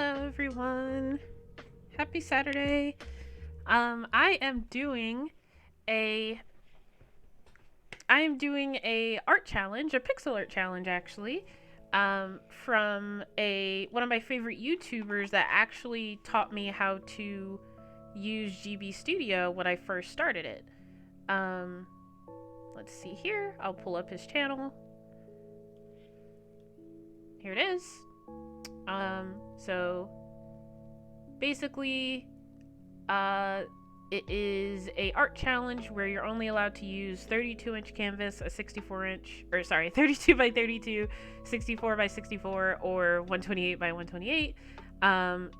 Hello everyone. Happy Saturday. I am doing a art challenge, a pixel art challenge actually. From one of my favorite YouTubers that actually taught me how to use GB Studio when I first started it. Let's see here. I'll pull up his channel. Here it is. So basically, it is a art challenge where you're only allowed to use 32-inch canvas, a 32 by 32, 64 by 64, or 128 by 128,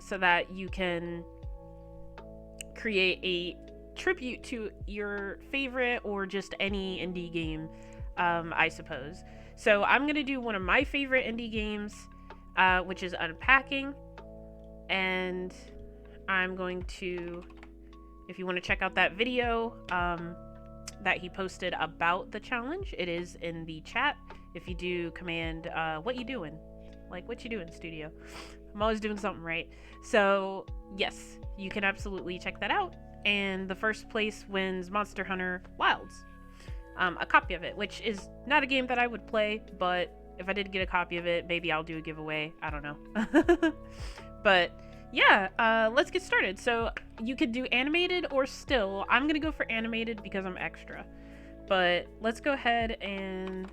so that you can create a tribute to your favorite or just any indie game, I suppose. So I'm gonna do one of my favorite indie games, which is Unpacking, and I'm going to, if you want to check out that video that he posted about the challenge, it is in the chat. If you do command what you doing, like what you doing, studio, I'm always doing something right. So yes, you can absolutely check that out, and the first place wins Monster Hunter Wilds, a copy of it, which is not a game that I would play, but if I did get a copy of it, maybe I'll do a giveaway. I don't know. But yeah, let's get started. So you could do animated or still. I'm gonna go for animated because I'm extra. But let's go ahead and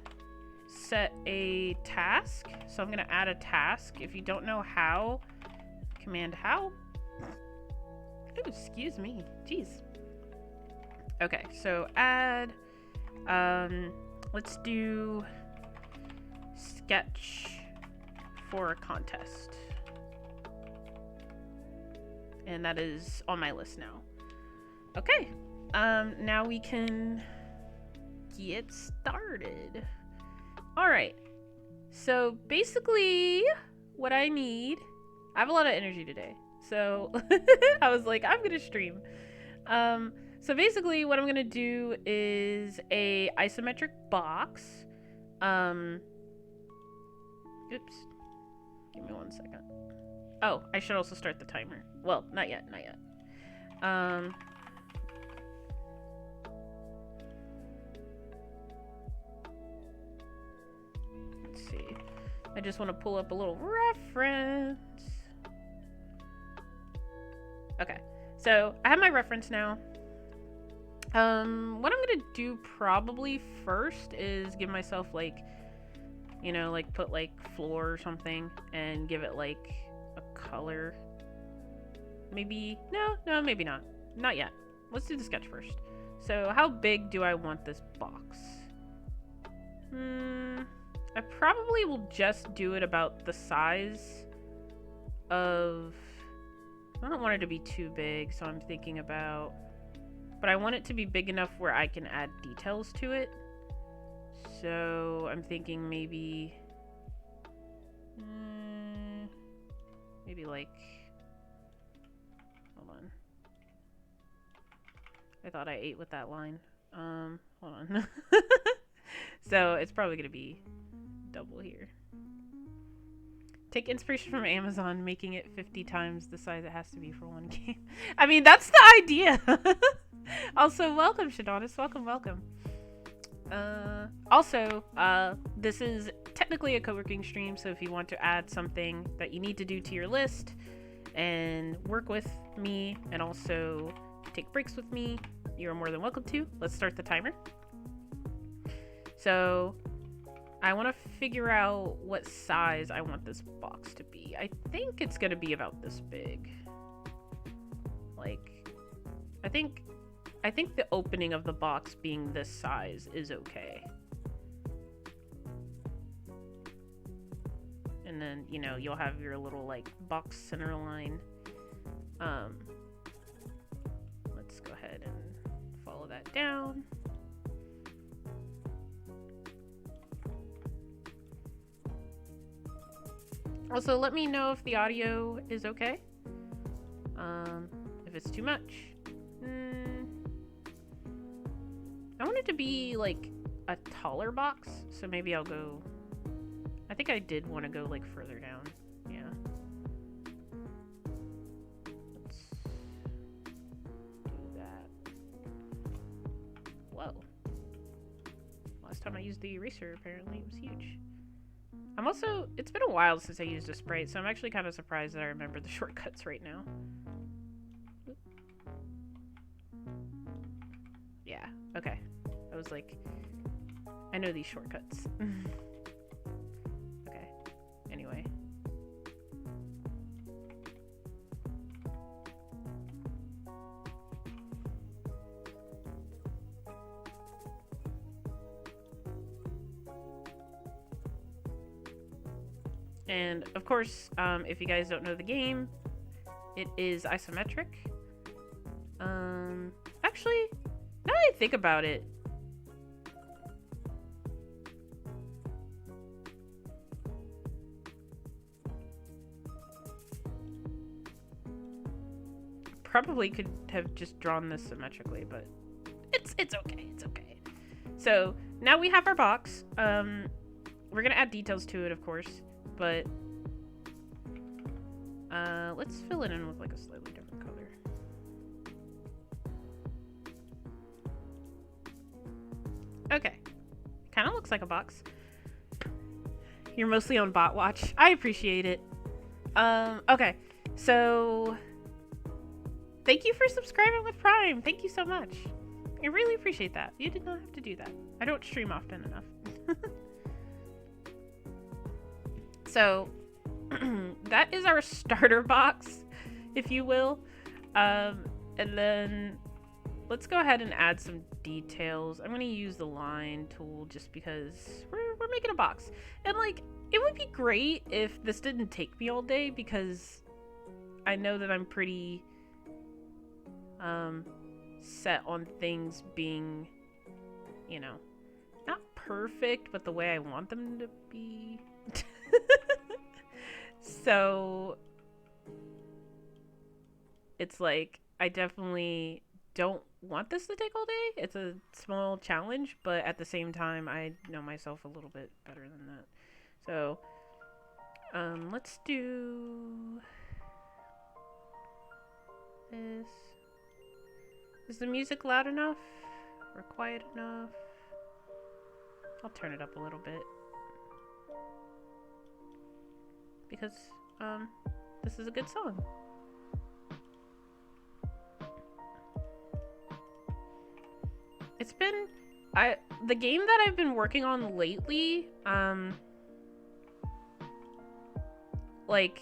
set a task. So I'm gonna add a task. If you don't know how, command how. Oh, excuse me. Jeez. Okay, so add. Let's do sketch for a contest. And that is on my list now. Okay. Now we can get started. All right. So basically what I need, I have a lot of energy today. So I was like, I'm going to stream. So basically what I'm going to do is a isometric box. Oops. Give me 1 second. Oh, I should also start the timer. Well, not yet. Let's see. I just want to pull up a little reference. Okay, so I have my reference now. What I'm gonna do probably first is give myself like, like put like floor or something and give it like a color. Maybe no, maybe not yet. Let's do the sketch first. So how big do I want this box? I probably will just do it about the size of, I don't want it to be too big, so I'm thinking about, but I want it to be big enough where I can add details to it. So I'm thinking maybe like, hold on. I thought I ate with that line. Hold on. So it's probably gonna be double here. Take inspiration from Amazon, making it 50 times the size it has to be for one game. I mean, that's the idea. Also, welcome, Shadonis. Welcome. Also, this is technically a co-working stream, so if you want to add something that you need to do to your list and work with me and also take breaks with me, you're more than welcome to. Let's start the timer. So I want to figure out what size I want this box to be. I think it's going to be about this big. Like, I think the opening of the box being this size is okay. And then, you'll have your little like box center line. Let's go ahead and follow that down. Also, let me know if the audio is okay. If it's too much. I want it to be like a taller box, so maybe I'll go, I think I did want to go like further down. Yeah. time I used the eraser, apparently. It was huge. I'm also... It's been a while since I used a Sprite, so I'm actually kind of surprised that I remember the shortcuts right now. Yeah, okay. I was like... I know these shortcuts. Okay. Anyway. And of course, if you guys don't know the game, it is isometric. Actually, now that I think about it, probably could have just drawn this symmetrically, but it's okay. It's okay. So now we have our box. We're gonna add details to it, of course, but let's fill it in with like a slightly different color. Okay, kind of looks like a box. You're mostly on bot watch. I appreciate it. Okay, so thank you for subscribing with Prime. Thank you so much. I really appreciate that. You did not have to do that. I don't stream often enough. So that is our starter box, if you will. And then let's go ahead and add some details. I'm going to use the line tool just because we're making a box. And like, it would be great if this didn't take me all day, because I know that I'm pretty set on things being, you know, not perfect, but the way I want them to be. So it's like, I definitely don't want this to take all day. It's a small challenge, but at the same time, I know myself a little bit better than that. So let's do this. Is the music loud enough or quiet enough? I'll turn it up a little bit, because this is a good song. It's been the game that I've been working on lately, like,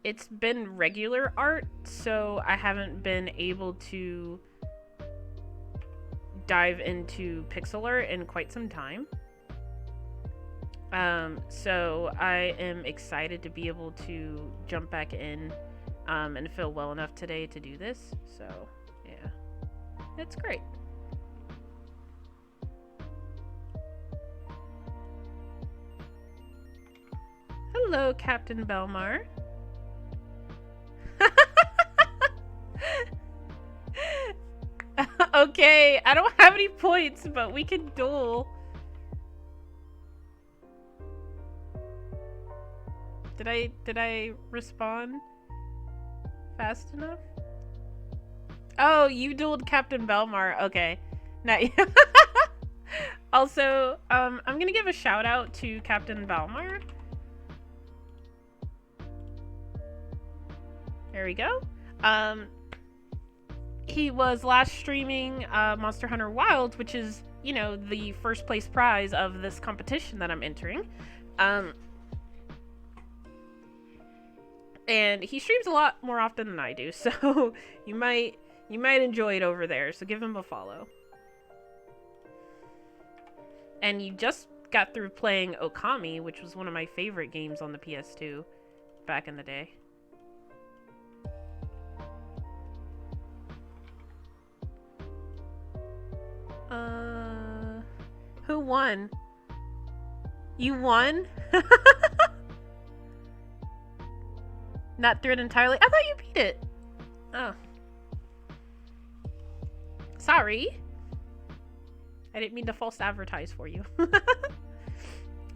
it's been regular art, so I haven't been able to dive into pixel art in quite some time. So I am excited to be able to jump back in and feel well enough today to do this. So yeah, it's great. Hello, Captain Belmar. Okay, I don't have any points, but we can duel. Did I respond fast enough? Oh, you dueled Captain Belmar. Okay. Now, also, I'm gonna give a shout out to Captain Belmar. There we go. He was last streaming Monster Hunter Wilds, which is, you know, the first place prize of this competition that I'm entering. And he streams a lot more often than I do, so you might enjoy it over there, so give him a follow. And you just got through playing Okami, which was one of my favorite games on the PS2 back in the day. Who won? You won? Not through it entirely? I thought you beat it. Oh. Sorry. I didn't mean to false advertise for you.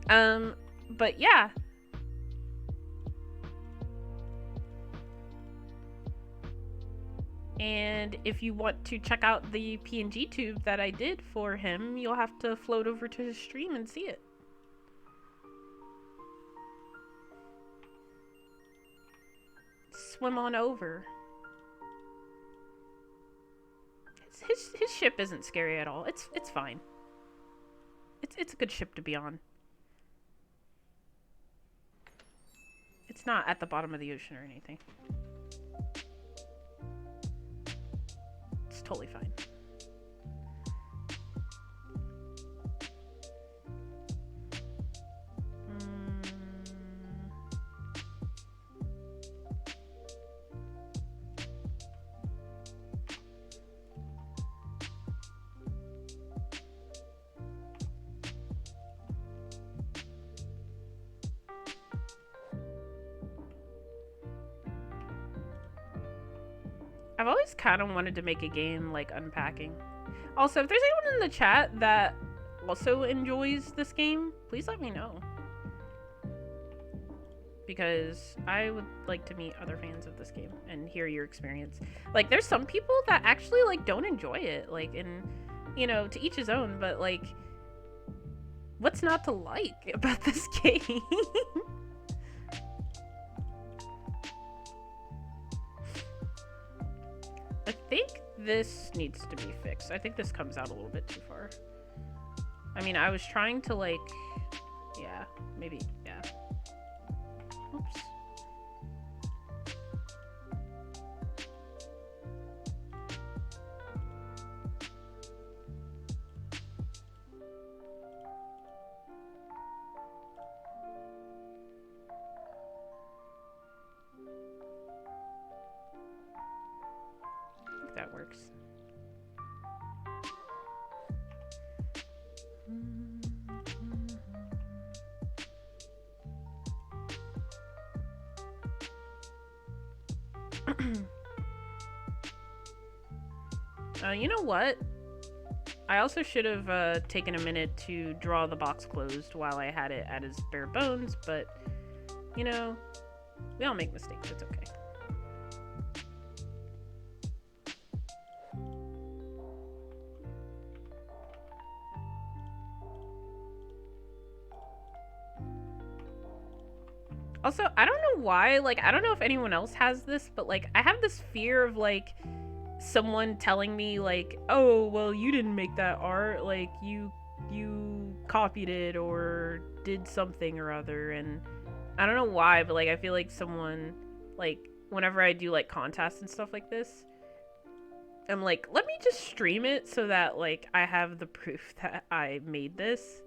But yeah. And if you want to check out the PNG tube that I did for him, you'll have to float over to his stream and see it. Swim on over. His ship isn't scary at all. It's fine. It's a good ship to be on. It's not at the bottom of the ocean or anything. It's totally fine. I've always kind of wanted to make a game like Unpacking. Also, if there's anyone in the chat that also enjoys this game, please let me know. Because I would like to meet other fans of this game and hear your experience. Like, there's some people that actually, like, don't enjoy it. Like, and, you know, to each his own, but, like, what's not to like about this game? I think this needs to be fixed. I think this comes out a little bit too far. I mean, I was trying to, like, yeah, maybe, yeah. Oops. I think that works. You know what? I also should have taken a minute to draw the box closed while I had it at its bare bones, but, you know, we all make mistakes. It's okay. Also, I don't know why, like, I don't know if anyone else has this, but, like, I have this fear of, like, someone telling me, like, oh, well, you didn't make that art, like, you copied it or did something or other, and I don't know why, but, like, I feel like someone, like, whenever I do, like, contests and stuff like this, I'm like, let me just stream it so that, like, I have the proof that I made this.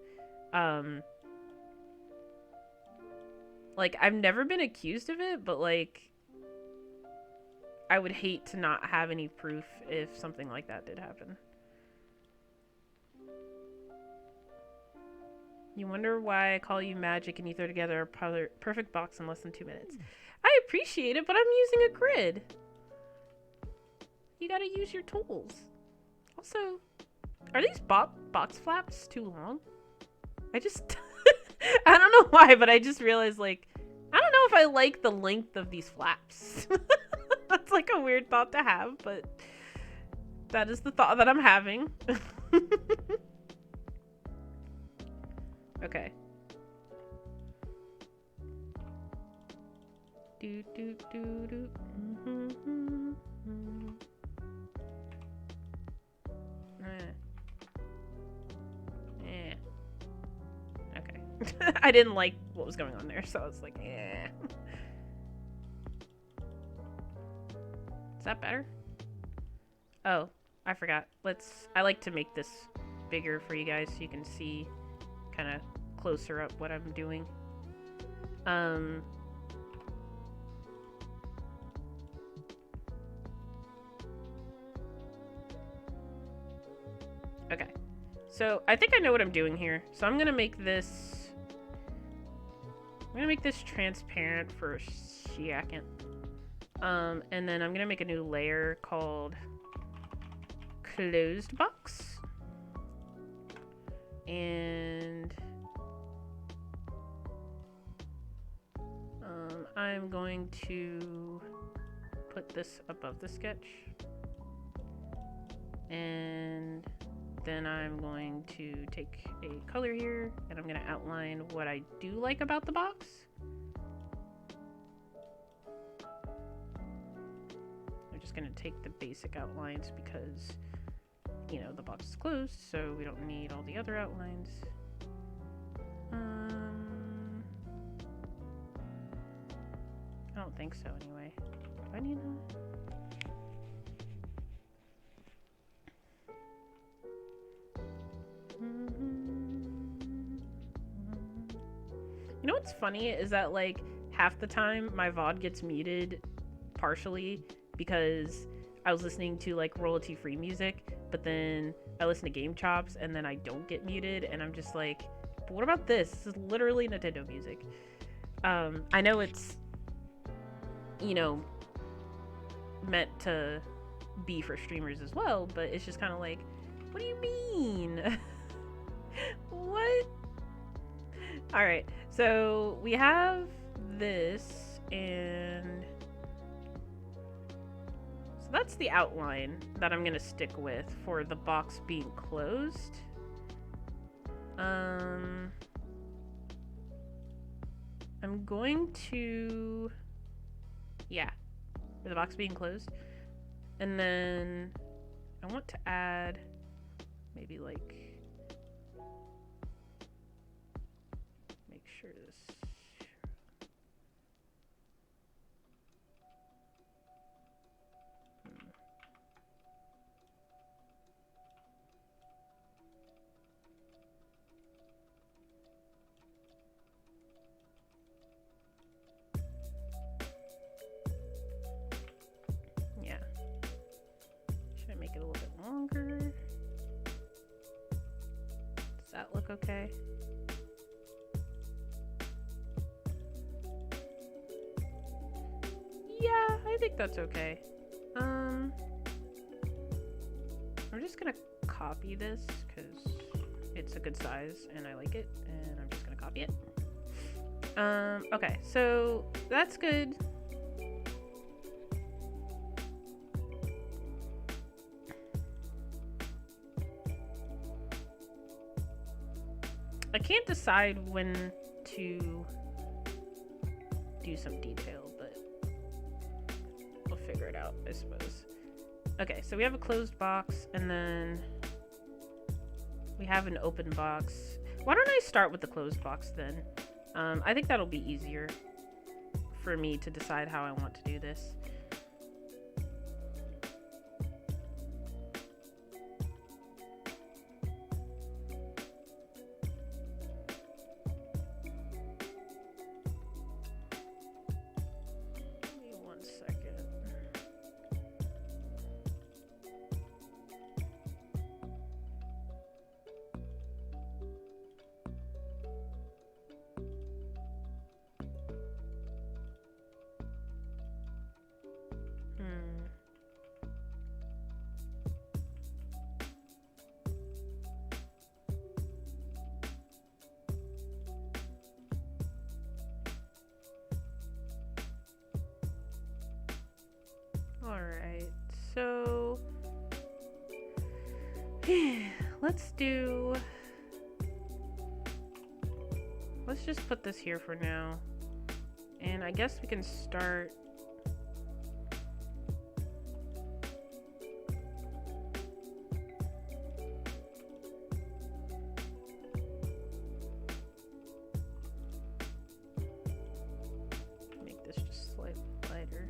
Like, I've never been accused of it, but, like, I would hate to not have any proof if something like that did happen. You wonder why I call you magic and you throw together a perfect box in less than 2 minutes. I appreciate it, but I'm using a grid. You gotta use your tools. Also, are these box flaps too long? I just... I don't know why, but I just realized, like, I don't know if I like the length of these flaps. That's like a weird thought to have, but that is the thought that I'm having. Okay. Do do do do. Okay. I didn't like what was going on there, so I was like, eh. Is that better? Oh, I forgot. I like to make this bigger for you guys so you can see kind of closer up what I'm doing. Okay. So, I think I know what I'm doing here. So, I'm going to make this transparent for a second. And then I'm gonna make a new layer called closed box. And I'm going to put this above the sketch. And then I'm going to take a color here and I'm going to outline what I do like about the box. I'm just going to take the basic outlines because, you know, the box is closed, so we don't need all the other outlines. I don't think so anyway. Do I need that? You know what's funny is that, like, half the time my VOD gets muted partially because I was listening to, like, royalty-free music, but then I listen to Game Chops and then I don't get muted, and I'm just like, but what about this? This is literally Nintendo music. I know it's, you know, meant to be for streamers as well, but it's just kind of like, what do you mean? What? Alright, so we have this, and so that's the outline that I'm gonna stick with for the box being closed. I'm going to, yeah, for the box being closed, and then I want to add maybe like, make sure this, yeah, should I make it a little bit longer? Does that look okay? Yeah, I think that's okay. I'm just gonna copy this because it's a good size and I like it, and I'm just gonna copy it. Okay, so that's good. I can't decide when to do some detail, but we'll figure it out, I suppose. Okay, so we have a closed box, and then we have an open box. Why don't I start with the closed box then? I think that'll be easier for me to decide how I want to do this. Give me 1 second. Alright, so let's just put this here for now. And I guess we can start make this just slightly lighter.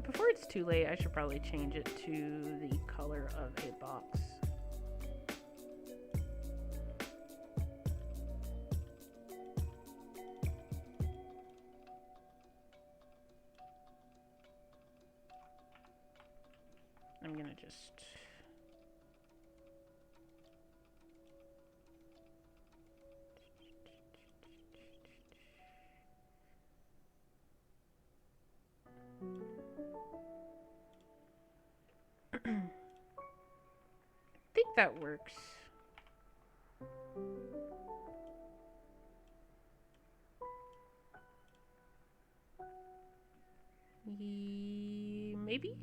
Before it's too late, I should probably change it to the color of a box. I'm gonna just that works. Maybe?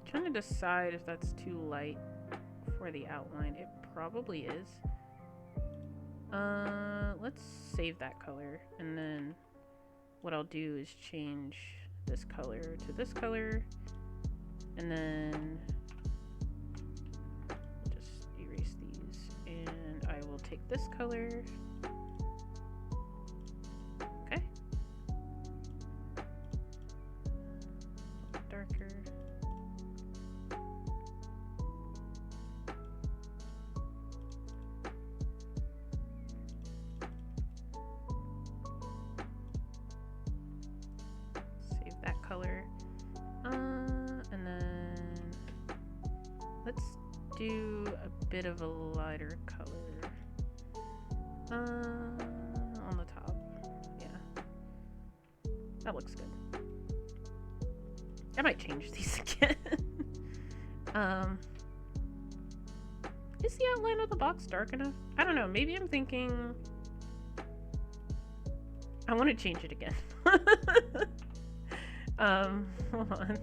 Trying to decide if that's too light for the outline. It probably is. Let's save that color, and then what I'll do is change this color to this color, and then just erase these, and I will take this color. Okay. Darker. And then let's do a bit of a lighter color on the top. Yeah, that looks good. I might change these again. Is the outline of the box dark enough? I don't know. Maybe I'm thinking I want to change it again. Hold on.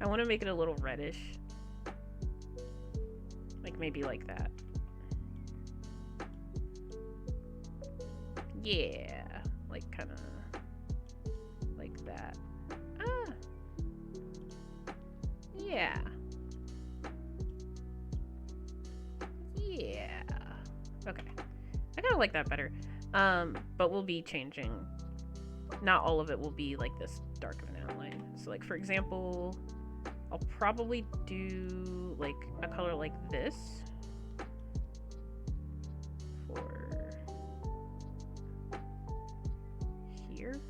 I want to make it a little reddish. Like maybe like that. Yeah. Like kind of like that. Ah. Yeah. Yeah. Okay. I kind of like that better. But we'll be changing. Not all of it will be like this dark of an outline. So like for example, I'll probably do like a color like this for here.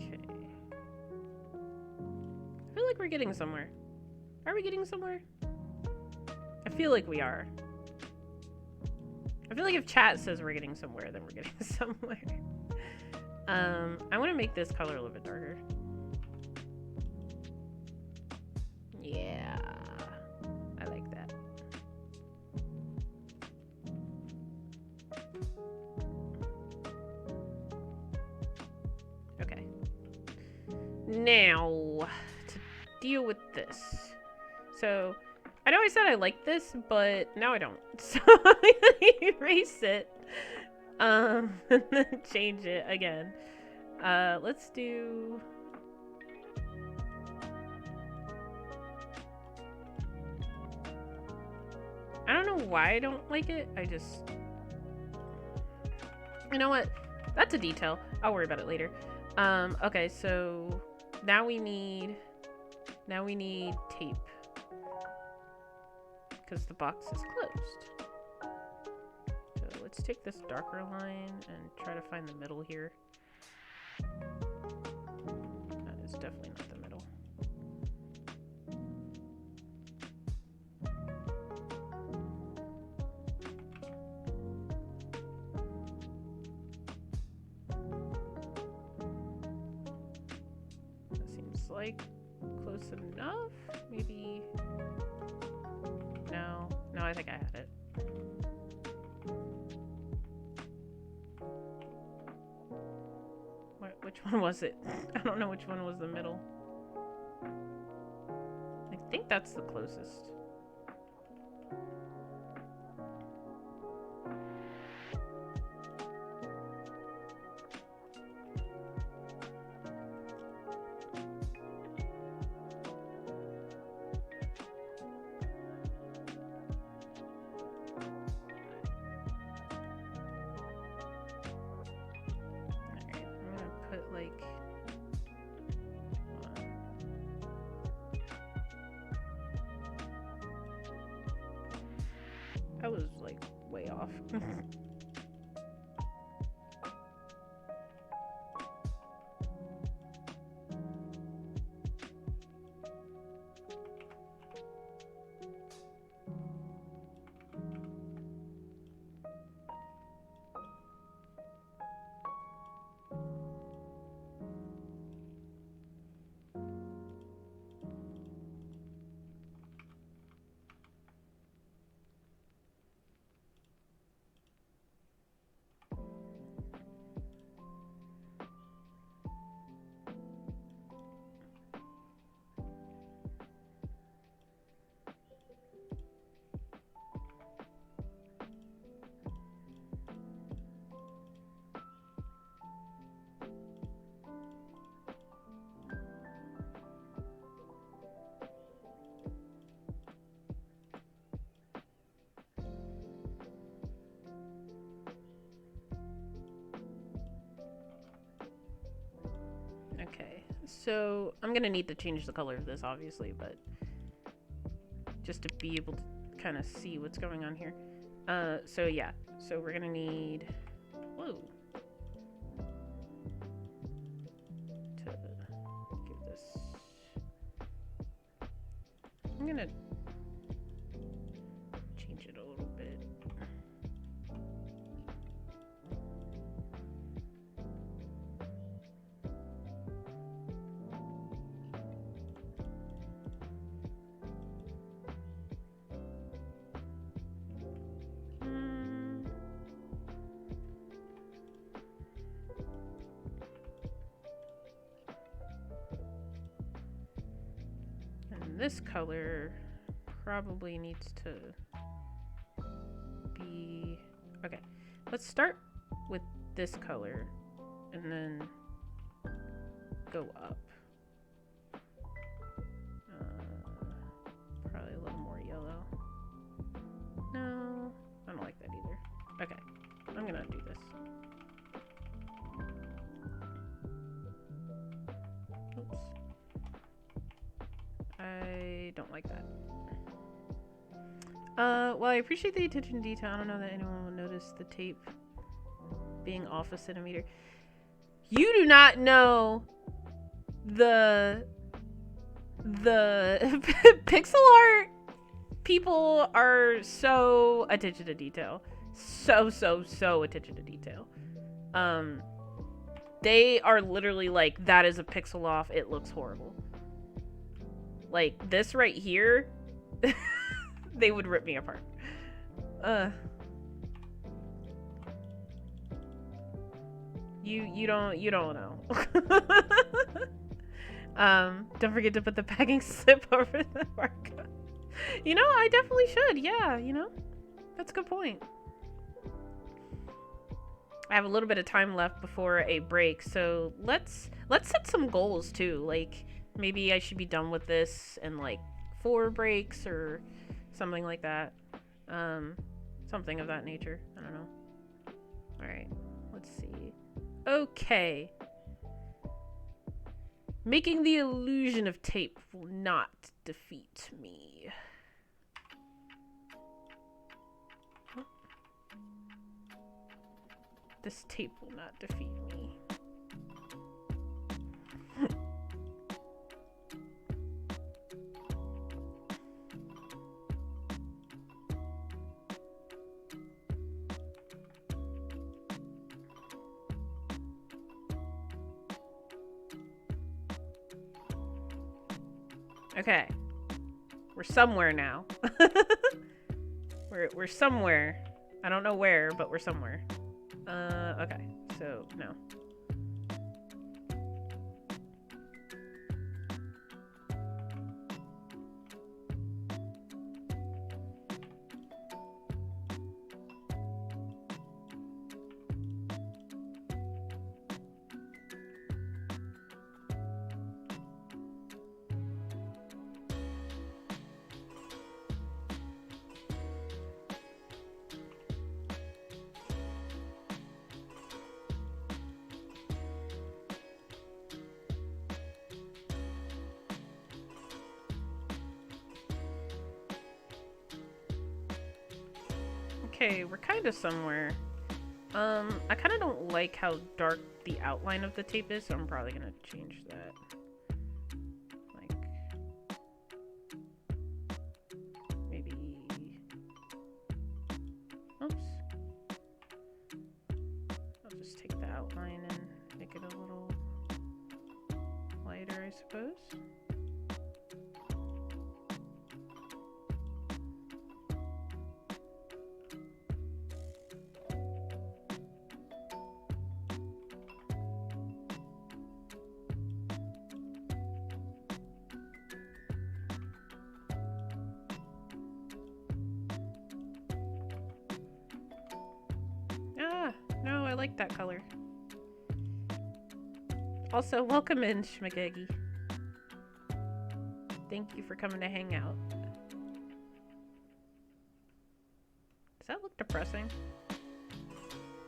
Okay. I feel like we're getting somewhere. Are we getting somewhere? I feel like we are. I feel like if chat says we're getting somewhere, then we're getting somewhere. I want to make this color a little bit darker. Yeah, I like that. Okay. Now, to deal with this. So, I know I said I like this, but now I don't. So, I'm gonna erase it. And then change it again. Let's do... I don't know why I don't like it. I just... You know what? That's a detail. I'll worry about it later. Okay, so now we need tape. Because the box is closed. So let's take this darker line and try to find the middle here. That is definitely not the middle. That seems like close enough. Maybe... No, I think I had it. Which one was it? I don't know which one was the middle. I think that's the closest. So I'm gonna need to change the color of this, obviously, but just to be able to kind of see what's going on here. So yeah, so we're gonna need, whoa, to give this, I'm gonna change it a little bit. This color probably needs to be, okay, let's start with this color and then go up. Probably a little more yellow. No, I don't like that either. Okay, I'm gonna do this. Oops. I don't like that. Well, I appreciate the attention to detail. I don't know that anyone will notice the tape being off a centimeter. You do not know the pixel art people are so attention to detail. So attention to detail. They are literally like, that is a pixel off, it looks horrible. Like, this right here, they would rip me apart. You don't know. Don't forget to put the packing slip over the barcode. You know, I definitely should. Yeah, you know, that's a good point. I have a little bit of time left before a break, so let's set some goals too. Like, maybe I should be done with this in like 4 breaks or something like that. Something of that nature. I don't know. Alright, let's see. Okay. Making the illusion of tape will not defeat me. This tape will not defeat me. Okay. We're somewhere now. We're somewhere. I don't know where, but we're somewhere. Okay. So, no. Okay, we're kind of somewhere. I kind of don't like how dark the outline of the tape is, so I'm probably gonna change that. Like, maybe... Oops. I'll just take the outline and make it a little lighter, I suppose. No, I like that color. Also, welcome in, Schmagegi. Thank you for coming to hang out. Does that look depressing?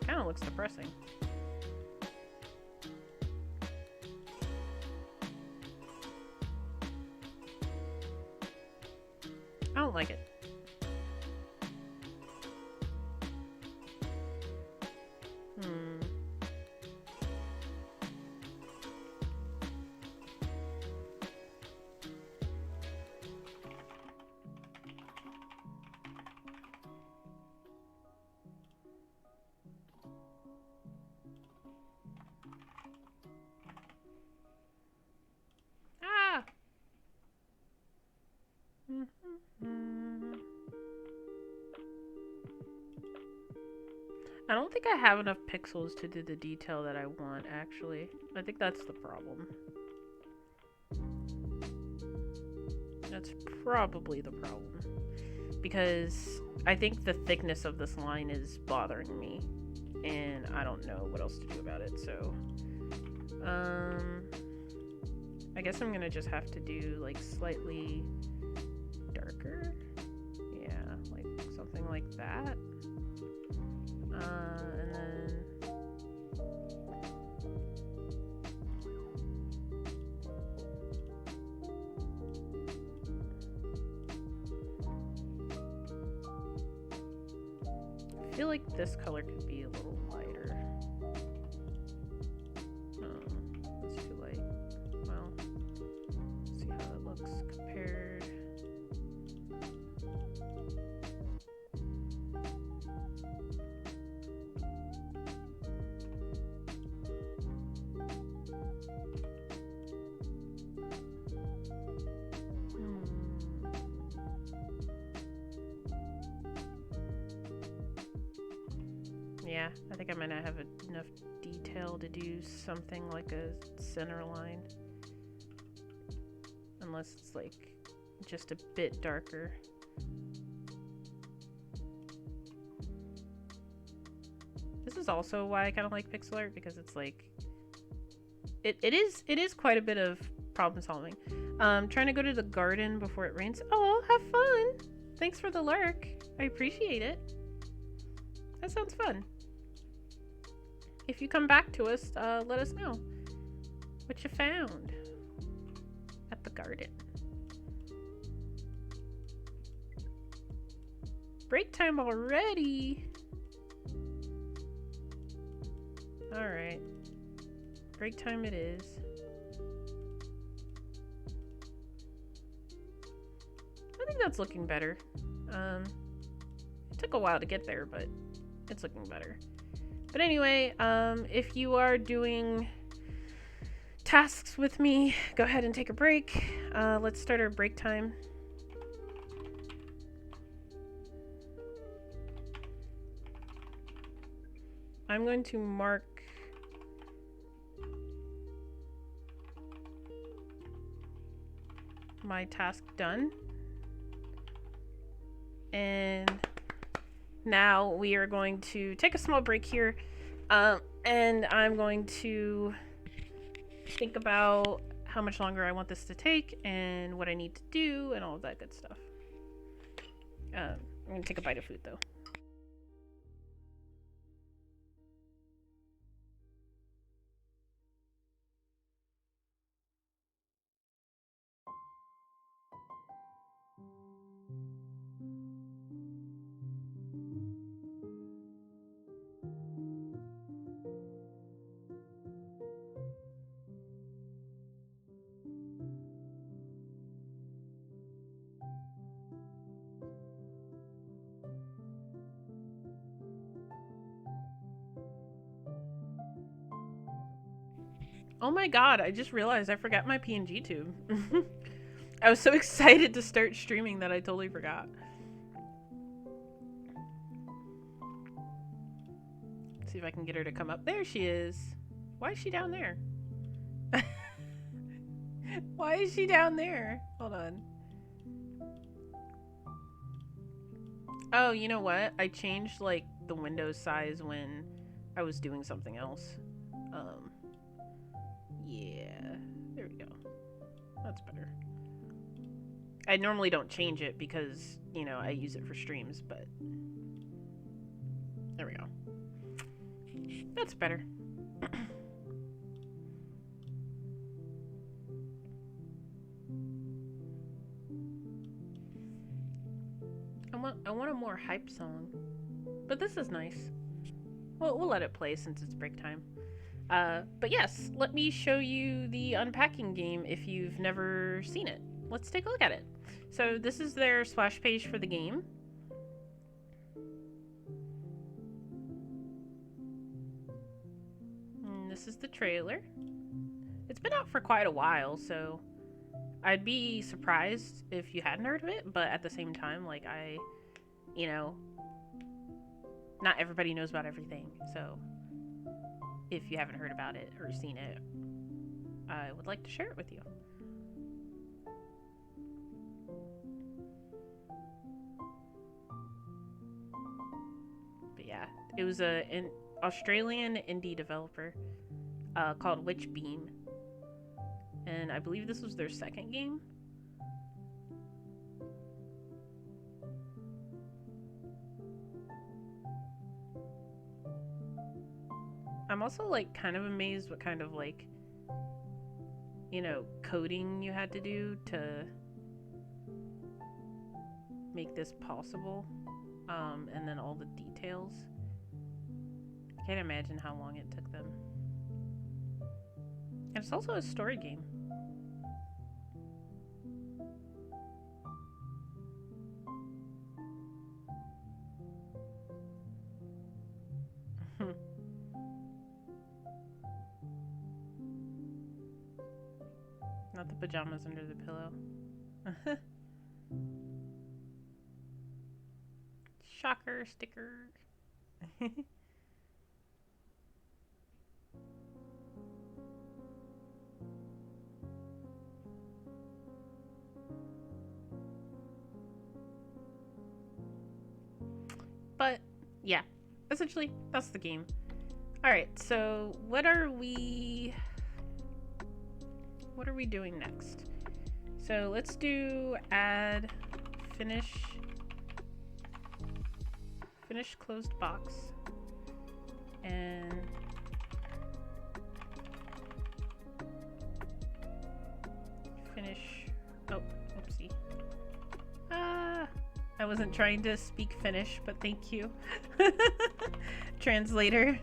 Kinda looks depressing. don't like it. Ah! I don't think I have enough pixels to do the detail that I want, actually. I think that's the problem. That's probably the problem. Because I think the thickness of this line is bothering me. And I don't know what else to do about it, so... I guess I'm gonna just have to do, like, slightly darker. Yeah, like, something like that. And then... I feel like this color could be a little lighter. That's too light. Well, let's see how it looks compared. Yeah, I think I might not have enough detail to do something like a center line. Unless it's like just a bit darker. This is also why I kind of like pixel art, because it's like it is quite a bit of problem solving. Trying to go to the garden before it rains. Oh, have fun! Thanks for the lurk. I appreciate it. That sounds fun. If you come back to us, let us know what you found at the garden. Break time already. All right, break time it is. I think that's looking better. It took a while to get there, but it's looking better. But anyway, if you are doing tasks with me, go ahead and take a break. Let's start our break time. I'm going to mark my task done. And now we are going to take a small break here, and I'm going to think about how much longer I want this to take and what I need to do and all of that good stuff. I'm going to take a bite of food though. Oh my god, I just realized I forgot my PNG tube. I was so excited to start streaming that I totally forgot. Let's see if I can get her to come up. There she is. Why is she down there? Why is she down there? Hold on. Oh, you know what? I changed like the window size when I was doing something else. Yeah, there we go. That's better. I normally don't change it because, you know, I use it for streams, but there we go. That's better. want a more hype song. But this is nice. We'll let it play since it's break time. But yes, let me show you the unpacking game if you've never seen it. Let's take a look at it. So this is their splash page for the game. And this is the trailer. It's been out for quite a while, so I'd be surprised if you hadn't heard of it, but at the same time, like, you know, not everybody knows about everything, so if you haven't heard about it or seen it, I would like to share it with you. But yeah, it was an Australian indie developer called Witchbeam, and I believe this was their second game. I'm also, like, kind of amazed what kind of, like, you know, coding you had to do to make this possible. And then all the details. I can't imagine how long it took them. And it's also a story game. Not the pajamas under the pillow. Shocker sticker. But yeah, essentially that's the game. Alright, so what are we doing next? So let's do add finish closed box and finish. Oh, oopsie. I wasn't trying to speak Finnish, but thank you. Translator.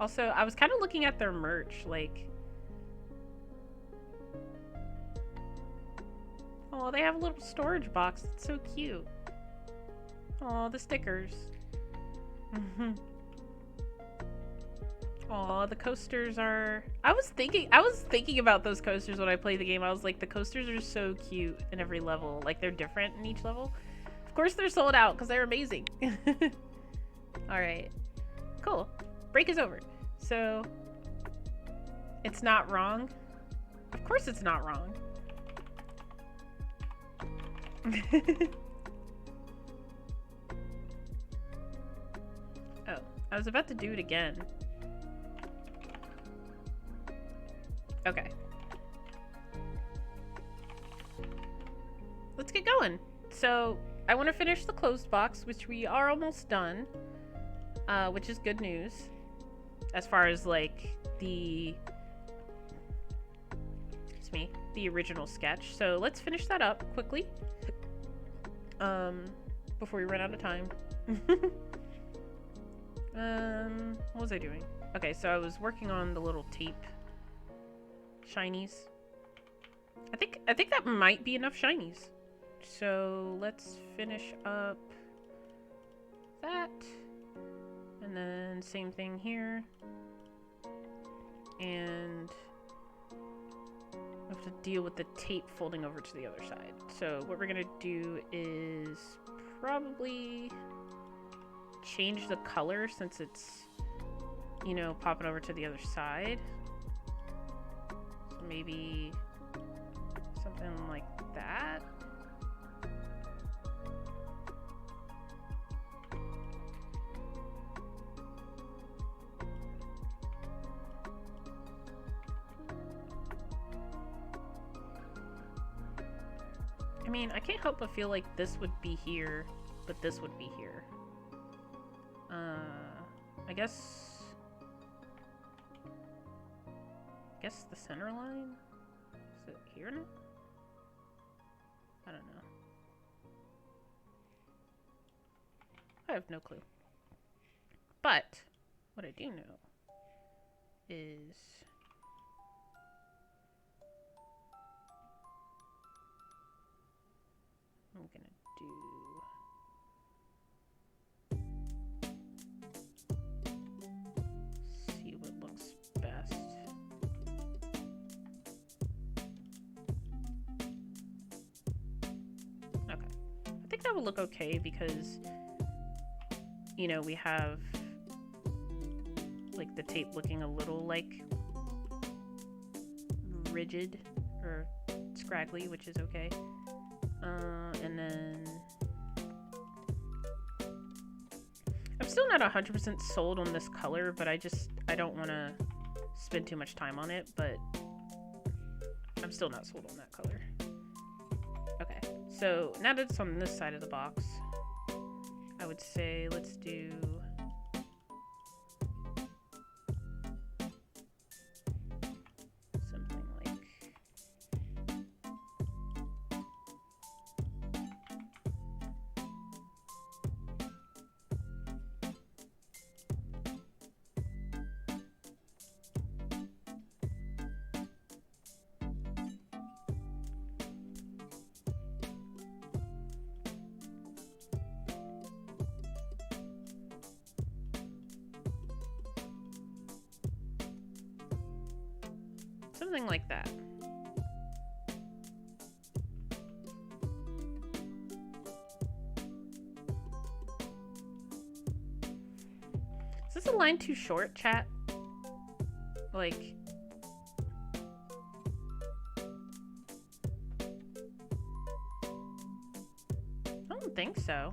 Also, I was kind of looking at their merch, like... Oh, they have a little storage box. It's so cute. Oh, the stickers. Oh, the coasters are... I was thinking about those coasters when I played the game. I was like, the coasters are so cute in every level. Like, they're different in each level. Of course they're sold out, because they're amazing. Alright. Cool. Break is over. So, it's not wrong. Of course it's not wrong. Oh, I was about to do it again. Okay. Let's get going. So, I want to finish the closed box, which we are almost done. Which is good news. As far as, like, the original sketch. So, let's finish that up quickly. Before we run out of time. What was I doing? Okay, so I was working on the little tape shinies. I think that might be enough shinies. So let's finish up that. And then same thing here. And we have to deal with the tape folding over to the other side. So what we're gonna do is probably change the color since it's, you know, popping over to the other side. So maybe something like that. I mean, I can't help but feel like this would be here, but this would be here. I guess guess the center line? Is it here now? I don't know. I have no clue. But what I do know is I'm gonna do see what looks best. Okay. I think that will look okay because, you know, we have like the tape looking a little like rigid or scraggly, which is okay. And then I'm still not 100% sold on this color, but I don't want to spend too much time on it, but I'm still not sold on that color. Okay, so now that it's on this side of the box, I would say let's do something like something like that. Is this a line too short, chat? Like, I don't think so.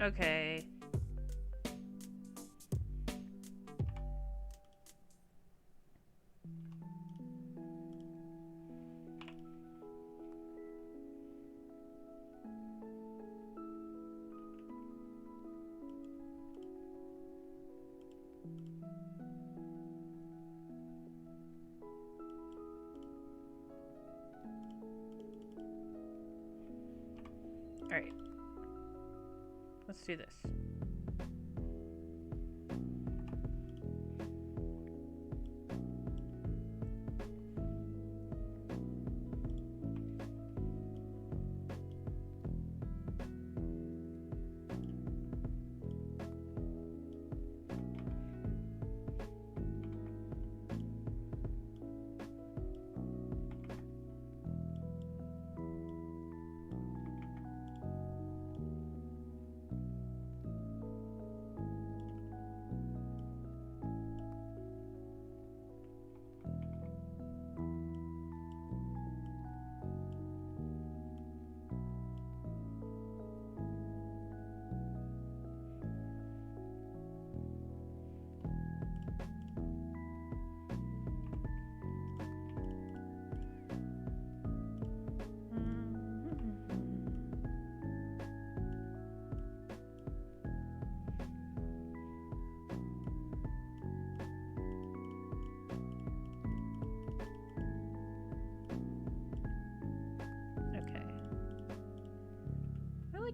Okay. All right. Let's do this.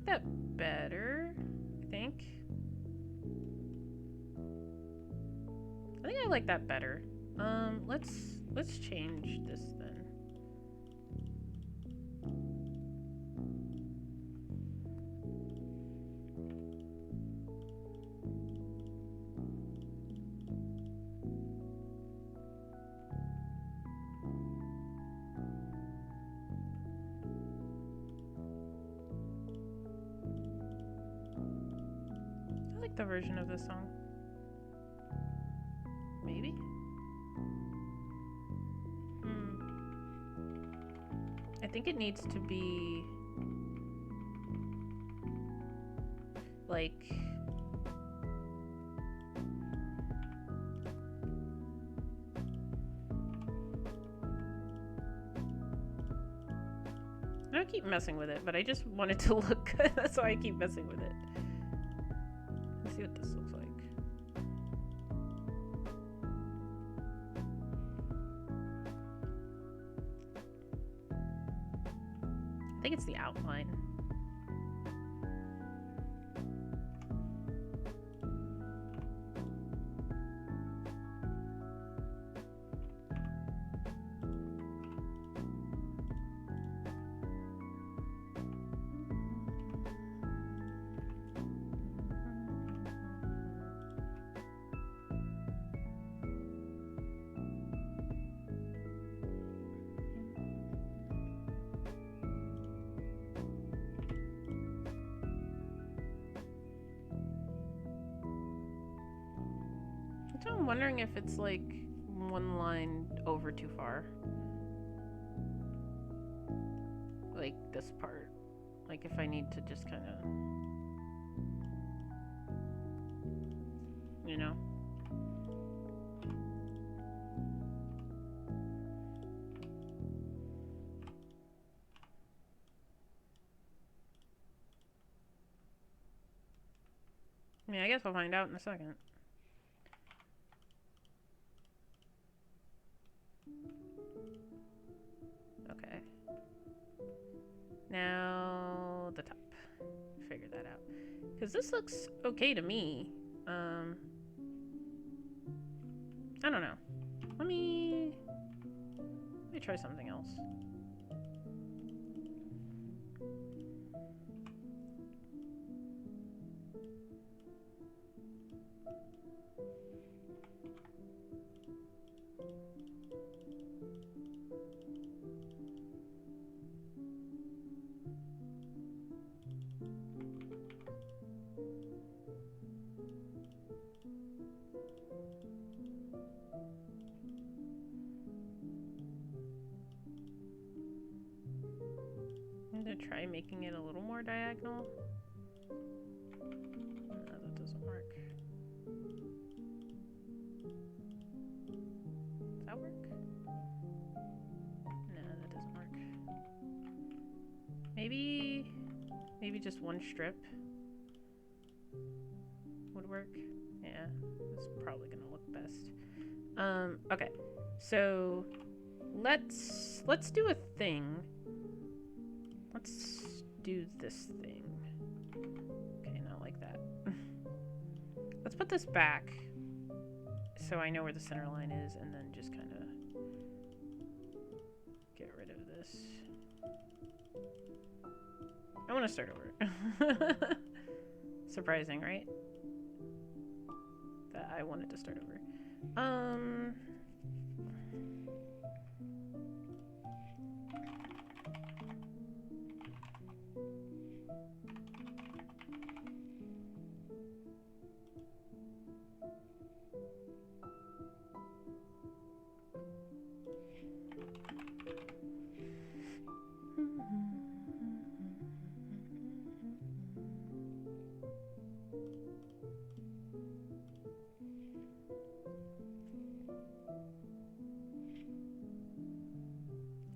That better, I think. I think I like that better. Let's change this then. the version of this song. Maybe? I think it needs to be like I don't keep messing with it, but I just want it to look good. That's why I keep messing with it. Let's see what this looks like. I think it's the outline. So I'm wondering if it's like one line over too far. Like this part. Like if I need to just kind of, you know? I mean, I guess I'll find out in a second. Okay. Now the top. Figure that out. Because this looks okay to me. I don't know. Let me try something else. I'm gonna try making it a little more diagonal. No, that doesn't work. Does that work? No, that doesn't work. Maybe just one strip would work. Yeah, it's probably gonna look best. Okay, so let's do a thing. Let's do this thing. Okay, not like that. Let's put this back so I know where the center line is, and then just kind of get rid of this. I want to start over. Surprising, right? That I wanted to start over.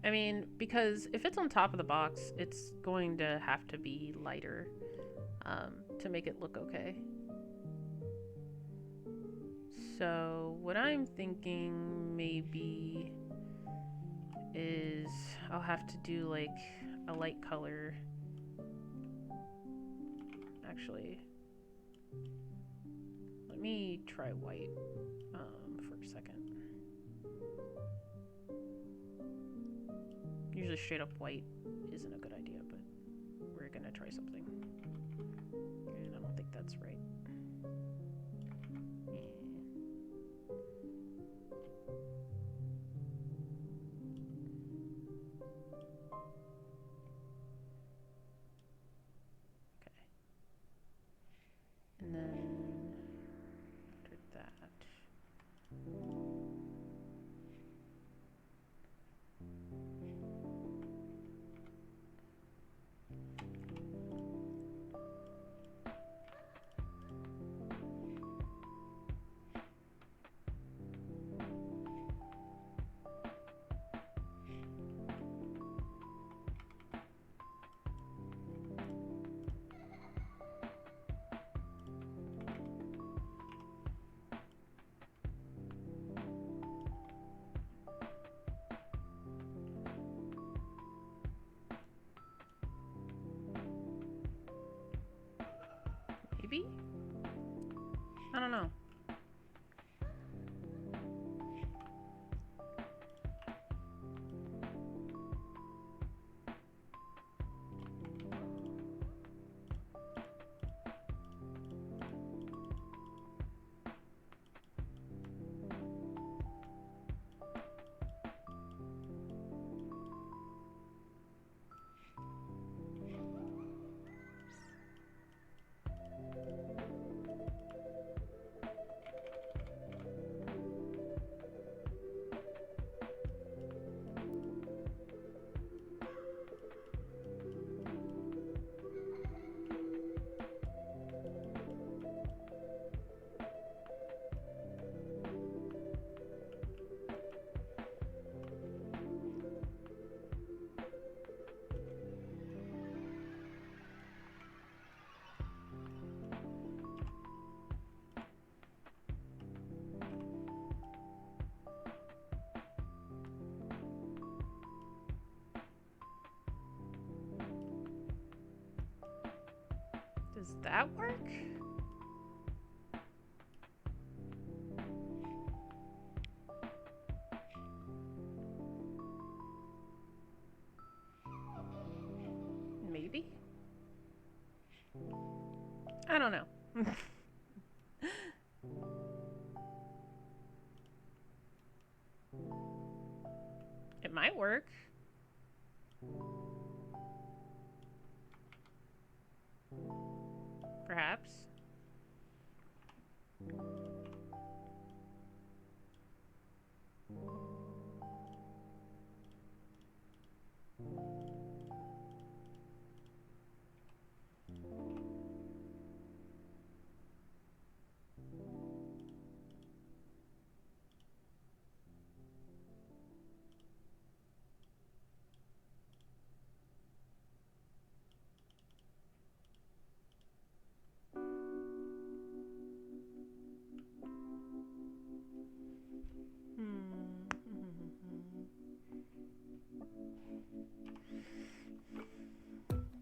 I mean, because if it's on top of the box, it's going to have to be lighter to make it look okay. So what I'm thinking maybe is I'll have to do like a light color. Actually, let me try white for a second. Usually straight up white isn't a good idea, but we're gonna try something. And I don't think that's right. Yeah. Okay. And then don't know. Does that work? Maybe? I don't know. It might work. Perhaps.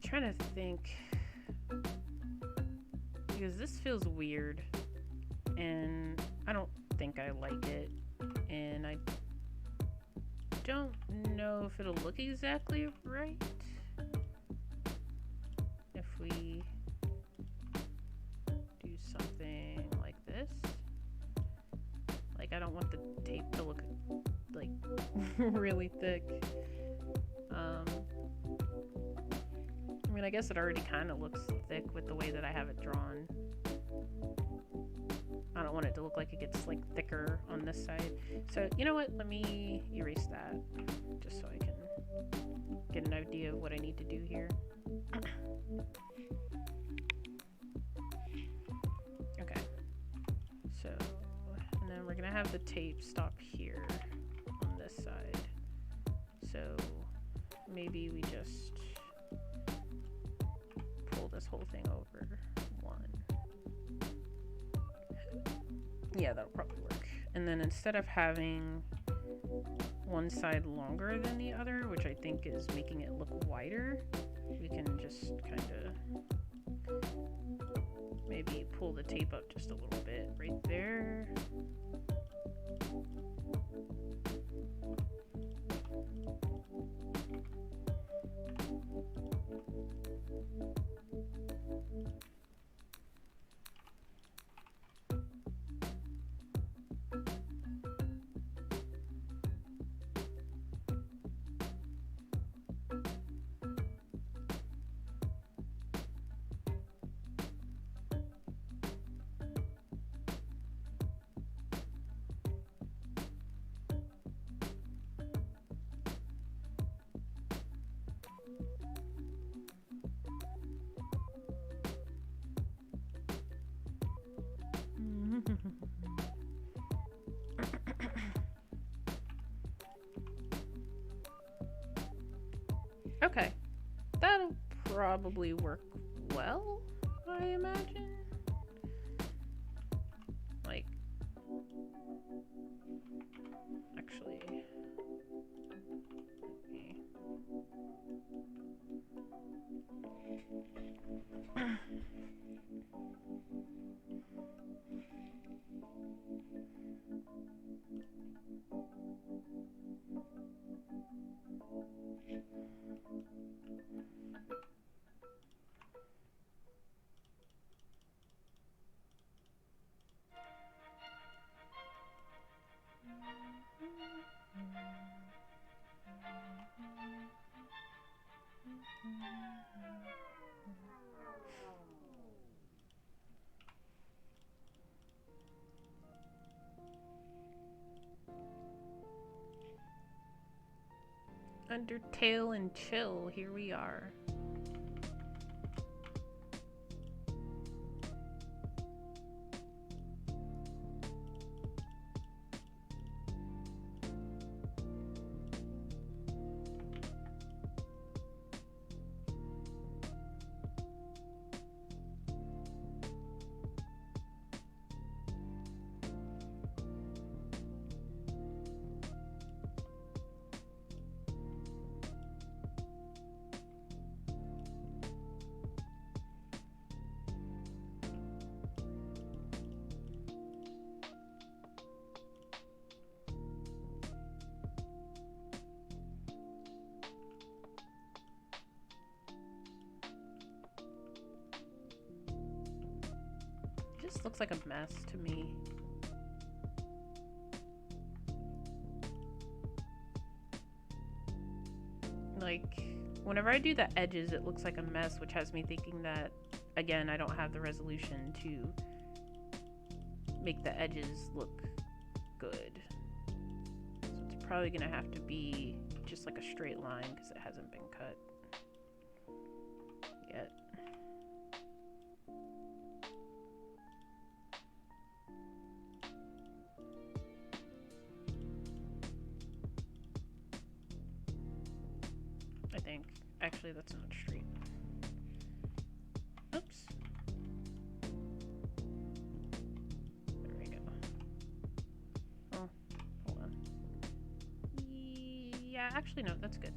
Trying to think, because this feels weird and I don't think I like it, and I don't know if it'll look exactly right if we do something like this. Like, I don't want the tape to look like really thick. I mean, I guess it already kind of looks thick with the way that I have it drawn. I don't want it to look like it gets like thicker on this side. So, you know what? Let me erase that just so I can get an idea of what I need to do here. Okay. So, and then we're gonna have the tape stop here on this side. So, maybe we just pull this whole thing over one. Yeah, that'll probably work. And then instead of having one side longer than the other, which I think is making it look wider, we can just kind of maybe pull the tape up just a little bit right there. Okay, that'll probably work well, I imagine. Like, actually, Undertale and chill, here we are. This looks like a mess to me. Like, whenever I do the edges, it looks like a mess, which has me thinking that, again, I don't have the resolution to make the edges look good. So it's probably gonna have to be just like a straight line because it hasn't been cut yet. I think. Actually, that's not straight. Oops. There we go. Oh, hold on. Yeah, actually, no, that's good.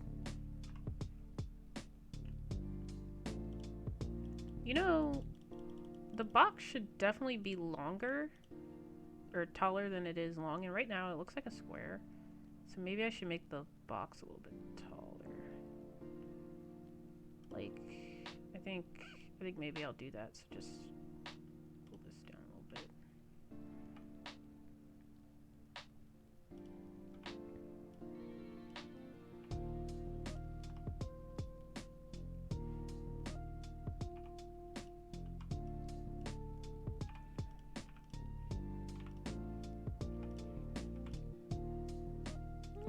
You know, the box should definitely be longer or taller than it is long, and right now it looks like a square. So maybe I should make the box a little bit taller. Like, I think maybe I'll do that. So just pull this down a little bit.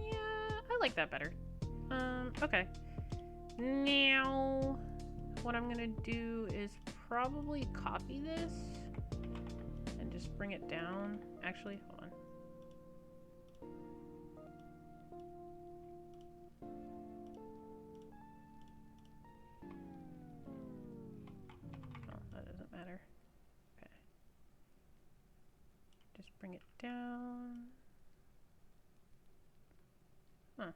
Yeah, I like that better. Okay. Now, what I'm gonna do is probably copy this and just bring it down. Actually, hold on. Oh, that doesn't matter. Okay. Just bring it down. Huh.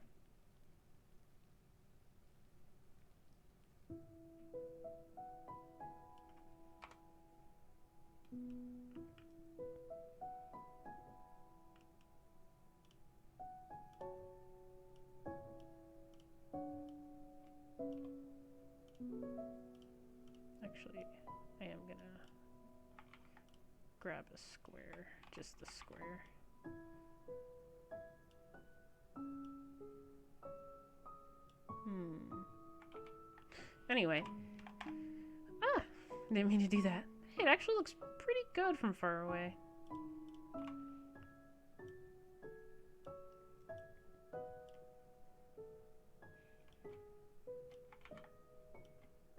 Actually, I am gonna grab a square, just the square. Anyway. Ah! Didn't mean to do that. Hey, it actually looks pretty good from far away.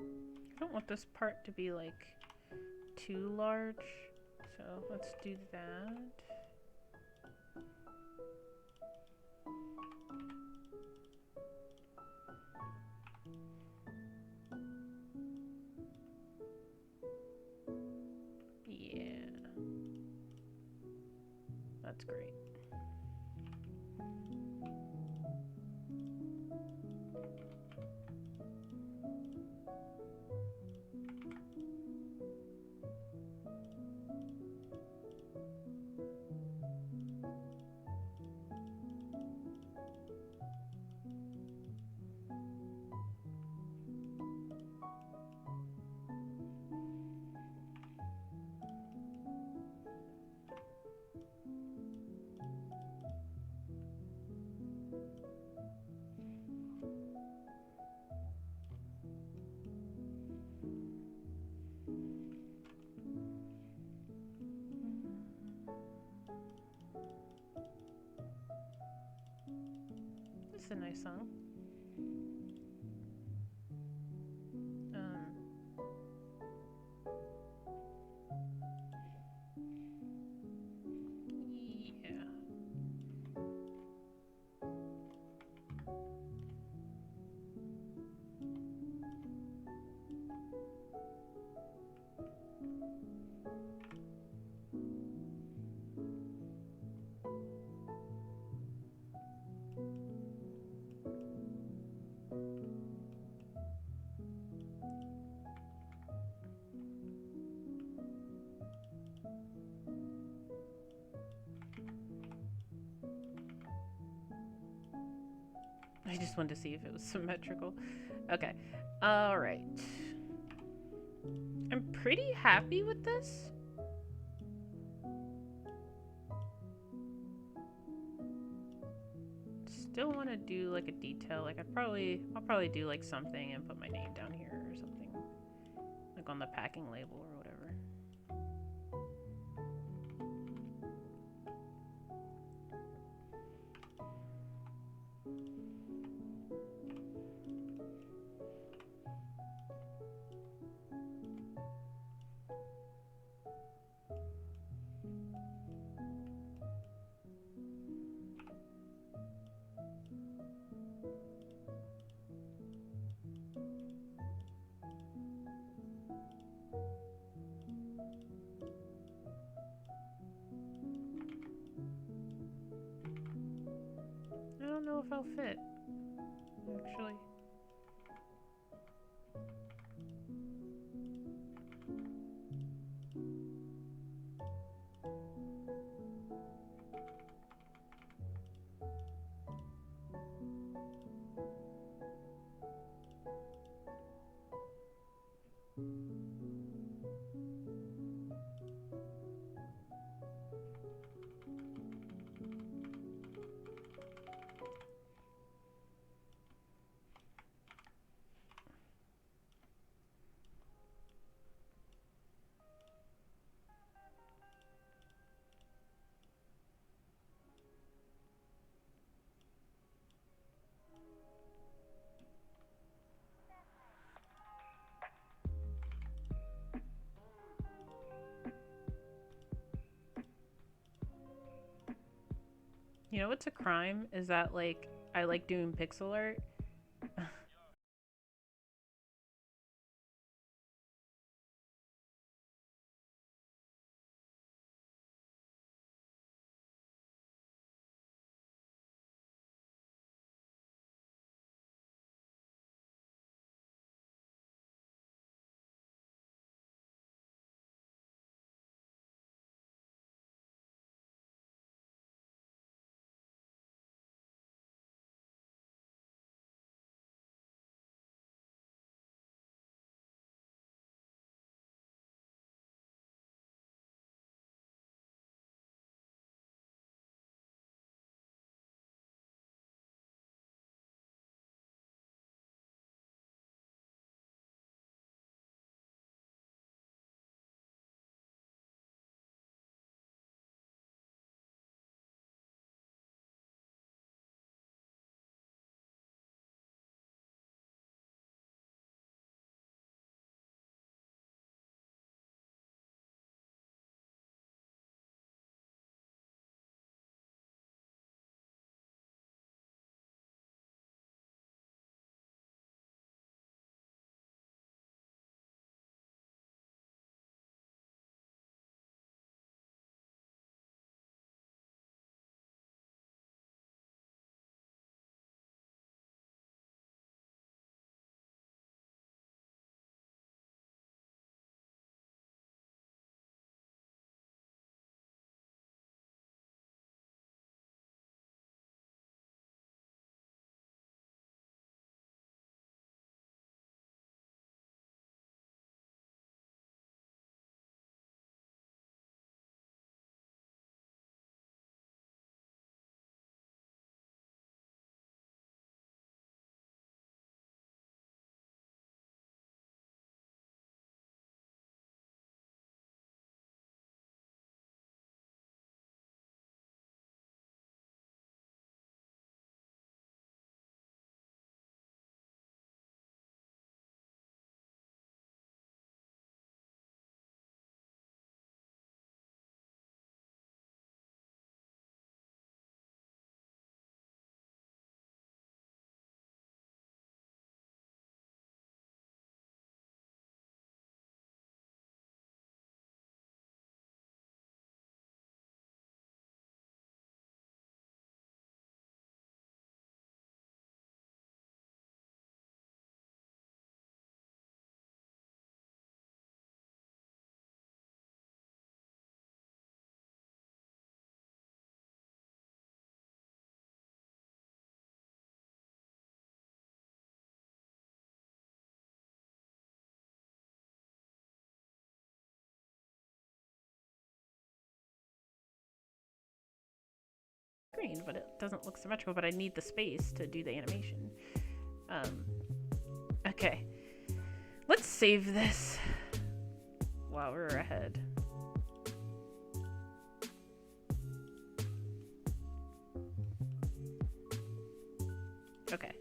I don't want this part to be like too large, so let's do that. Yeah, that's great. This is a nice song. I just wanted to see if it was symmetrical. Okay. Alright. I'm pretty happy with this. Still want to do like a detail. Like I'll probably do like something and put my name down here or something. Like on the packing label or whatever. I don't know if I'll fit, actually. You know what's a crime? Is that like I like doing pixel art. screen, but it doesn't look symmetrical, but I need the space to do the animation. Okay. Let's save this while we're ahead. Okay.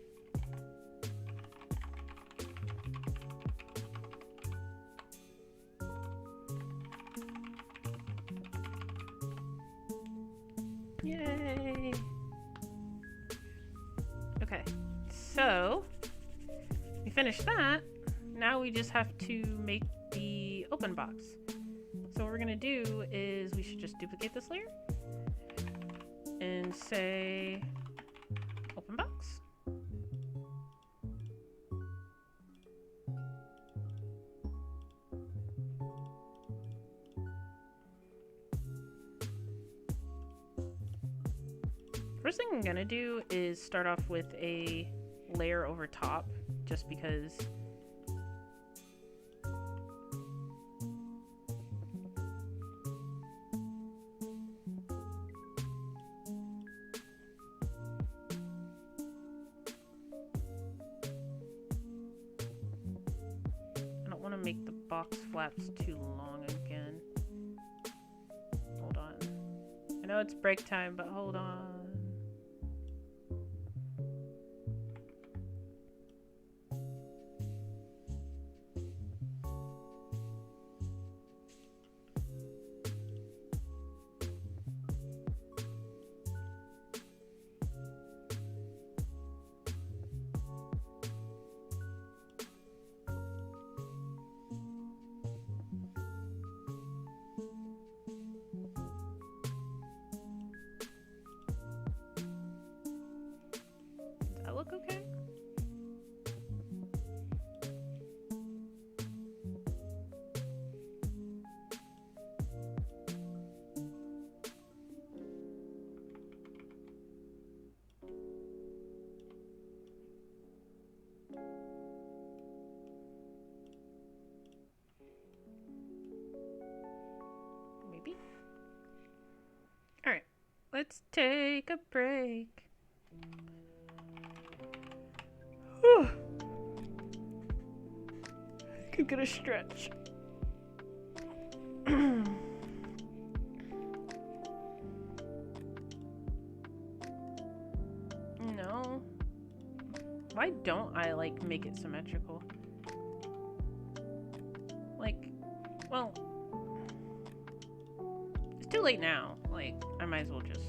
Yay! Okay, so we finished that. Now we just have to make the open box. So what we're gonna do is we should just duplicate this layer and say open box. First thing I'm gonna do is start off with a layer over top, just because I don't want to make the box flaps too long again. Hold on. I know it's break time, but hold on. Does that look okay? Maybe. All right, let's take a break. Could get a stretch. No. Why don't I like make it symmetrical? Like, well, it's too late now. Like, I might as well just.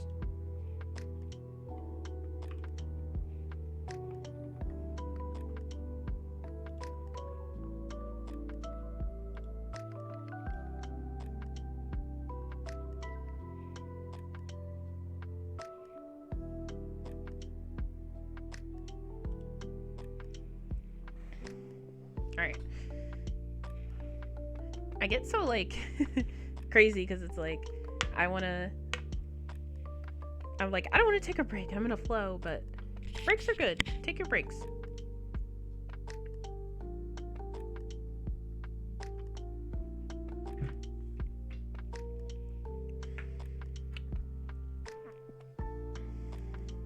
Alright. I get so, like, crazy because it's like, I'm like, I don't want to take a break. I'm in a flow, but breaks are good. Take your breaks.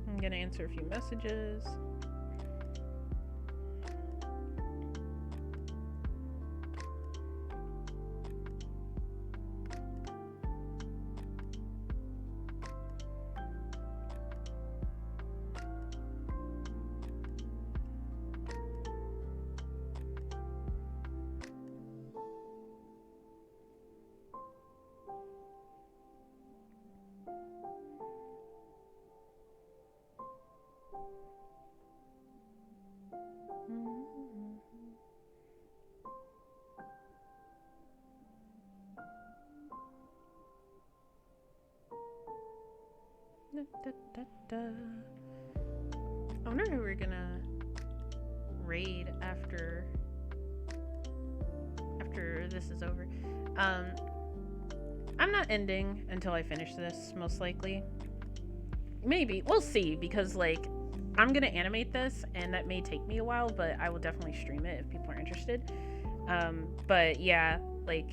I'm gonna answer a few messages. I wonder who we're gonna raid after this is over. I'm not ending until I finish this, most likely. Maybe. We'll see, because, like, I'm gonna animate this, and that may take me a while, but I will definitely stream it if people are interested. But yeah, like,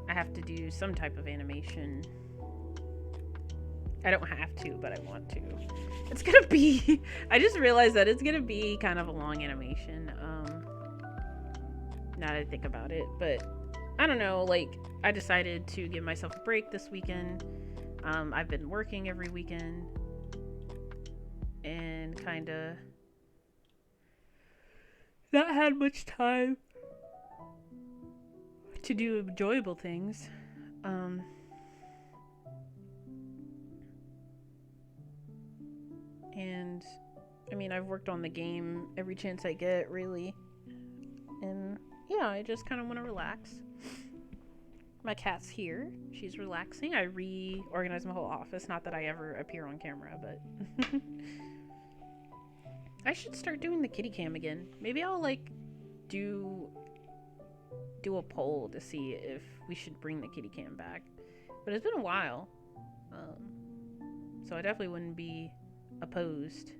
I have to do some type of animation. I don't have to, but I want to. It's gonna be... I just realized that it's gonna be kind of a long animation. Now that I think about it. But, I don't know, like, I decided to give myself a break this weekend. I've been working every weekend. And kinda... not had much time to do enjoyable things. And I mean, I've worked on the game every chance I get, really. And yeah, I just kind of want to relax. My cat's here. She's relaxing. I reorganized my whole office. Not that I ever appear on camera, but I should start doing the kitty cam again. Maybe I'll like do a poll to see if we should bring the kitty cam back. But it's been a while. So I definitely wouldn't be opposed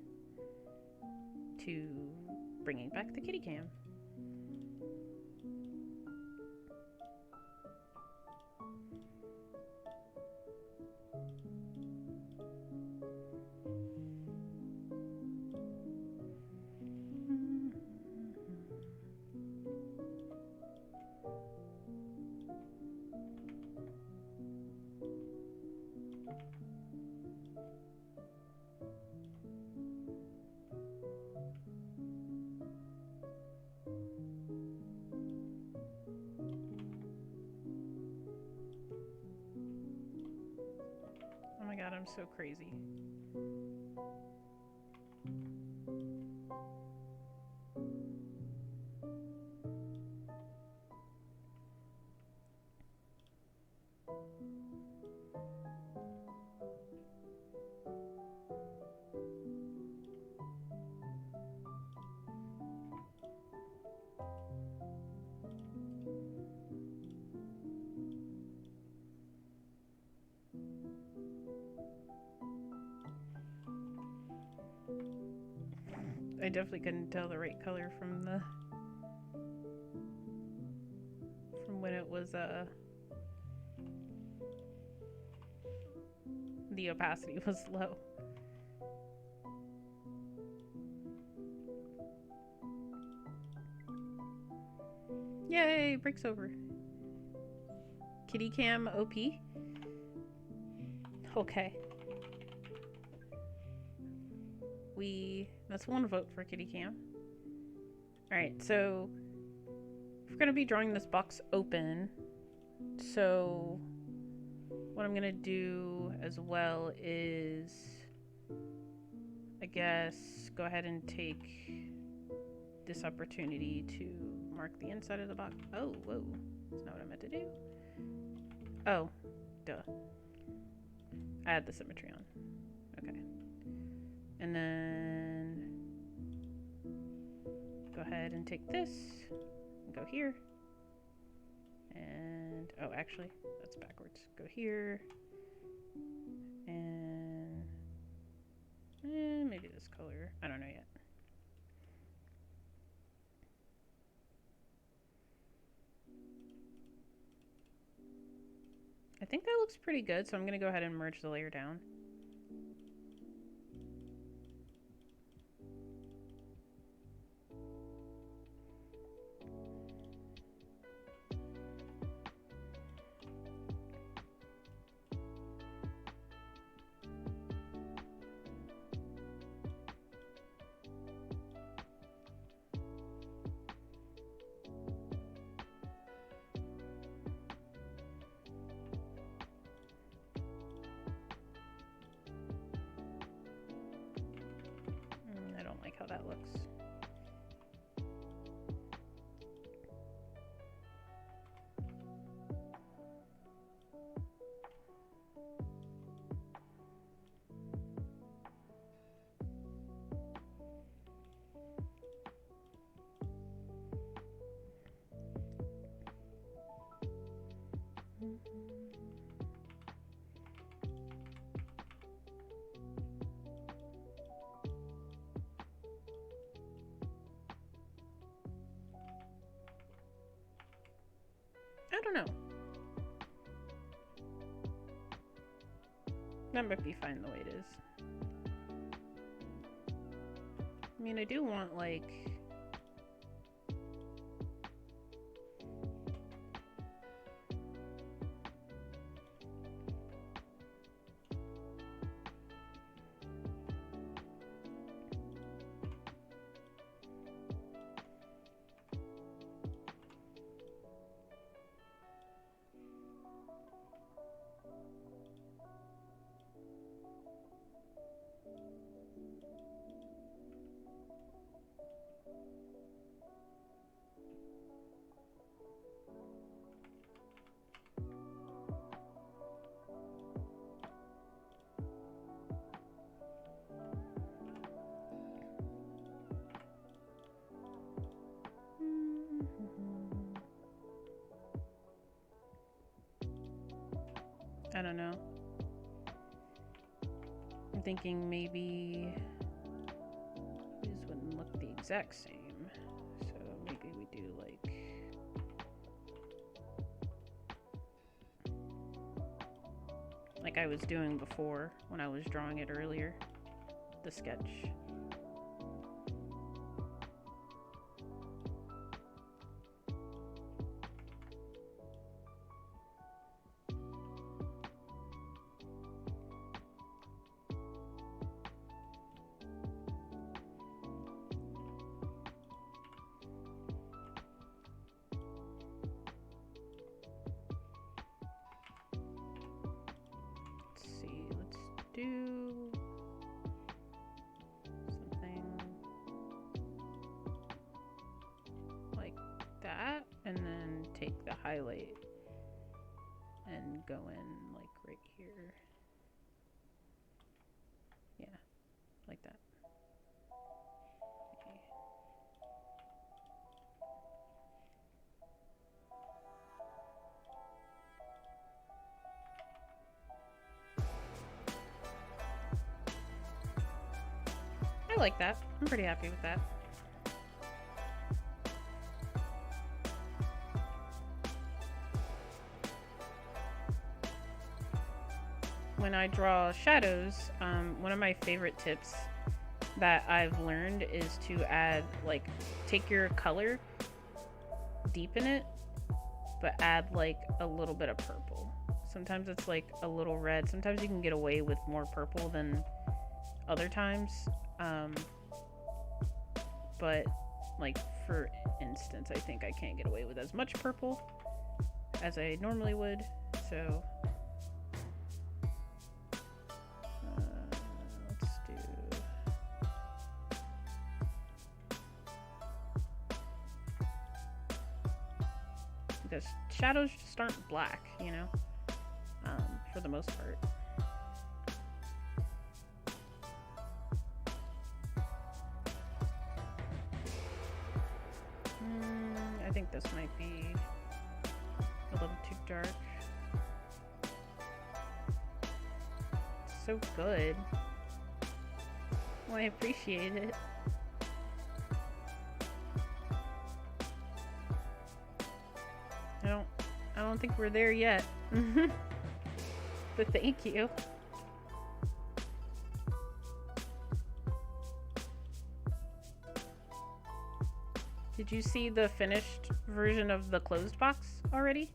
to bringing back the kitty cam. Oh my god, I'm so crazy. I definitely couldn't tell the right color from when it was the opacity was low. Yay, breaks over. Kitty cam OP. Okay. That's one vote for kitty cam. Alright, so we're gonna be drawing this box open. So what I'm gonna do as well is, I guess, go ahead and take this opportunity to mark the inside of the box. Oh, whoa. That's not what I meant to do. Oh, duh. I had the symmetry on. Okay. And then go ahead and take this and go here. And, oh, actually, that's backwards. Go here. And maybe this color. I don't know yet. I think that looks pretty good, so I'm going to go ahead and merge the layer down. I don't like how that looks. I don't know. That might be fine the way it is. I mean, I do want, like... I don't know. I'm thinking maybe these wouldn't look the exact same. So maybe we do like I was doing before when I was drawing it earlier, the sketch. Do something like that, and then take the highlight and go in like right here. Yeah, like that. Okay. I like that. I'm pretty happy with that. When I draw shadows, one of my favorite tips that I've learned is to add, like, take your color, deepen it, but add like a little bit of purple. Sometimes it's like a little red. Sometimes you can get away with more purple than other times. But like for instance, I think I can't get away with as much purple as I normally would, so let's do because shadows just aren't black, you know, for the most part. I think this might be a little too dark. So good. Well, I appreciate it. I don't think we're there yet. But thank you. Did you see the finished version of the closed box already?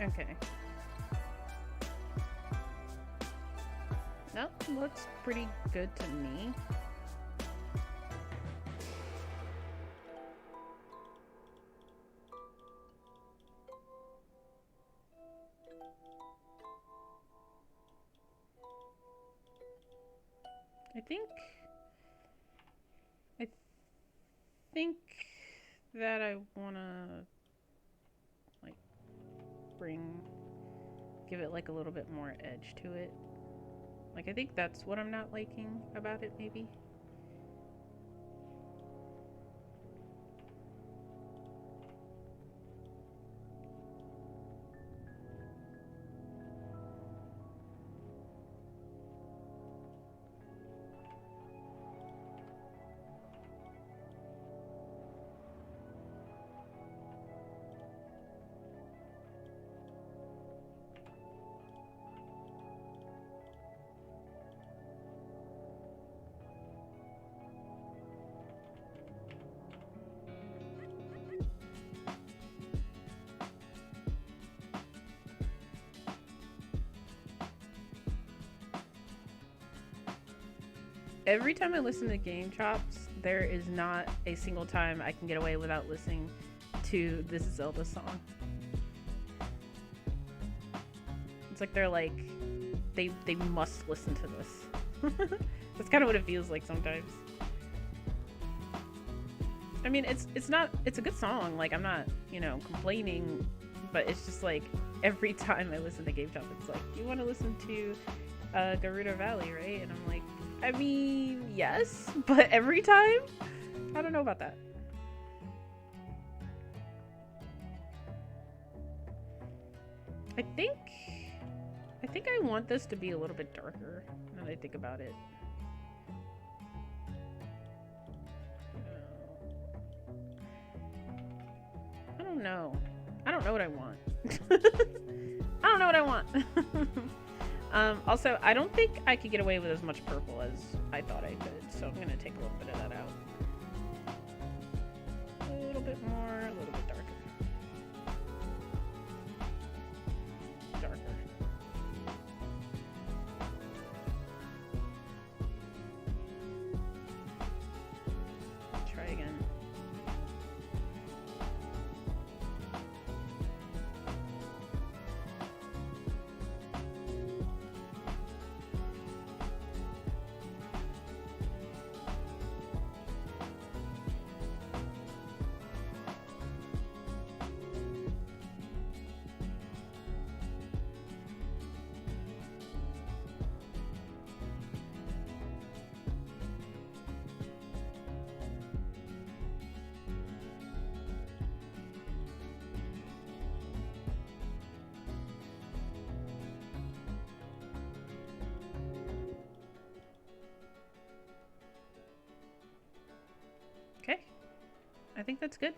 Okay. That looks pretty good to me. I think that I wanna like give it like a little bit more edge to it. Like, I think that's what I'm not liking about it, maybe. Every time I listen to Game Chops, there is not a single time I can get away without listening to this Zelda song. It's like they're like, they must listen to this. That's kind of what it feels like sometimes. I mean, it's a good song. Like, I'm not, complaining, but it's just like every time I listen to Game Chop, it's like, you want to listen to Gerudo Valley, right? And I'm like, I mean, yes, but every time? I don't know about that. I think I want this to be a little bit darker now that I think about it. I don't know. I don't know what I want. I don't know what I want. Also, I don't think I could get away with as much purple as I thought I could, so I'm gonna take a little bit of that out. A little bit more, a little bit darker. Darker. Try again. Okay. I think that's good.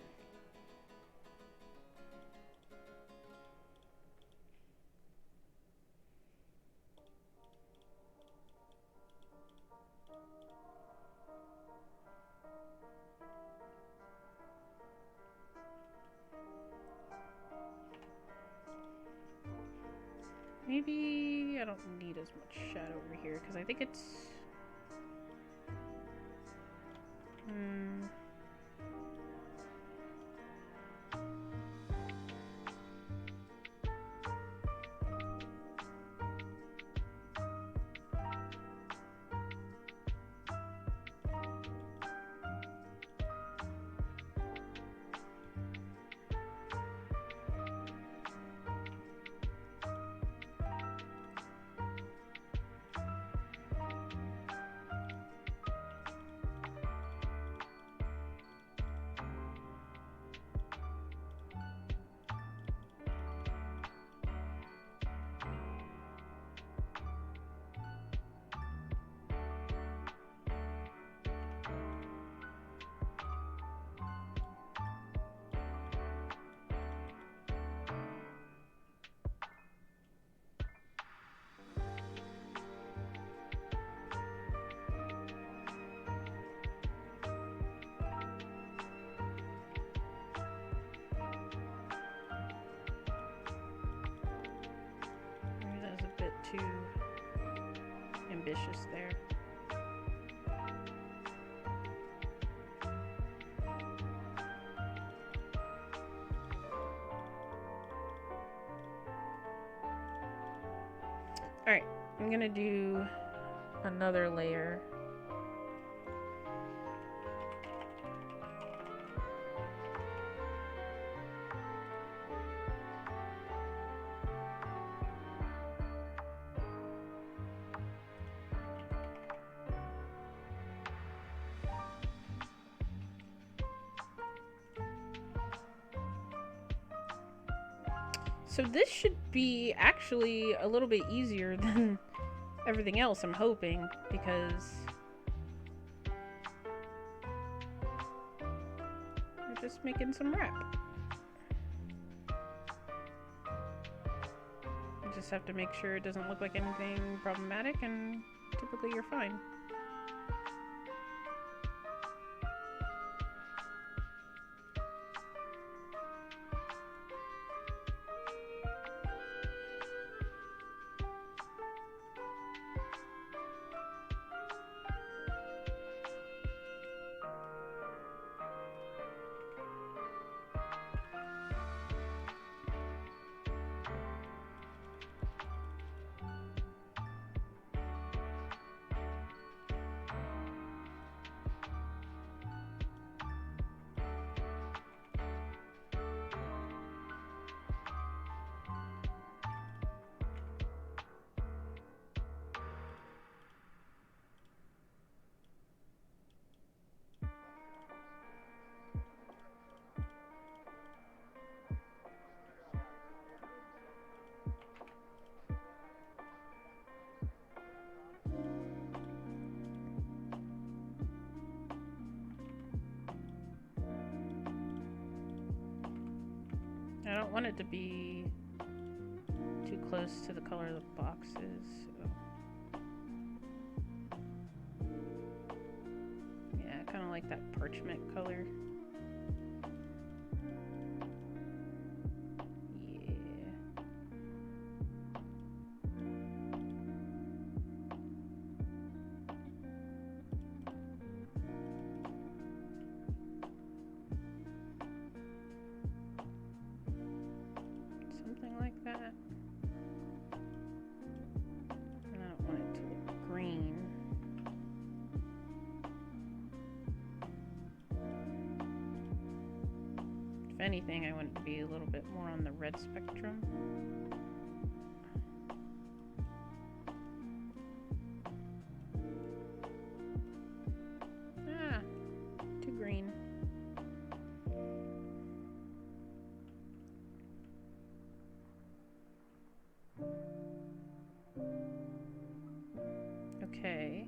Maybe I don't need as much shadow over here because I think it's... too ambitious there. Alright, I'm gonna do another layer. So this should be actually a little bit easier than everything else, I'm hoping, because we're just making some wrap. You just have to make sure it doesn't look like anything problematic, and typically you're fine. I don't want it to be too close to the color of the boxes, so. Yeah, I kind of like that parchment color. Yeah. Something like that. And I don't want it to look green. If anything, I want it to be a little bit more on the red spectrum. Ah, too green. Okay.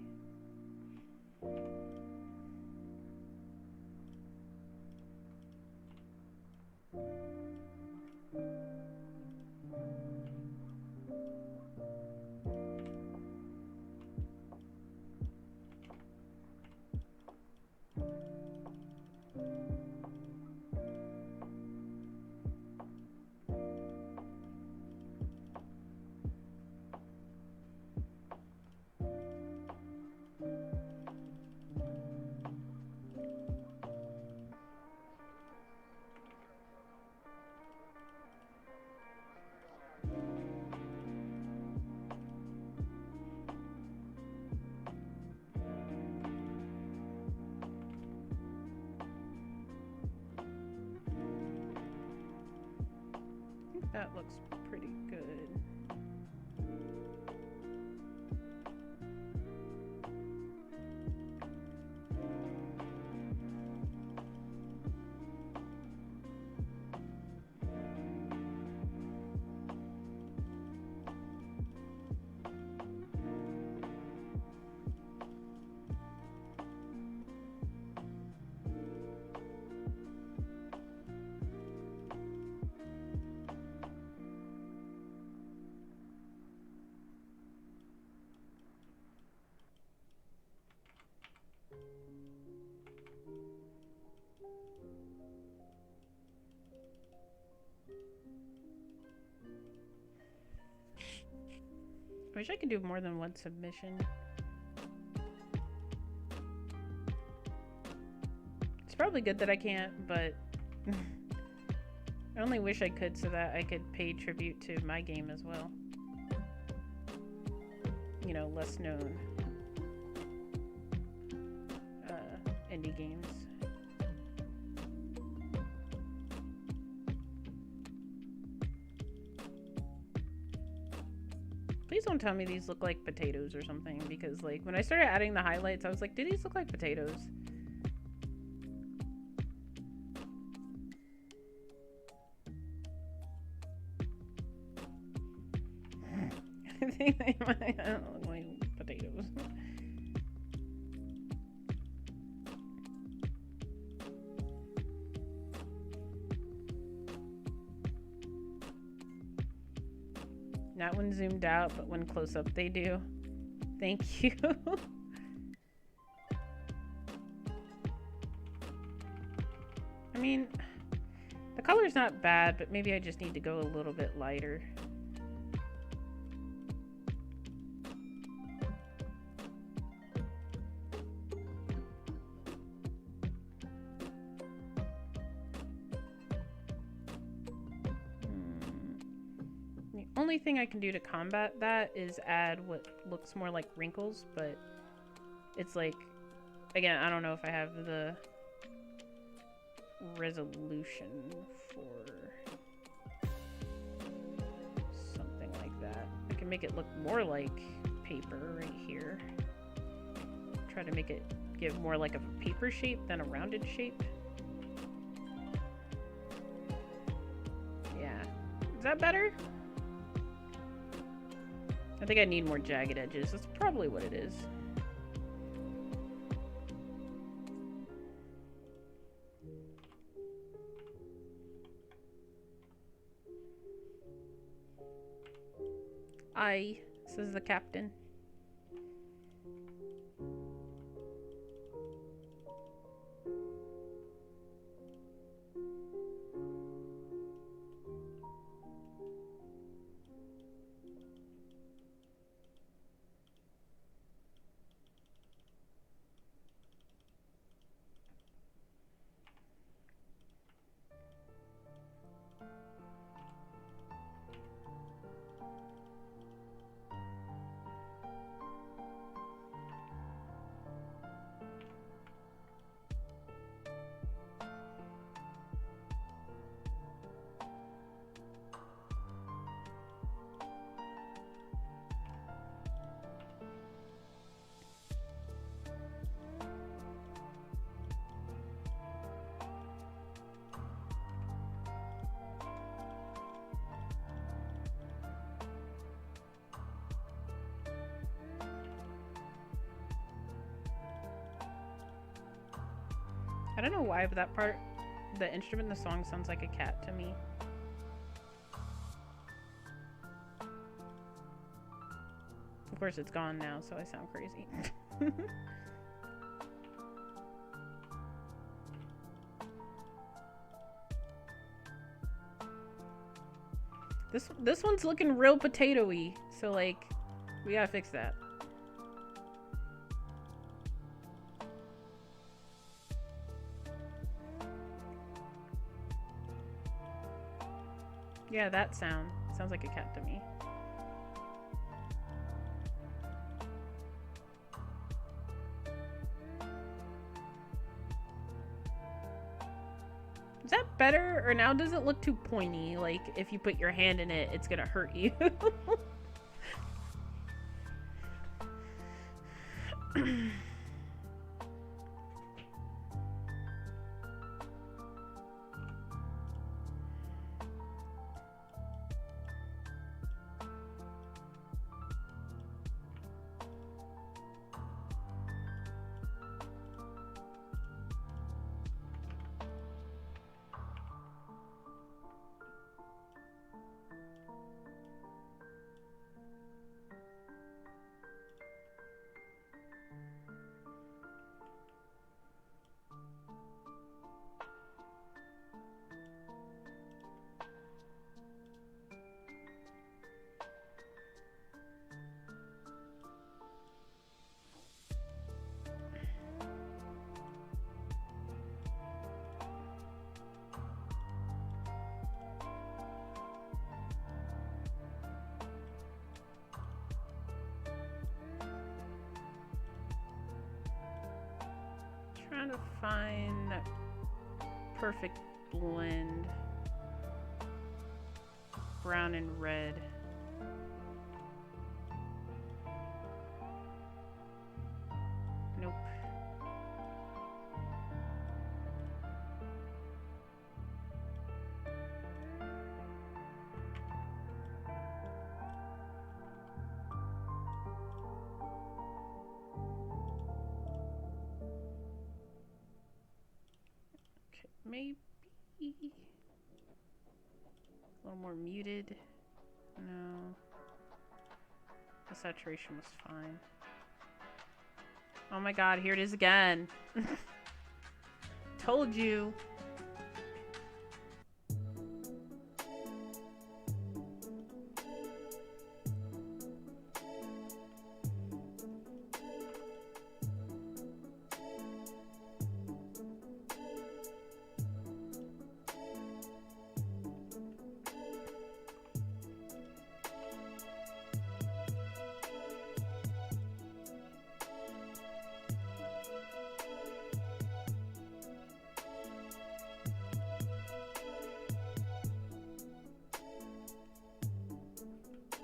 That looks pretty good. I wish I could do more than one submission. It's probably good that I can't, but I only wish I could so that I could pay tribute to my game as well. You know, less known indie games. Please don't tell me these look like potatoes or something, because like when I started adding the highlights, I was like, do these look like potatoes? I think they might don't look like potatoes. Not when zoomed out, but when close up they do. Thank you. I mean, the color's not bad, but maybe I just need to go a little bit lighter. Only thing I can do to combat that is add what looks more like wrinkles, but it's like, again, I don't know if I have the resolution for something like that. I can make it look more like paper right here. Try to make it give more like a paper shape than a rounded shape. Yeah. Is that better? I think I need more jagged edges. That's probably what it is. Aye, says the captain. I don't know why, but that part, the instrument in the song sounds like a cat to me. Of course, it's gone now, so I sound crazy. This one's looking real potato-y, so like, we gotta fix that. Yeah, that sound. Sounds like a cat to me. Is that better? Or now does it look too pointy? Like, if you put your hand in it, it's gonna hurt you. trying to find that perfect blend. Brown and red. Nope. Okay, maybe a little more muted. No. The saturation was fine. Oh my god, here it is again. Told you.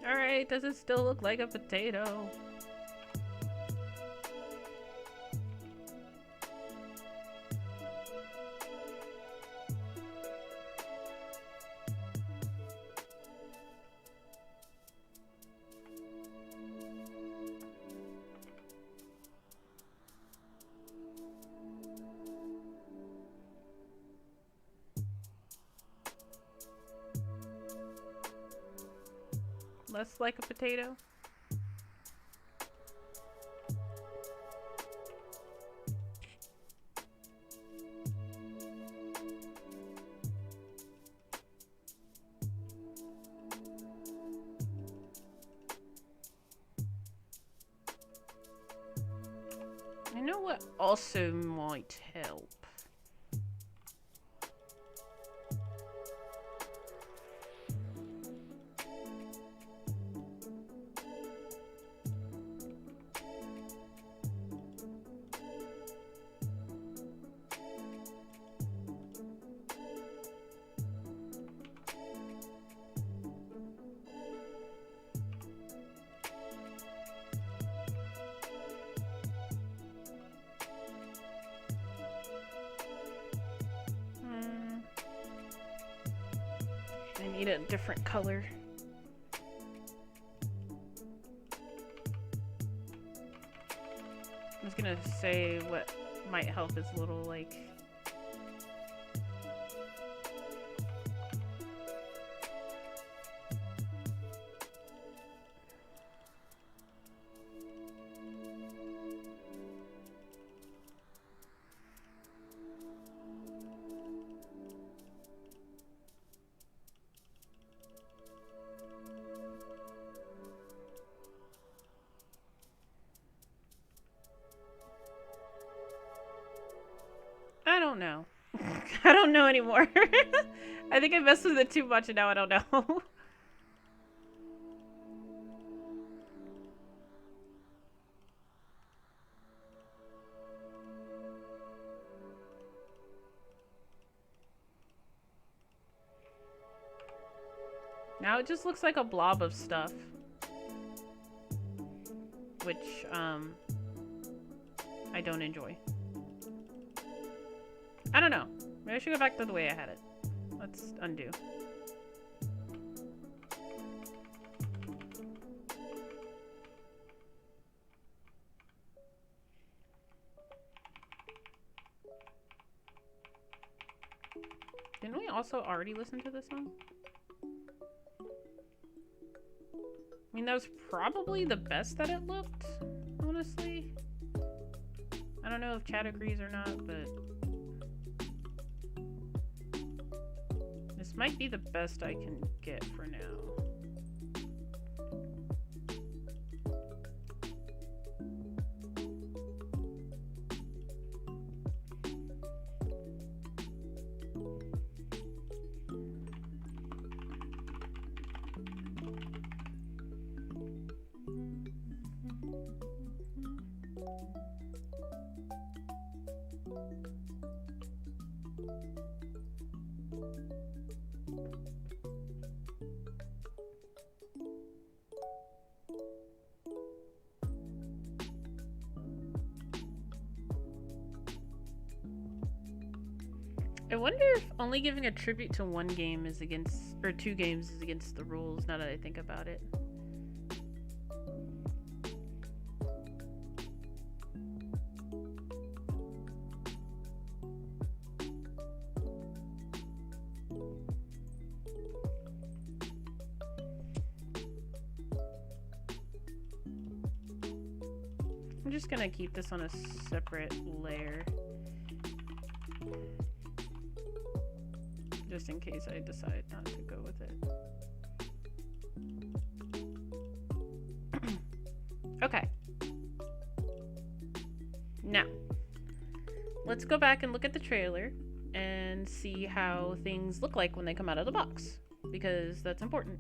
Alright, does it still look like a potato? Less like a potato? You know what also might help? I need a different color. I was gonna say what might help is a little like I don't know. I don't know anymore. I think I messed with it too much and now I don't know. Now it just looks like a blob of stuff. Which, I don't enjoy. I don't know. Maybe I should go back to the way I had it. Let's undo. Didn't we also already listen to this song? I mean, that was probably the best that it looked, honestly. I don't know if Chad agrees or not, but this might be the best I can get for now. I wonder if only giving a tribute to one game is against, or two games is against the rules, now that I think about it. I'm just gonna keep this on a separate layer, just in case I decide not to go with it. Okay. Now, let's go back and look at the trailer and see how things look like when they come out of the box, because that's important.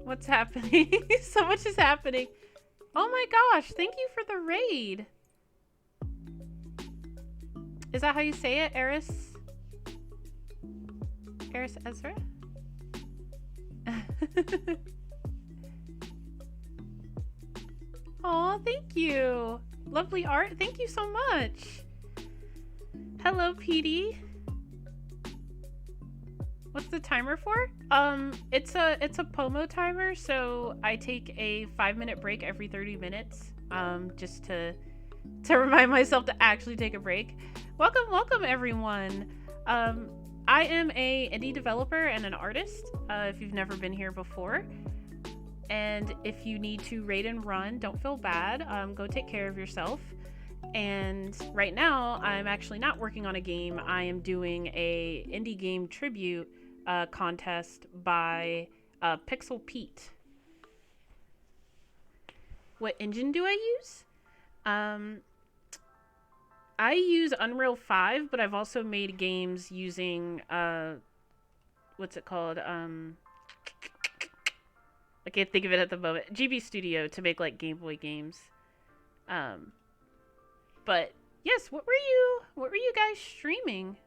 What's happening? So much is happening. Oh my gosh, thank you for the raid. Is that how you say it, Eris? Eris Ezra? Aw, thank you. Lovely art. Thank you so much. Hello, PD. What's the timer for? It's a Pomo timer, so I take a 5-minute break every 30 minutes, just to remind myself to actually take a break. Welcome everyone. I am a indie developer and an artist, if you've never been here before. And if you need to raid and run, don't feel bad. Go take care of yourself. And right now, I'm actually not working on a game. I am doing a indie game tribute contest by Pixel Pete. What engine do I use? I use Unreal 5, but I've also made games using what's it called? I can't think of it at the moment. GB Studio to make like Game Boy games. But yes, what were you guys streaming?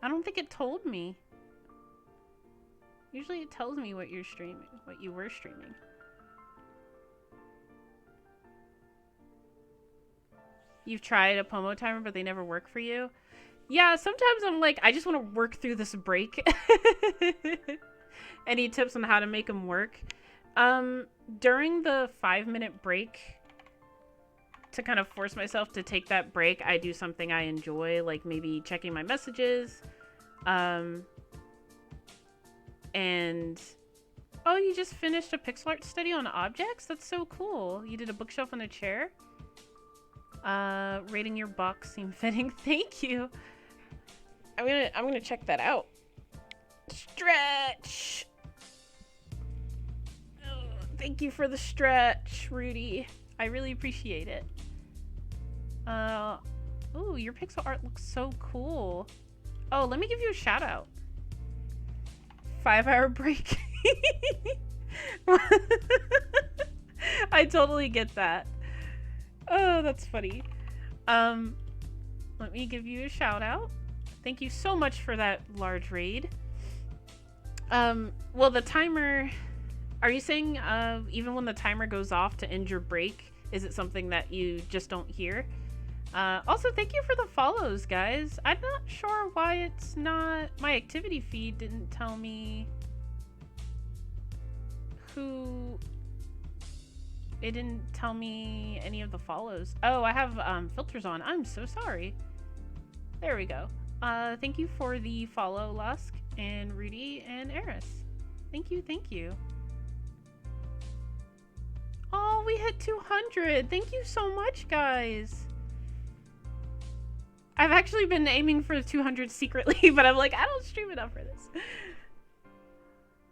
I don't think it told me. Usually it tells me what you're streaming, what you were streaming. You've tried a Pomo timer, but they never work for you? Yeah, sometimes I'm like, I just want to work through this break. Any tips on how to make them work? During the 5-minute break, to kind of force myself to take that break, I do something I enjoy, like maybe checking my messages. And oh, you just finished a pixel art study on objects? That's so cool. You did a bookshelf and a chair? Rating your box seemed fitting. Thank you. I'm gonna check that out. Stretch. Oh, thank you for the stretch, Rudy. I really appreciate it. Ooh, your pixel art looks so cool. Oh, let me give you a shout out. 5-hour break. I totally get that. Oh, that's funny. Let me give you a shout out. Thank you so much for that large raid. Well, the timer, are you saying even when the timer goes off to end your break, is it something that you just don't hear? Also, thank you for the follows, guys. I'm not sure why it's not, my activity feed didn't tell me who, it didn't tell me any of the follows. Oh, I have filters on. I'm so sorry. There we go. Thank you for the follow, Lusk and Rudy and Eris. Thank you, thank you. Oh, we hit 200. Thank you so much, guys. I've actually been aiming for 200 secretly, but I'm like, I don't stream enough for this.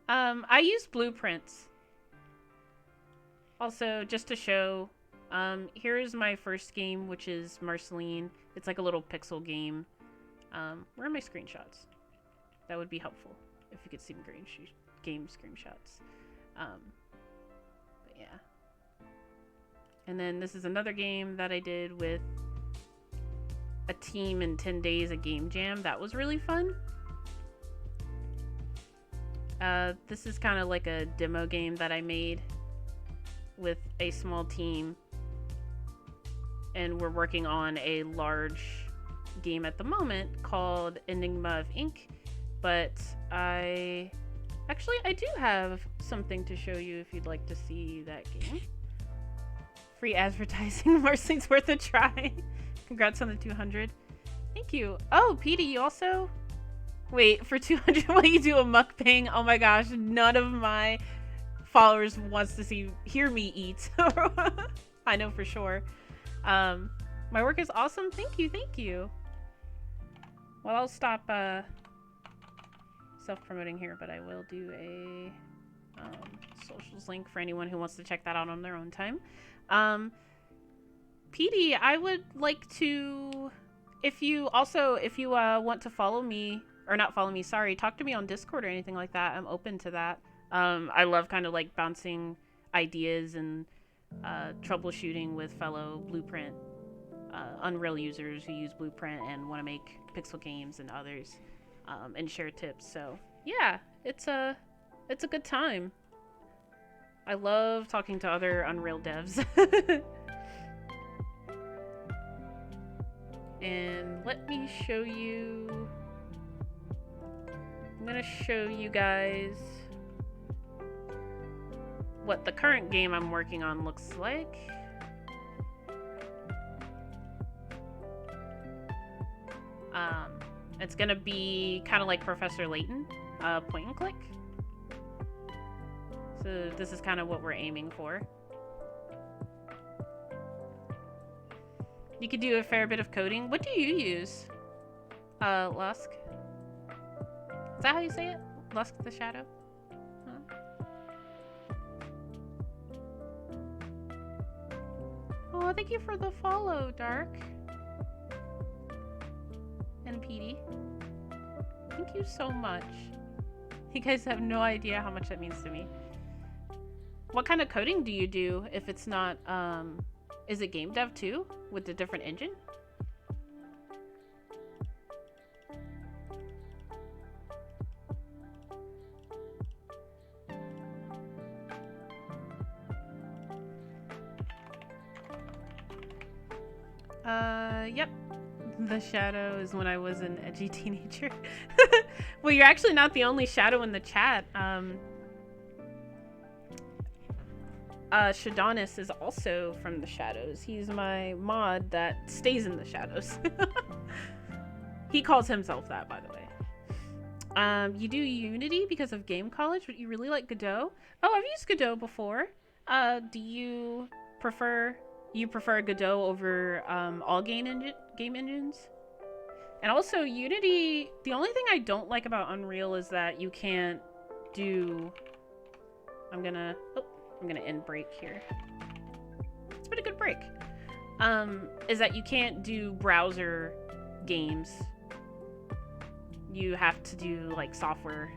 I use blueprints. Also, just to show, here's my first game, which is Marceline. It's like a little pixel game. Where are my screenshots? That would be helpful if you could see game screenshots. And then this is another game that I did with a team in 10 days, a game jam. That was really fun. This is kind of like a demo game that I made with a small team. And we're working on a large game at the moment called Enigma of Ink. But I do have something to show you if you'd like to see that game. Free advertising, Marceling's worth a try. Congrats on the 200. Thank you. Oh, Petey, you also... Wait, for 200, will you do a mukbang? Oh my gosh, none of my followers wants to hear me eat. I know for sure. My work is awesome. Thank you. Well, I'll stop self-promoting here, but I will do a socials link for anyone who wants to check that out on their own time. PD, I would like to, if you want to follow me, or not follow me, sorry, talk to me on Discord or anything like that. I'm open to that. I love kind of like bouncing ideas and troubleshooting with fellow Blueprint Unreal users who use Blueprint and want to make pixel games and others, and share tips. So yeah, it's a good time. I love talking to other Unreal devs. And let me show you. I'm gonna show you guys what the current game I'm working on looks like. It's gonna be kind of like Professor Layton, point and click. So this is kind of what we're aiming for. You could do a fair bit of coding. What do you use? Lusk? Is that how you say it? Lusk the Shadow? Huh? Oh, thank you for the follow, Dark. And PD. Thank you so much. You guys have no idea how much that means to me. What kind of coding do you do if it's not, is it game dev too? With a different engine? Yep. The shadow is when I was an edgy teenager. Well, you're actually not the only shadow in the chat. Shadonis is also from the shadows. He's my mod that stays in the shadows. He calls himself that, by the way. You do Unity because of Game College, but you really like Godot? Oh, I've used Godot before. Do you prefer Godot over all game engines? And also Unity, the only thing I don't like about Unreal is that you can't do... I'm gonna end break here. It's been a good break. Is that you can't do browser games. You have to do like software,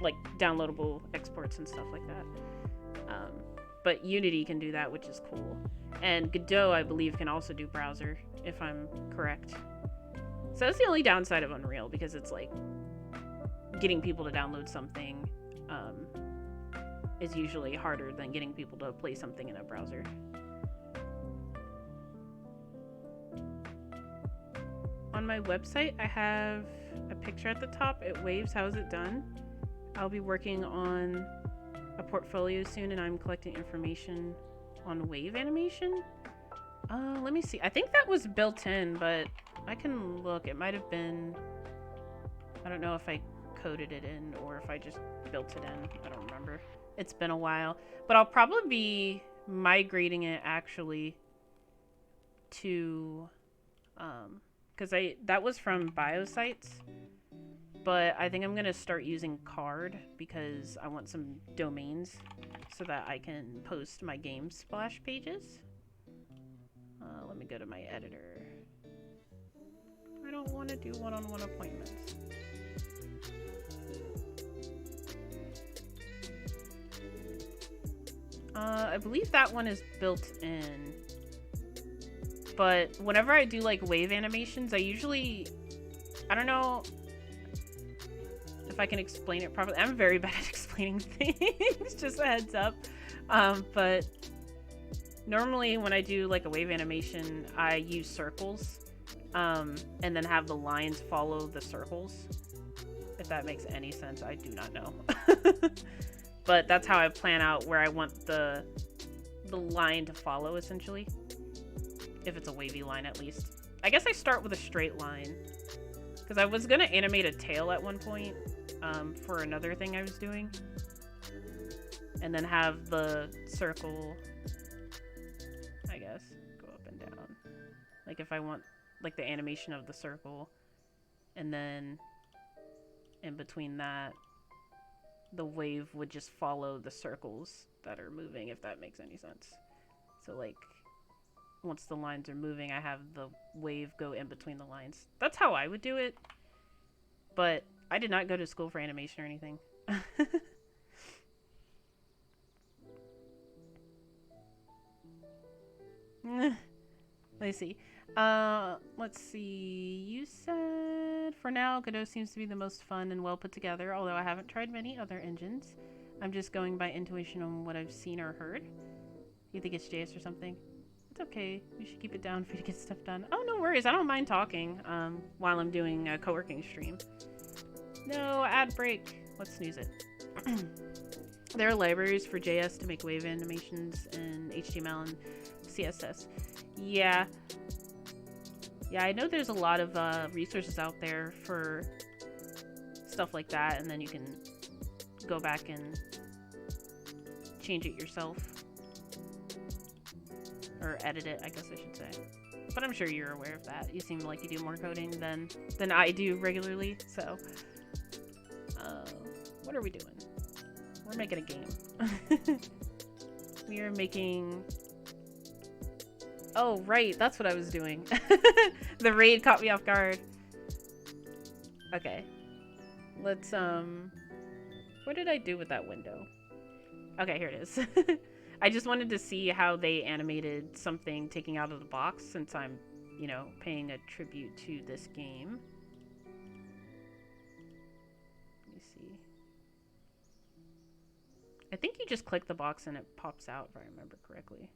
like downloadable exports and stuff like that. But Unity can do that, which is cool. And Godot, I believe, can also do browser, if I'm correct. So that's the only downside of Unreal, because it's like getting people to download something is usually harder than getting people to play something in a browser. On my website, I have a picture at the top. It waves. How is it done? I'll be working on a portfolio soon, and I'm collecting information on wave animation. Let me see. I think that was built in, but I can look. It might have been... I don't know if I coded it in or if I just built it in. I don't remember. It's been a while. But I'll probably be migrating it, actually, to... because that was from Biosites. But I think I'm going to start using Card because I want some domains so that I can post my game splash pages. Let me go to my editor. I don't want to do one-on-one appointments. I believe that one is built in. But whenever I do like wave animations, I don't know if I can explain it properly. I'm very bad at explaining things, just a heads up. But normally when I do like a wave animation, I use circles, and then have the lines follow the circles. If that makes any sense, I do not know. But that's how I plan out where I want the line to follow, essentially. If it's a wavy line, at least. I guess I start with a straight line. Because I was going to animate a tail at one point, for another thing I was doing. And then have the circle, I guess, go up and down. Like if I want, like the animation of the circle. And then in between that, the wave would just follow the circles that are moving, if that makes any sense. So like, once the lines are moving, I have the wave go in between the lines. That's how I would do it. But I did not go to school for animation or anything. Let's see. Let's see. You said, for now, Godot seems to be the most fun and well put together, although I haven't tried many other engines. I'm just going by intuition on what I've seen or heard. You think it's JS or something? It's okay. We should keep it down for you to get stuff done. Oh, no worries. I don't mind talking while I'm doing a co-working stream. No, ad break. Let's snooze it. There are libraries for JS to make wave animations in HTML and CSS. Yeah. Yeah, I know there's a lot of resources out there for stuff like that, and then you can go back and change it yourself. Or edit it, I guess I should say. But I'm sure you're aware of that. You seem like you do more coding than I do regularly, so... what are we doing? We're making a game. We are making... Oh, right, that's what I was doing. The raid caught me off guard. Okay. Let's, what did I do with that window? Okay, here it is. I just wanted to see how they animated something taking out of the box, since I'm, you know, paying a tribute to this game. Let me see. I think you just click the box and it pops out, if I remember correctly.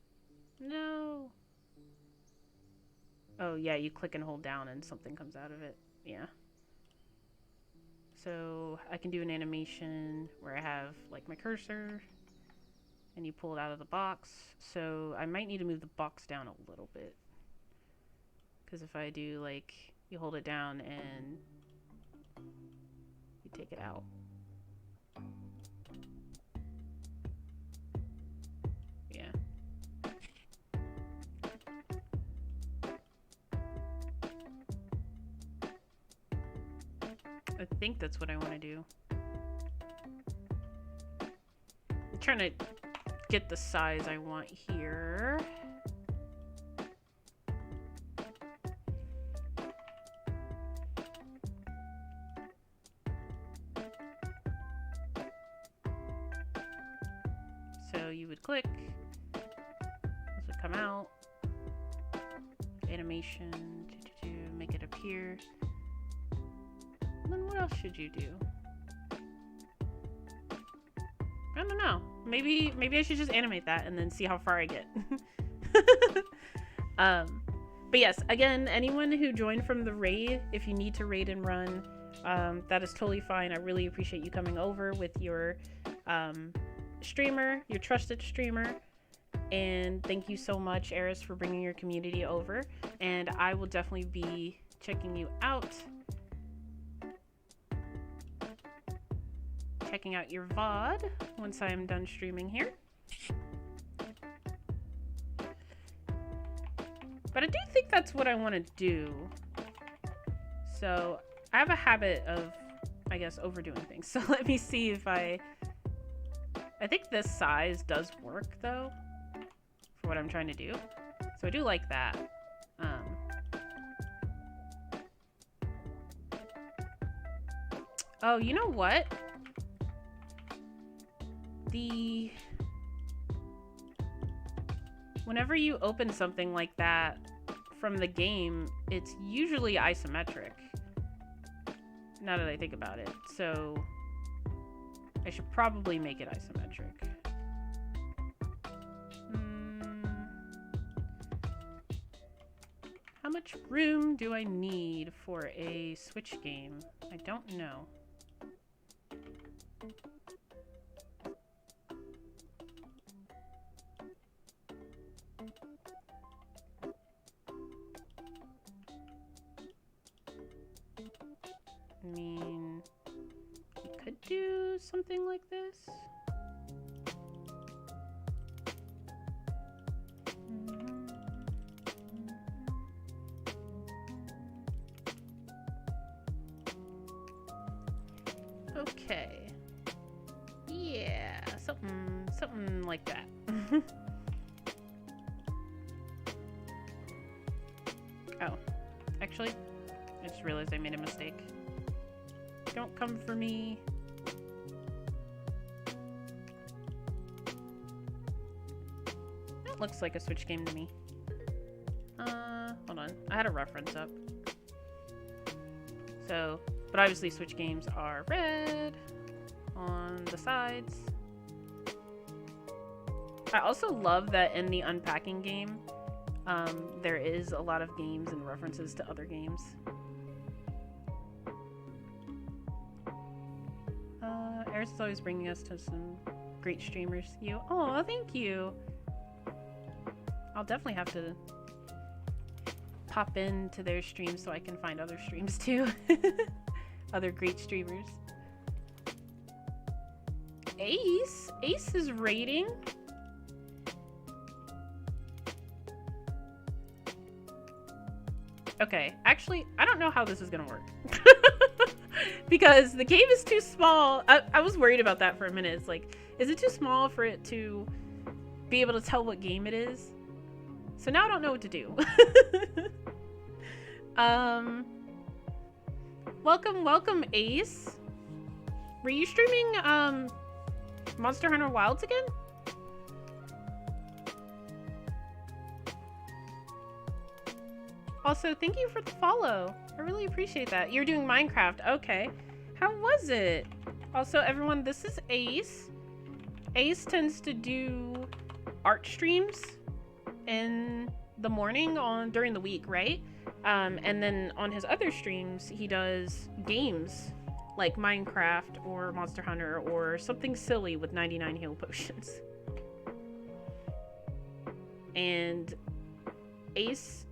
No. Oh, yeah, you click and hold down and something comes out of it. Yeah. So I can do an animation where I have, like, my cursor, and you pull it out of the box. So I might need to move the box down a little bit. Because if I do, like, you hold it down and you take it out. Yeah. I think that's what I want to do. I'm trying to get the size I want here. So you would click, this would come out, animation, make it appear. And then what else should you do? I don't know. Maybe I should just animate that and then see how far I get. But yes, again, anyone who joined from the raid, if you need to raid and run, that is totally fine. I really appreciate you coming over with your streamer, your trusted streamer. And thank you so much, Eris, for bringing your community over. And I will definitely be checking you out. Checking out your VOD once I'm done streaming here. But I do think that's what I want to do. So I have a habit of, I guess, overdoing things. So let me see if I think this size does work though for what I'm trying to do. So I do like that. Oh, you know what? whenever you open something like that from the game, it's usually isometric. Now that I think about it. So I should probably make it isometric. How much room do I need for a Switch game? I don't know. I mean, we could do something like this. Okay. Yeah, something like that. Oh, actually, I just realized I made a mistake. Don't come for me. That looks like a Switch game to me. Hold on. I had a reference up. So, but obviously Switch games are red on the sides. I also love that in the unpacking game, there is a lot of games and references to other games. Eris is always bringing us to some great streamers. You, oh, thank you. I'll definitely have to pop into their streams so I can find other streams too. Other great streamers. Ace is raiding. Okay, actually, I don't know how this is gonna work. Because the game is too small. I was worried about that for a minute. It's like, is it too small for it to be able to tell what game it is? So now I don't know what to do. Welcome, Ace. Were you streaming Monster Hunter Wilds again? Also, thank you for the follow. I really appreciate that. You're doing Minecraft. Okay. How was it? Also, everyone, this is Ace. Ace tends to do art streams in the morning during the week, right? And then on his other streams, he does games like Minecraft or Monster Hunter or something silly with 99 heal potions. And Ace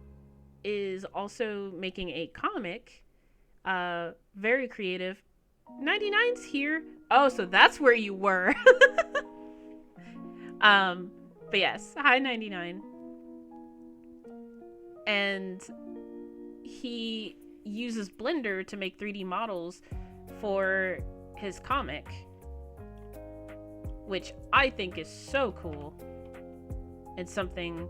is also making a comic. Very creative. 99's here. Oh, so that's where you were. But yes, hi 99. And he uses Blender to make 3D models for his comic, which I think is so cool. It's something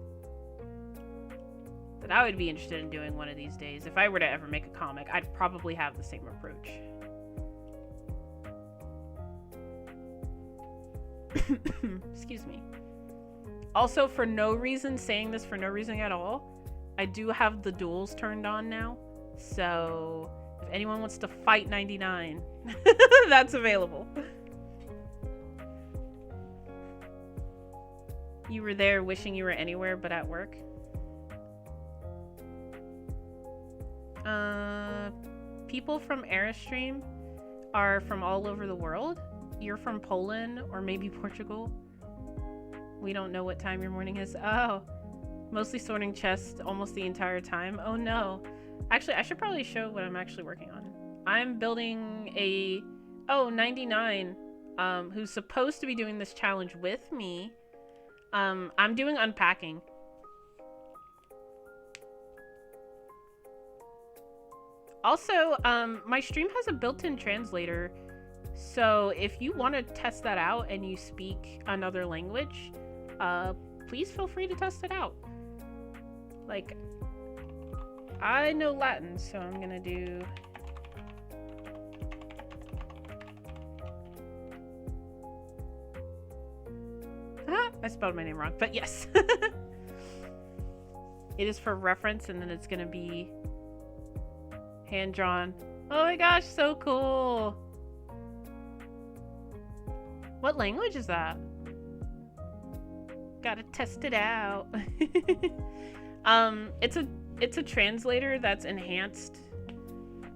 that I would be interested in doing one of these days. If I were to ever make a comic, I'd probably have the same approach. Excuse me. Also, for no reason, saying this for no reason at all, I do have the duels turned on now. So if anyone wants to fight 99, that's available. You were there wishing you were anywhere but at work. People from Airstream are from all over the world. You're from Poland or maybe Portugal. We don't know what time your morning is. Oh, mostly sorting chests almost the entire time. Oh no. Actually, I should probably show what I'm actually working on. I'm building a 99, who's supposed to be doing this challenge with me. I'm doing unpacking. Also, my stream has a built-in translator, so if you want to test that out and you speak another language, please feel free to test it out. Like, I know Latin, so I'm gonna do... I spelled my name wrong, but yes. It is for reference, and then it's gonna be hand-drawn. Oh my gosh, so cool! What language is that? Gotta test it out. It's a translator that's enhanced.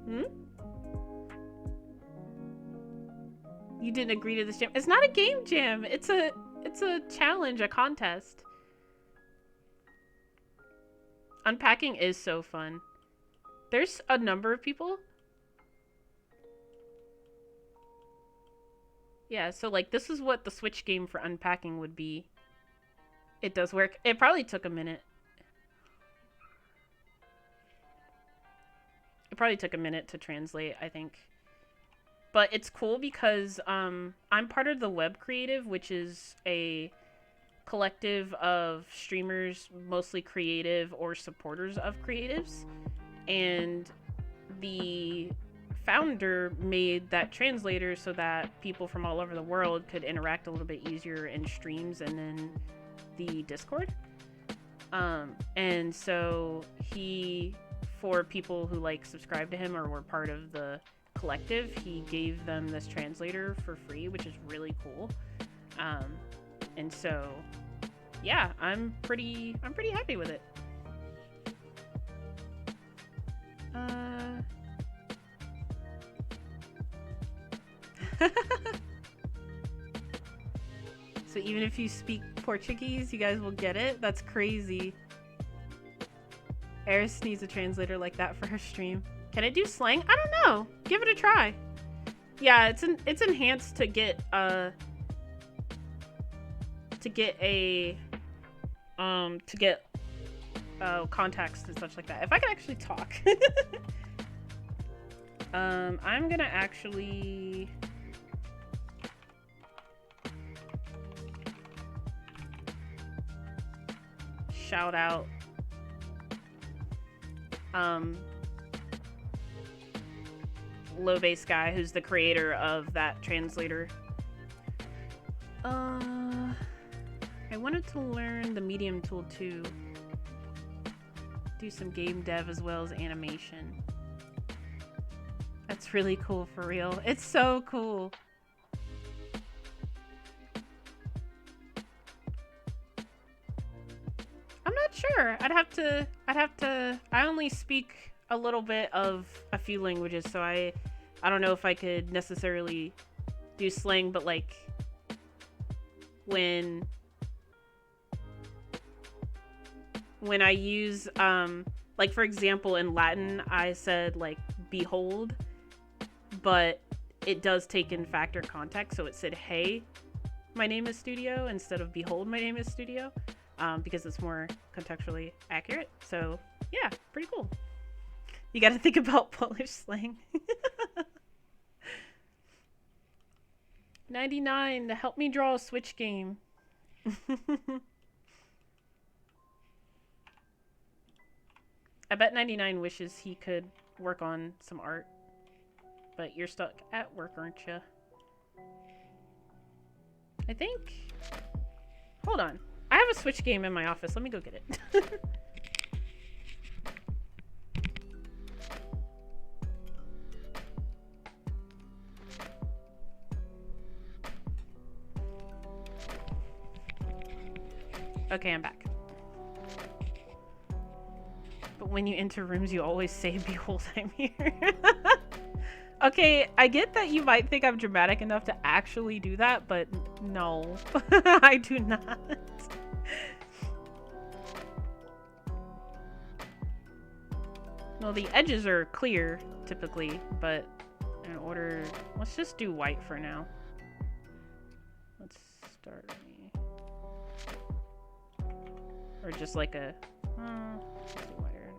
Hmm? You didn't agree to this jam. It's not a game jam. It's a challenge, a contest. Unpacking is so fun. There's a number of people. Yeah, so like this is what the Switch game for unpacking would be. It does work. It probably took a minute. It probably took a minute to translate, I think. But it's cool because I'm part of the Web Creative, which is a collective of streamers, mostly creative or supporters of creatives. And the founder made that translator so that people from all over the world could interact a little bit easier in streams and in the Discord. And so he, for people who like subscribe to him or were part of the collective, he gave them this translator for free, which is really cool. And so yeah, I'm pretty happy with it. So even if you speak Portuguese, you guys will get it? That's crazy. Eris needs a translator like that for her stream. Can it do slang? I don't know. Give it a try. Yeah, it's enhanced to get context and such like that. If I can actually talk. I'm gonna actually shout out Low Bass Guy, who's the creator of that translator. I wanted to learn the medium tool too. Do some game dev as well as animation. That's really cool, for real. It's so cool. I'm not sure. I'd have to I only speak a little bit of a few languages, so I don't know if I could necessarily do slang, but like when I use like for example in Latin I said like behold, but it does take in factor context, so it said hey my name is Studio instead of behold my name is Studio, because it's more contextually accurate. So yeah, pretty cool. You got to think about Polish slang. 99 to help me draw a Switch game. I bet 99 wishes he could work on some art. But you're stuck at work, aren't you? I think... Hold on. I have a Switch game in my office. Let me go get it. Okay, I'm back. But when you enter rooms, you always say, behold, I'm here. Okay, I get that you might think I'm dramatic enough to actually do that, but no, I do not. Well, the edges are clear, typically, but in order... Let's just do white for now. Let's start... Or just like a... let's do whiter.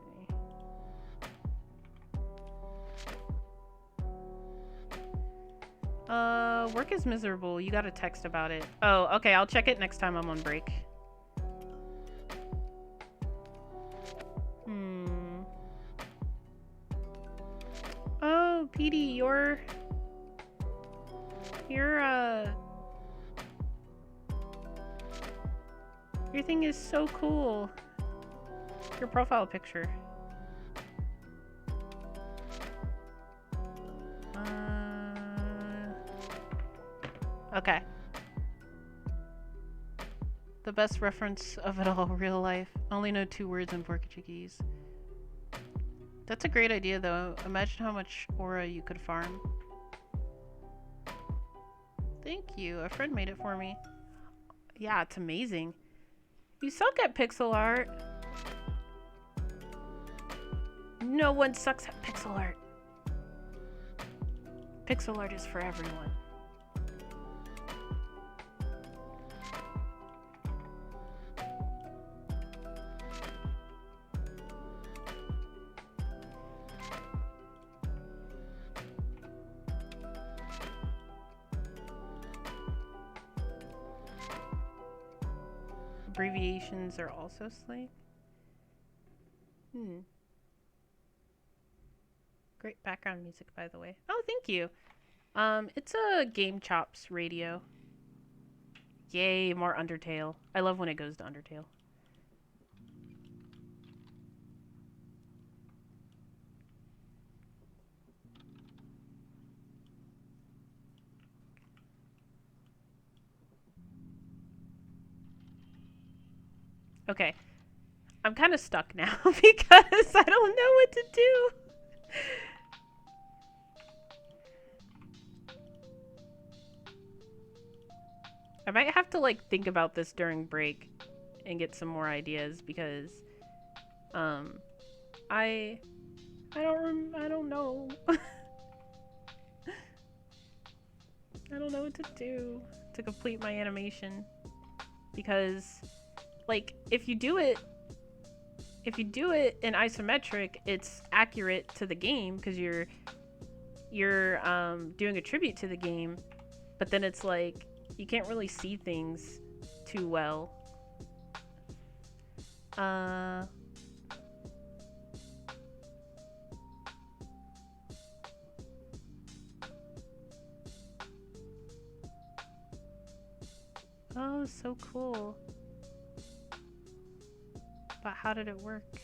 Work is miserable. You got a text about it. Oh, okay. I'll check it next time I'm on break. Oh, Petey, your thing is so cool. your profile picture? Okay. The best reference of it all, real life. Only know 2 words in Portuguese. That's a great idea, though. Imagine how much aura you could farm. Thank you. A friend made it for me. Yeah, it's amazing. You suck at pixel art. No one sucks at pixel art. Pixel art is for everyone. Abbreviations are also slang. Great background music, by the way. Oh, thank you. It's a Game Chops radio. Yay, more Undertale. I love when it goes to Undertale. Okay. I'm kind of stuck now because I don't know what to do. I might have to like think about this during break and get some more ideas because I don't know. I don't know what to do to complete my animation because like if you do it in isometric, it's accurate to the game because you're doing a tribute to the game, but then it's like you can't really see things too well. Oh, so cool. But how did it work?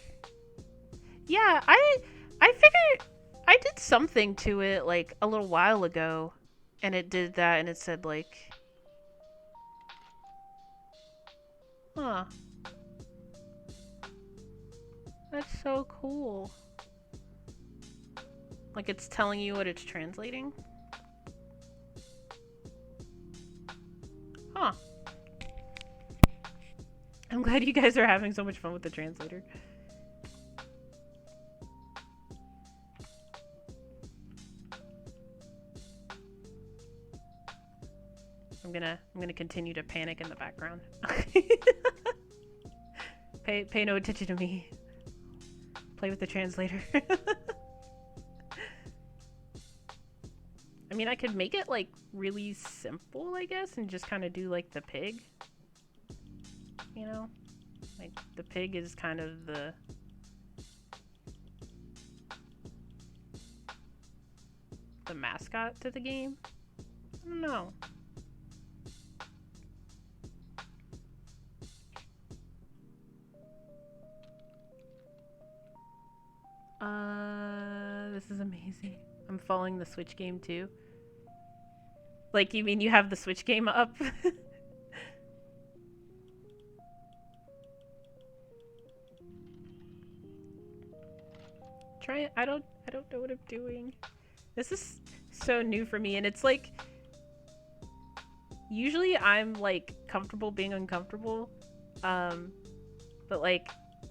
Yeah, I figured I did something to it like a little while ago and it did that and it said like huh. That's so cool. Like it's telling you what it's translating. Huh. I'm glad you guys are having so much fun with the translator. I'm gonna continue to panic in the background. Pay no attention to me. Play with the translator. I mean, I could make it like really simple, I guess, and just kind of do like the pig. You know? Like the pig is kind of the mascot to the game. I don't know. This is amazing. I'm following the Switch game too. Like, you mean you have the Switch game up? Try it. I don't know what I'm doing. This is so new for me, and it's like usually I'm like comfortable being uncomfortable. But like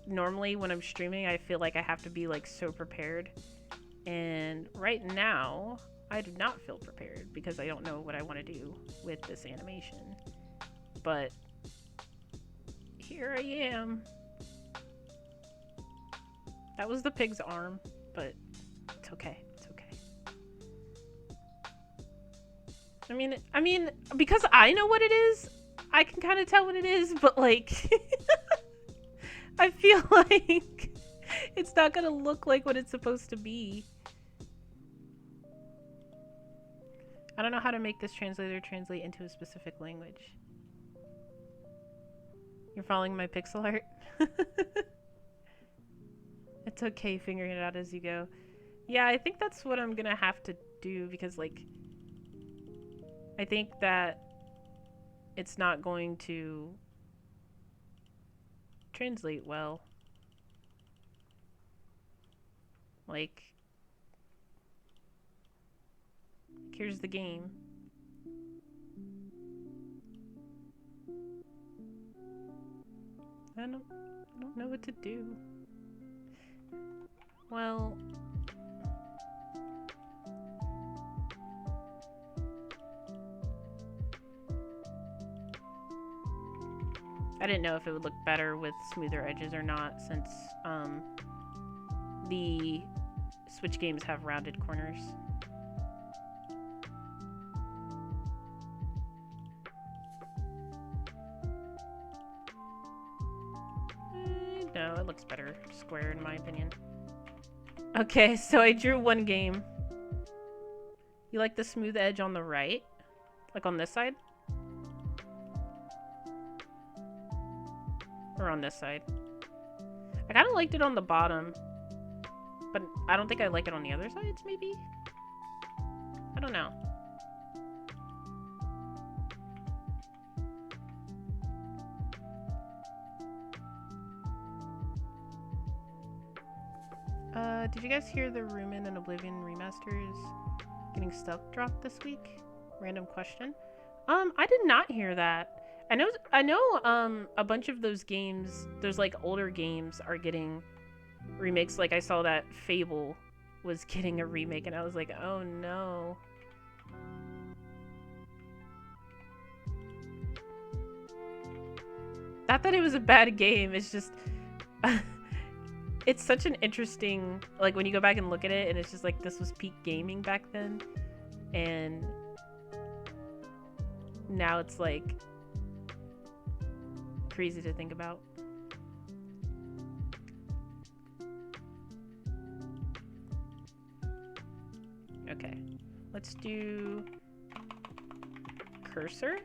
normally when I'm streaming, I feel like I have to be like so prepared. And right now, I do not feel prepared because I don't know what I want to do with this animation. But here I am. That was the pig's arm, but it's okay. It's okay. I mean, because I know what it is, I can kind of tell what it is, but like, I feel like it's not gonna look like what it's supposed to be. I don't know how to make this translator translate into a specific language. You're following my pixel art? It's okay figuring it out as you go. Yeah, I think that's what I'm gonna have to do because, like, I think that it's not going to translate well. Like, here's the game. I don't know what to do. Well, I didn't know if it would look better with smoother edges or not, since the Switch games have rounded corners. No, it looks better square in my opinion. Okay, so I drew one game. You like the smooth edge on the right? Like on this side? Or on this side? I kind of liked it on the bottom. But I don't think I like it on the other sides, maybe? I don't know. Did you guys hear the Rumen and Oblivion remasters getting stuff dropped this week? Random question. I did not hear that. I know a bunch of those games, those like older games are getting remakes. Like I saw that Fable was getting a remake and I was like, "Oh no." Not that it was a bad game, it's just it's such an interesting, like when you go back and look at it and it's just like this was peak gaming back then and now it's like crazy to think about. Okay, let's do cursor.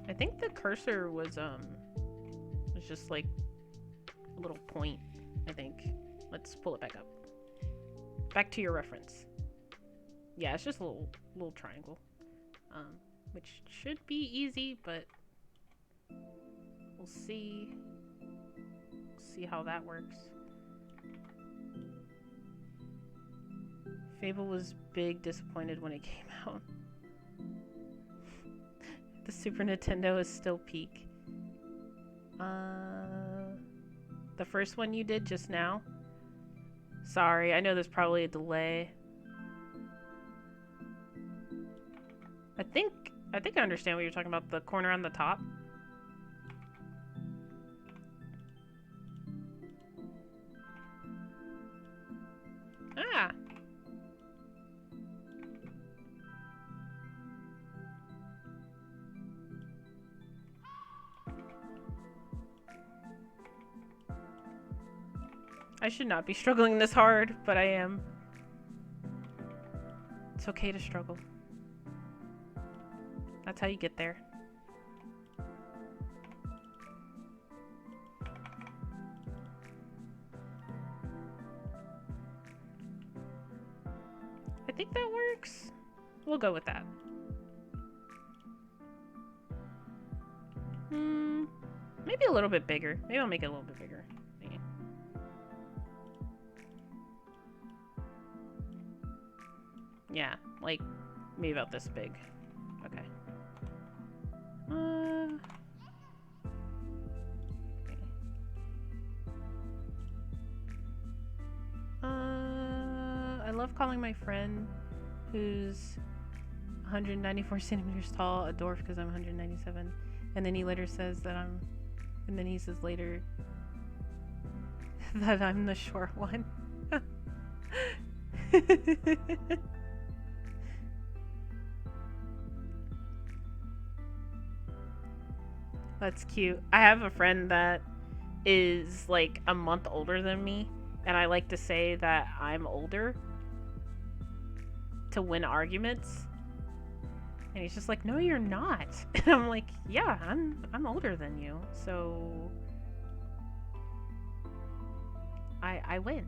I think the cursor was just like a little point, I think. Let's pull it back up. Back to your reference. Yeah, it's just a little triangle. Which should be easy, but we'll see. We'll see how that works. Fable was big disappointed when it came out. The Super Nintendo is still peak. The first one you did just now? Sorry, I know there's probably a delay. I think I understand what you're talking about. The corner on the top. Ah. I should not be struggling this hard, but I am. It's okay to struggle. That's how you get there. I think that works. We'll go with that. Maybe a little bit bigger. Maybe I'll make it a little bit bigger. Maybe. Yeah, like maybe about this big. Okay. I love calling my friend who's 194 centimeters tall a dwarf because I'm 197, and then he later says that and then he says later that I'm the short one. That's cute. I have a friend that is like a month older than me, and I like to say that I'm older to win arguments. And he's just like, no, you're not. And I'm like, yeah, I'm older than you, so I win.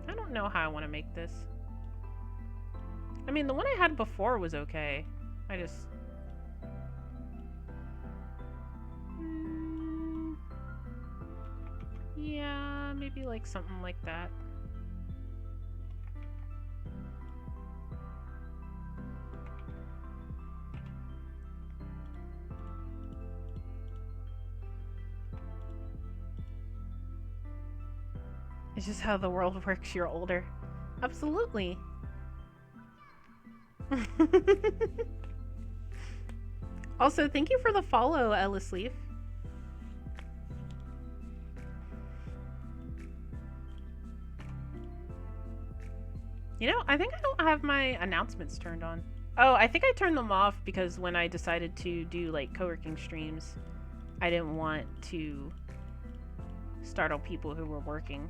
I don't know how I want to make this. I mean, the one I had before was okay. I just... yeah, maybe like something like that. It's just how the world works, you're older. Absolutely. Also, thank you for the follow, Ellis Leaf. You know, I think I don't have my announcements turned on. Oh, I think I turned them off because when I decided to do, like, co-working streams, I didn't want to startle people who were working.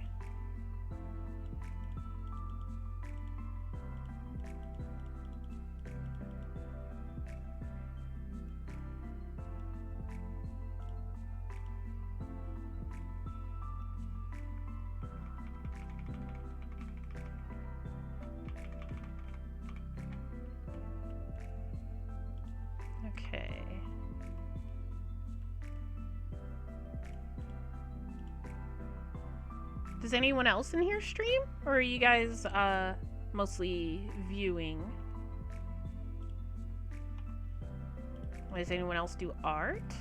Okay. Does anyone else in here stream? Or are you guys mostly viewing? Does anyone else do art?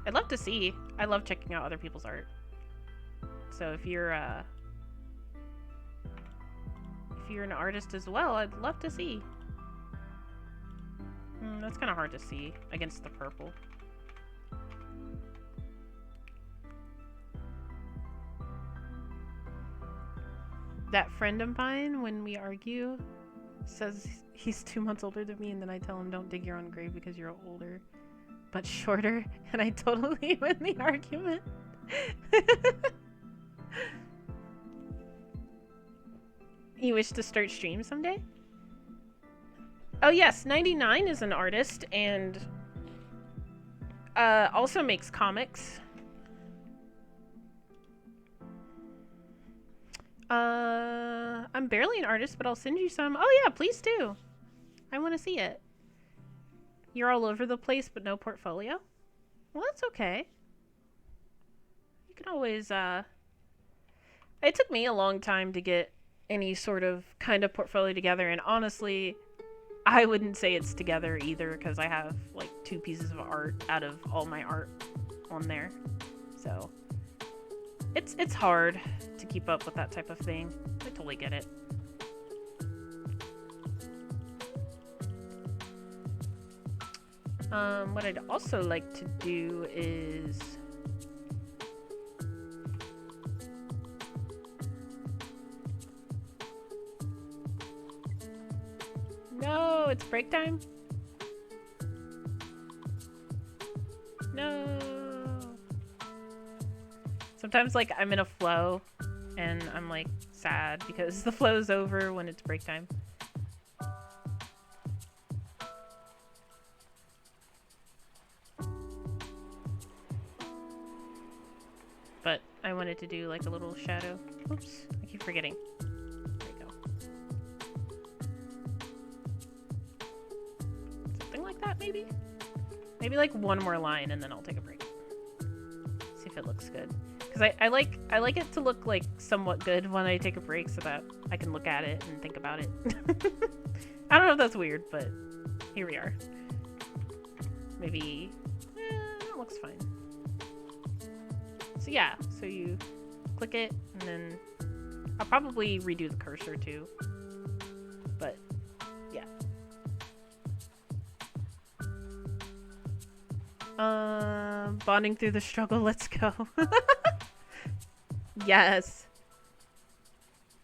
I'd love to see. I love checking out other people's art. So if you're an artist as well, I'd love to see. That's kind of hard to see against the purple. That friend of mine, when we argue, says he's 2 months older than me, and then I tell him, don't dig your own grave because you're older, but shorter, and I totally win the argument. You wish to start stream someday? Oh yes, 99 is an artist and also makes comics. I'm barely an artist, but I'll send you some. Oh yeah, please do. I want to see it. You're all over the place, but no portfolio? Well, that's okay. You can always, It took me a long time to get any sort of kind of portfolio together, and honestly, I wouldn't say it's together either, because I have, like, 2 pieces of art out of all my art on there. So, it's hard to keep up with that type of thing. I totally get it. What I'd also like to do is... No, it's break time. No. Sometimes, like, I'm in a flow, and I'm, like, sad because the flow's over when it's break time. But I wanted to do, like, a little shadow. Oops, I keep forgetting. There we go. Something like that, maybe? Maybe, like, one more line, and then I'll take a break. See if it looks good. Because I like it to look, like, somewhat good when I take a break so that I can look at it and think about it. I don't know if that's weird, but here we are. Maybe... that looks fine. So yeah, so you click it, and then I'll probably redo the cursor too. But, yeah. Bonding through the struggle, let's go. Yes.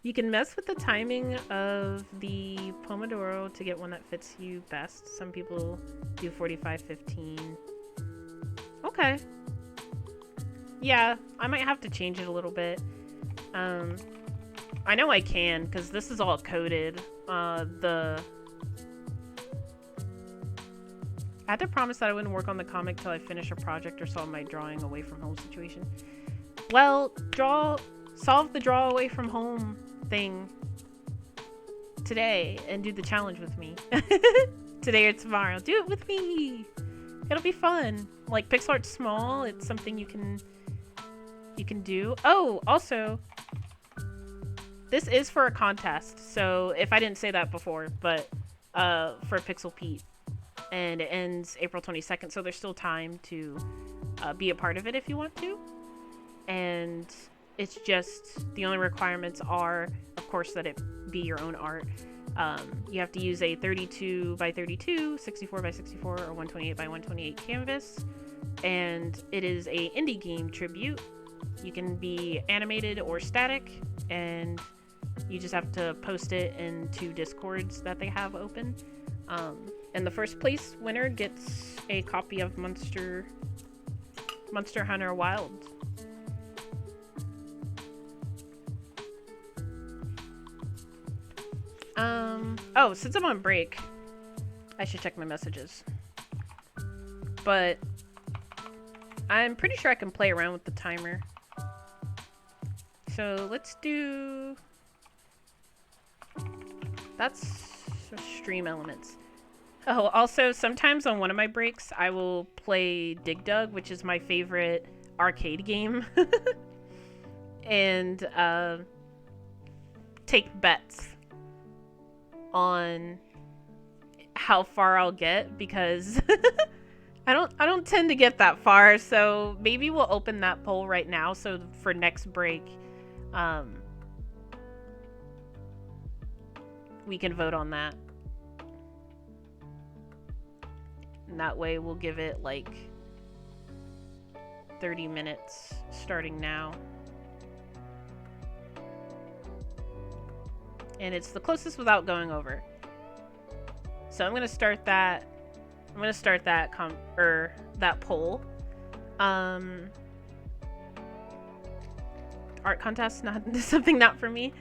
You can mess with the timing of the Pomodoro to get one that fits you best. Some people do 45-15. Okay. Yeah, I might have to change it a little bit. I know I can, because this is all coded. I had to promise that I wouldn't work on the comic till I finish a project or solve my drawing away from home situation. Well, solve the draw away from home thing today and do the challenge with me. Today or tomorrow. Do it with me. It'll be fun. Like, pixel art's small. It's something you can do. Oh, also, this is for a contest. So if I didn't say that before, but for Pixel Pete, and it ends April 22nd. So there's still time to be a part of it if you want to. And it's just, the only requirements are, of course, that it be your own art. You have to use a 32x32, 64x64, or 128x128 canvas. And it is a indie game tribute. You can be animated or static, and you just have to post it in 2 Discords that they have open. And the first place winner gets a copy of Monster Hunter Wilds. Oh, since I'm on break, I should check my messages. But I'm pretty sure I can play around with the timer. So let's do... That's stream elements. Oh, also, sometimes on one of my breaks, I will play Dig Dug, which is my favorite arcade game. And take bets on how far I'll get, because I don't tend to get that far. So maybe we'll open that poll right now, so for next break we can vote on that. And that way we'll give it like 30 minutes starting now. And it's the closest without going over. So I'm gonna start that. I'm gonna start that that poll. Art contest, not something not for me.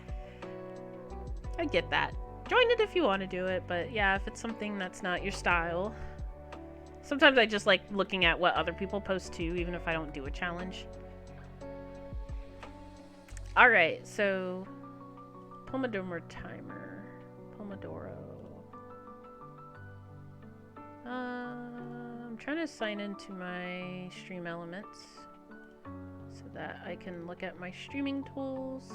I get that. Join it if you want to do it, but yeah, if it's something that's not your style. Sometimes I just like looking at what other people post too, even if I don't do a challenge. Alright, so Pomodoro timer. Pomodoro. I'm trying to sign into my Stream Elements so that I can look at my streaming tools.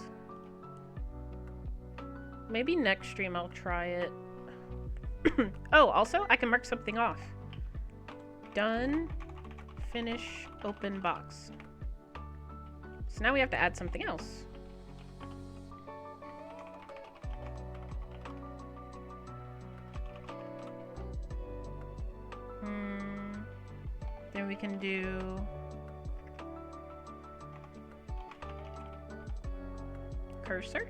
Maybe next stream I'll try it. Oh, also, I can mark something off. Done. Finish. Open box. So now we have to add something else. Then we can do... cursor.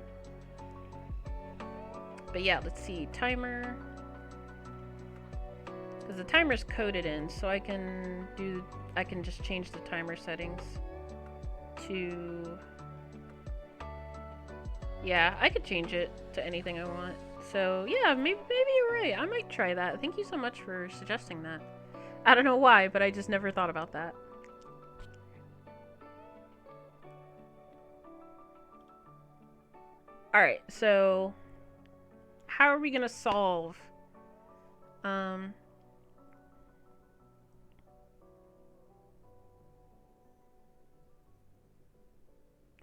But yeah, let's see. Timer. Because the timer's coded in, so I can just change the timer settings to... Yeah, I could change it to anything I want. So yeah, maybe you're right. I might try that. Thank you so much for suggesting that. I don't know why, but I just never thought about that. Alright, so how are we gonna solve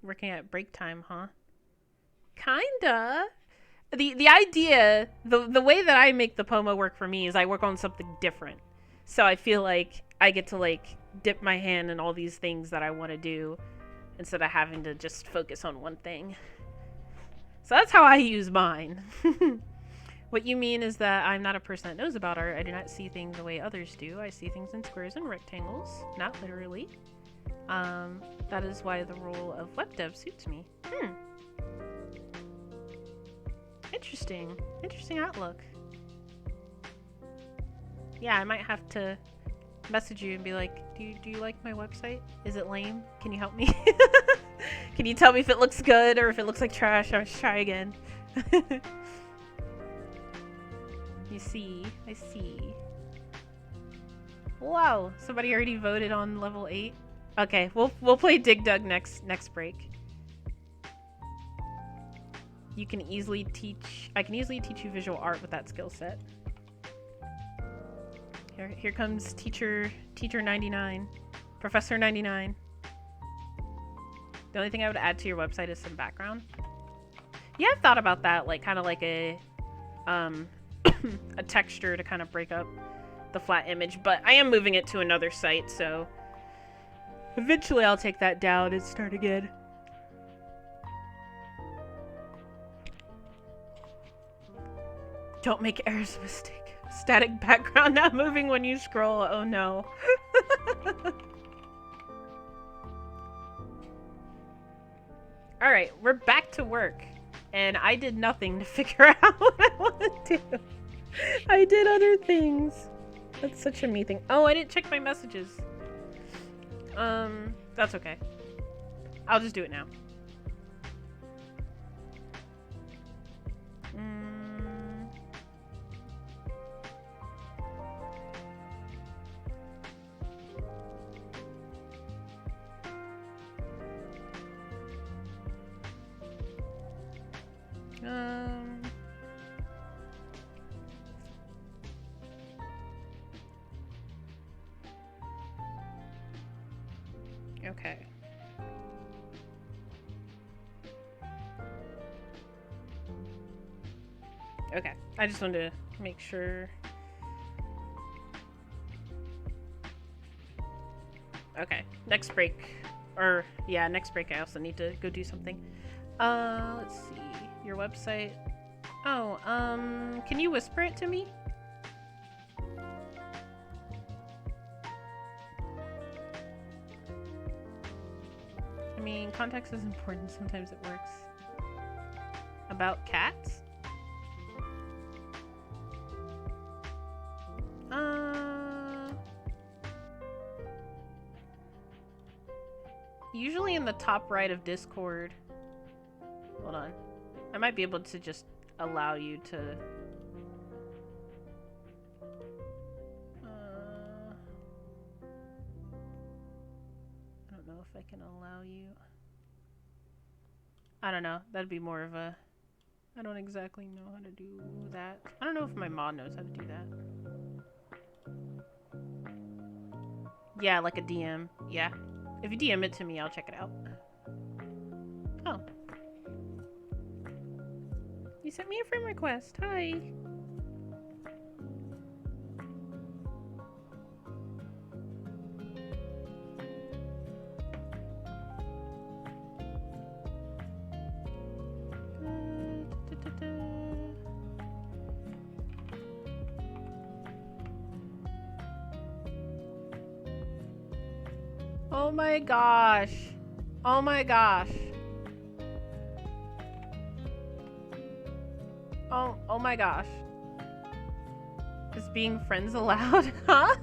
working at break time, huh? Kinda. The idea, the way that I make the Pomo work for me is I work on something different. So I feel like I get to like dip my hand in all these things that I want to do instead of having to just focus on one thing. So that's how I use mine. What you mean is that I'm not a person that knows about art. I do not see things the way others do. I see things in squares and rectangles, not literally. That is why the role of web dev suits me. Interesting. Interesting outlook. Yeah, I might have to message you and be like, do you like my website? Is it lame? Can you help me? Can you tell me if it looks good or if it looks like trash? I should try again. You see, I see. Wow, somebody already voted on level 8. Okay, we'll play Dig Dug next break. I can easily teach you visual art with that skill set. Here comes teacher 99. Professor 99. The only thing I would add to your website is some background. Yeah, I've thought about that, like kind of like a a texture to kind of break up the flat image, but I am moving it to another site, so eventually I'll take that down and start again. Don't make errors mistake. Static background not moving when you scroll. Oh no. Alright, we're back to work. And I did nothing to figure out what I want to do. I did other things. That's such a me thing. Oh, I didn't check my messages. That's okay. I'll just do it now. Okay. Okay, I just wanted to make sure. Okay, next break. Or, yeah, next break I also need to go do something. Let's see. Your website. Oh, can you whisper it to me? I mean, context is important. Sometimes it works. About cats? Usually in the top right of Discord. Hold on. I might be able to just allow you to... I don't know if I can allow you. I don't know. That'd be more of a... I don't exactly know how to do that. I don't know if my mod knows how to do that. Yeah, like a DM. Yeah. If you DM it to me, I'll check it out. Oh. You sent me a friend request. Hi. Oh my gosh. Oh my gosh. Oh my gosh. Is being friends allowed? Huh?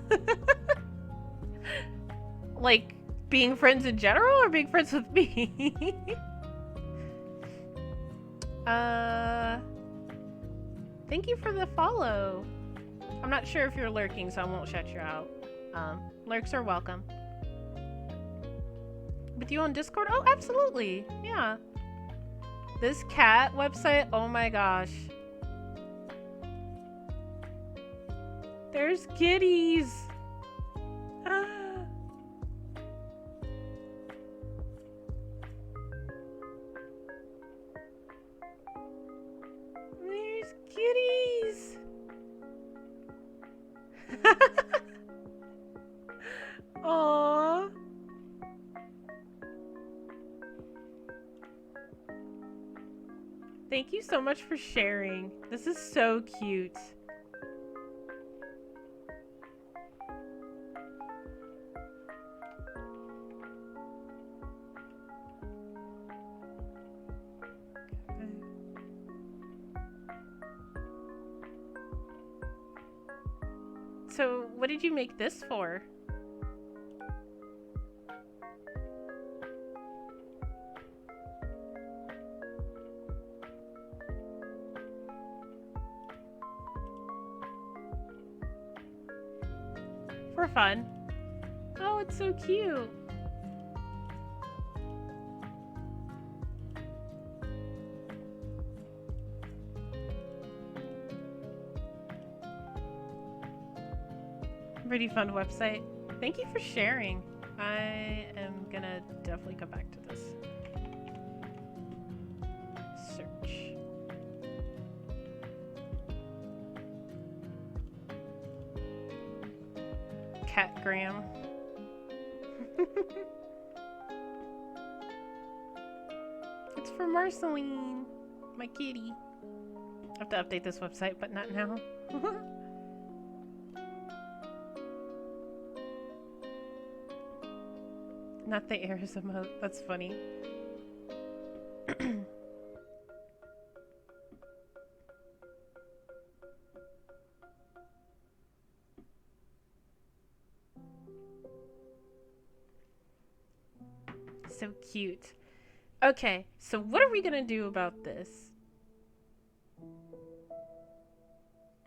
Like, being friends in general or being friends with me? Thank you for the follow. I'm not sure if you're lurking, so I won't shut you out. Lurks are welcome. With you on Discord? Oh, absolutely. Yeah. This cat website, oh my gosh. There's kitties. There's kitties. Aww. Thank you so much for sharing. This is so cute. So, what did you make this for? For fun. Oh, it's so cute. Pretty fun website. Thank you for sharing. I am gonna definitely come back to this. Search. Catgram. It's for Marceline, my kitty. I have to update this website, but not now. Not the airs emote. That's funny. So cute. Okay, so what are we gonna do about this?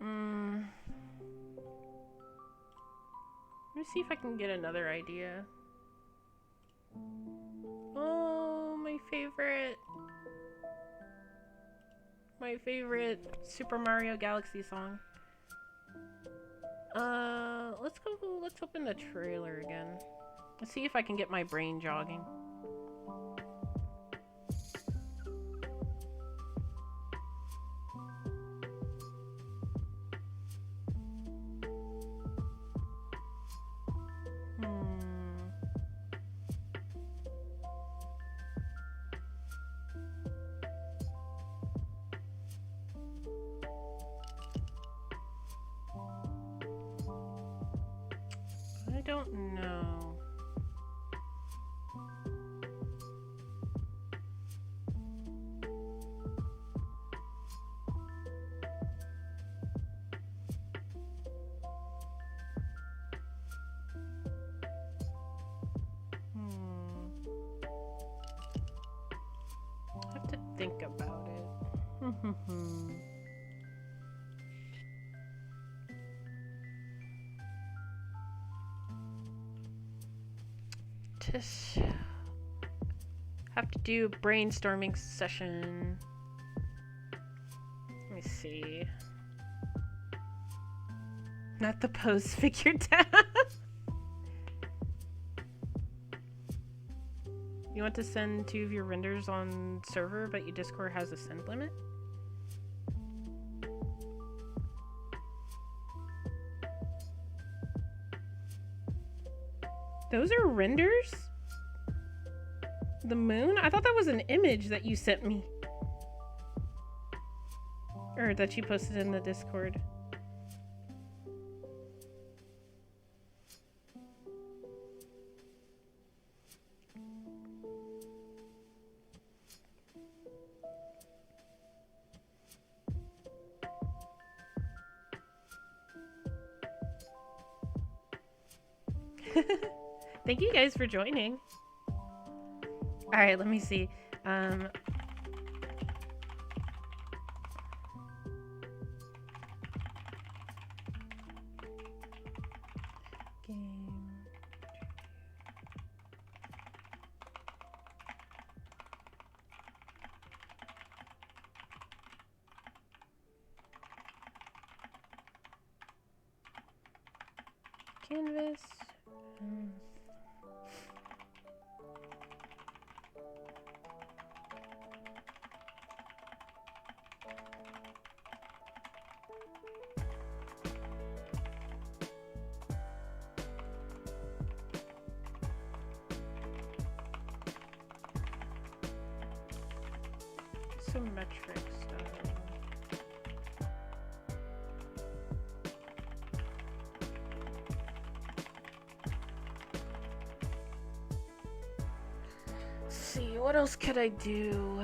Let me see if I can get another idea. Oh, my favorite Super Mario Galaxy song. Let's open the trailer again. Let's see if I can get my brain jogging. I don't know. I have to think about it. Just have to do a brainstorming session. Let me see. Not the pose figure tab. You want to send 2 of your renders on server, but your Discord has a send limit? Those are renders? The moon? I thought that was an image that you sent me. Or that you posted in the Discord. Thank you guys for joining. Alright, let me see. Canvas. Some metrics. See, what else could I do?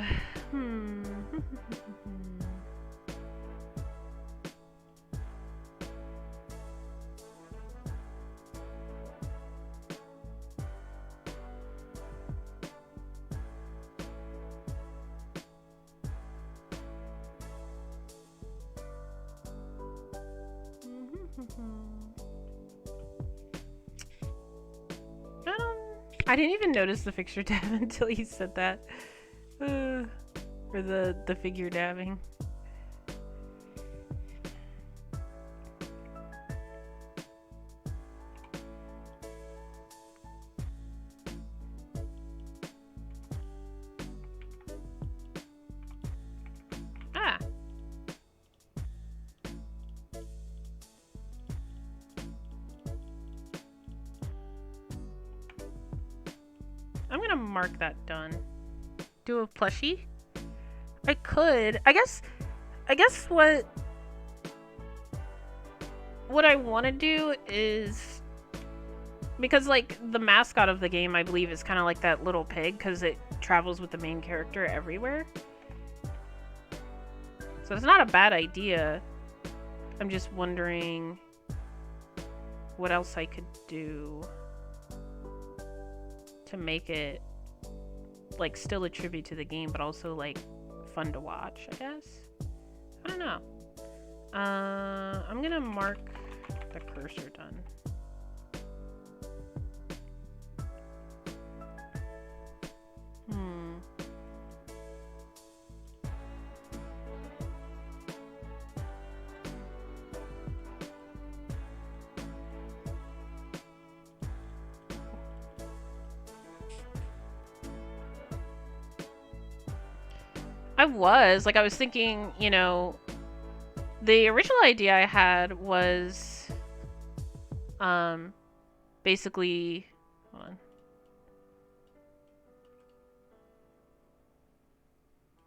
I didn't even notice the fixture dab until you said that. Or the figure dabbing. Ah. I'm gonna mark that done. Do a plushie? I could. I guess what I want to do is, because like the mascot of the game I believe is kind of like that little pig because it travels with the main character everywhere. So it's not a bad idea. I'm just wondering what else I could do to make it like still a tribute to the game but also like fun to watch, I guess. I don't know. I'm gonna mark the cursor done. I was thinking, you know, the original idea I had was basically, hold on.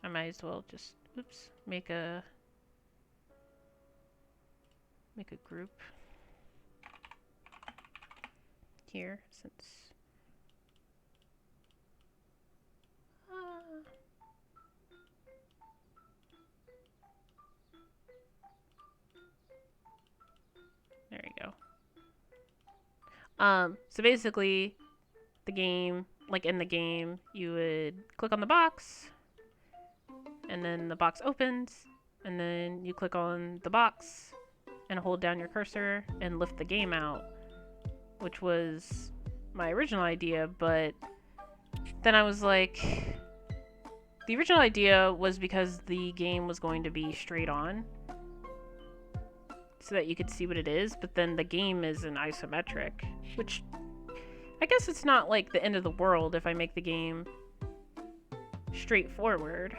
I might as well just make a group here since there you go. So basically the game, like in the game, you would click on the box and then the box opens and then you click on the box and hold down your cursor and lift the game out, which was my original idea, but then I was like, the original idea was because the game was going to be straight on so that you could see what it is, but then the game is an isometric, which I guess it's not like the end of the world if I make the game straightforward.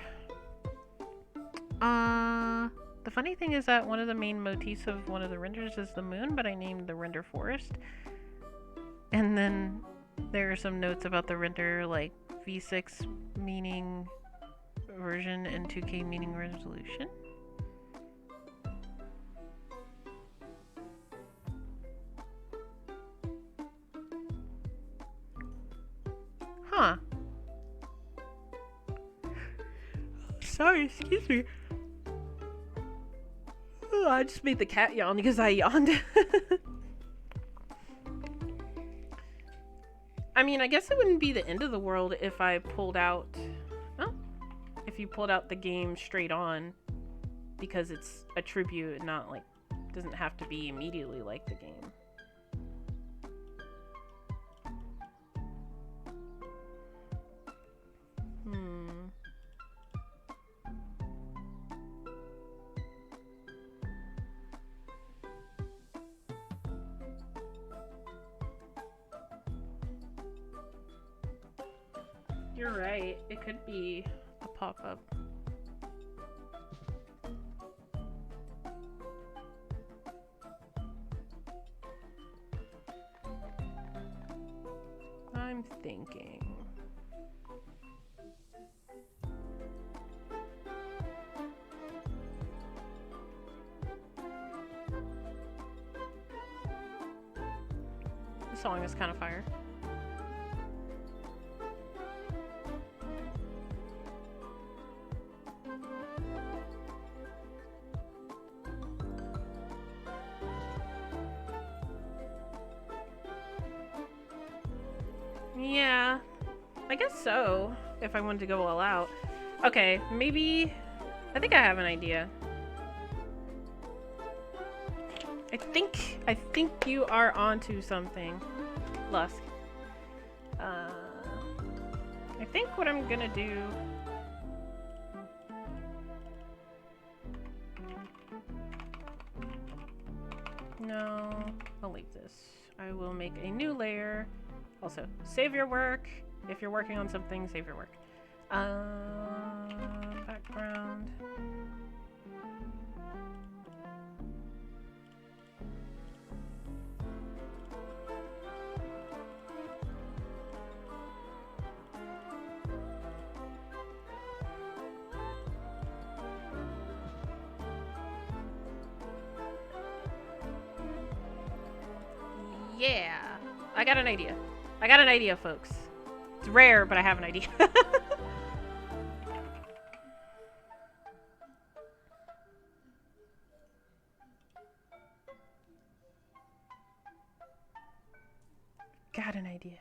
The funny thing is that one of the main motifs of one of the renders is the moon, but I named the render forest. And then there are some notes about the render, like V6 meaning version and 2K meaning resolution. Huh. Sorry, excuse me. Oh, I just made the cat yawn because I yawned. I mean, I guess it wouldn't be the end of the world if I pulled out... Well, if you pulled out the game straight on, because it's a tribute and not like... doesn't have to be immediately like the game. You're right, it could be a pop-up. I'm thinking. The song is kind of fire. Yeah, I guess so, if I wanted to go all out. Okay, maybe... I think I have an idea. I think you are onto something, Lusk. I think what I'm gonna do. No, I'll leave this. I will make a new layer. Also, save your work. If you're working on something, save your work. Background. Yeah, I got an idea. I got an idea, folks. It's rare, but I have an idea. Got an idea.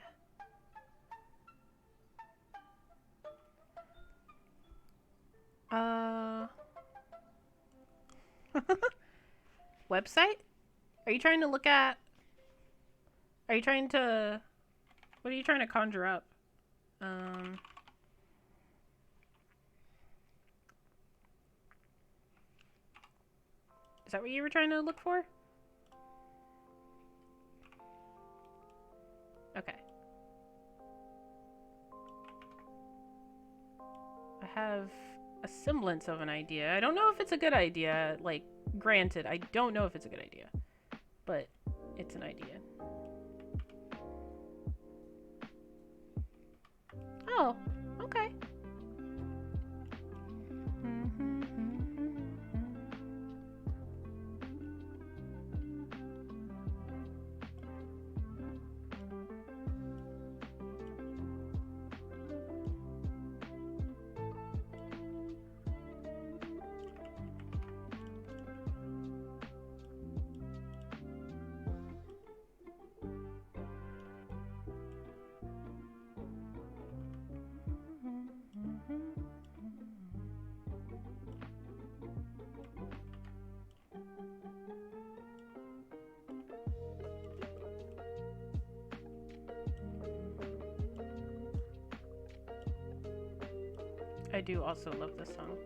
Website? Are you trying to look at... Are you trying to... What are you trying to conjure up? Is that what you were trying to look for? Okay. I have a semblance of an idea. I don't know if it's a good idea. Like, granted, I don't know if it's a good idea. But it's an idea. Oh, okay. I do also love this song.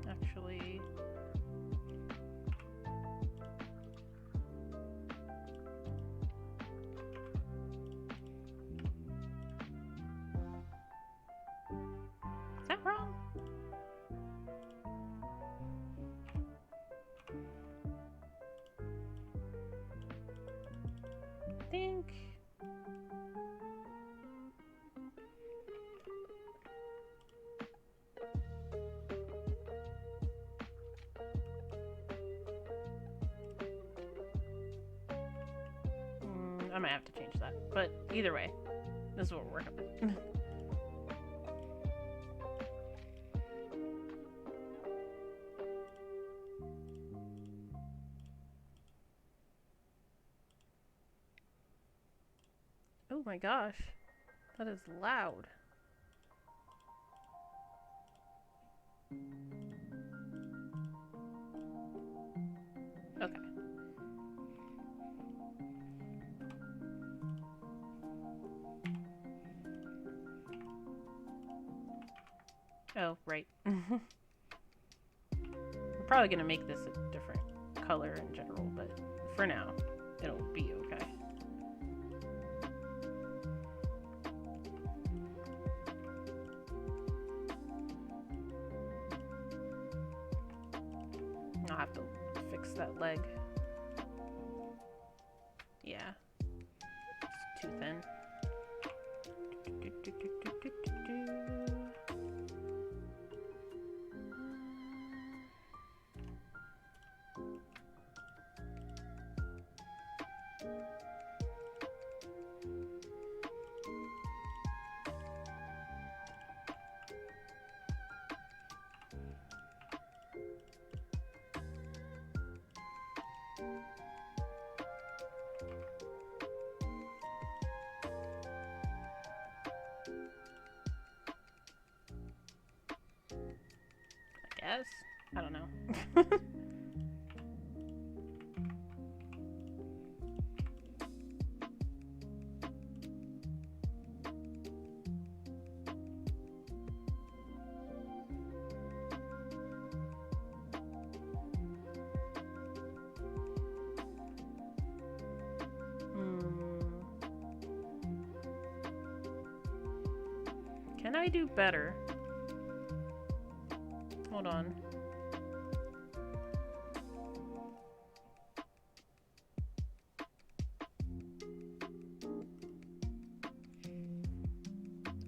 Actually, is that wrong? I think... I might have to change that. But either way, this is what we're working with. Oh my gosh. That is loud. Okay. Oh, right. I'm probably gonna make this a different color in general, but for now, it'll be okay. I'll have to fix that leg. Yeah. It's too thin. guess. I don't know. Can I do better? Hold on.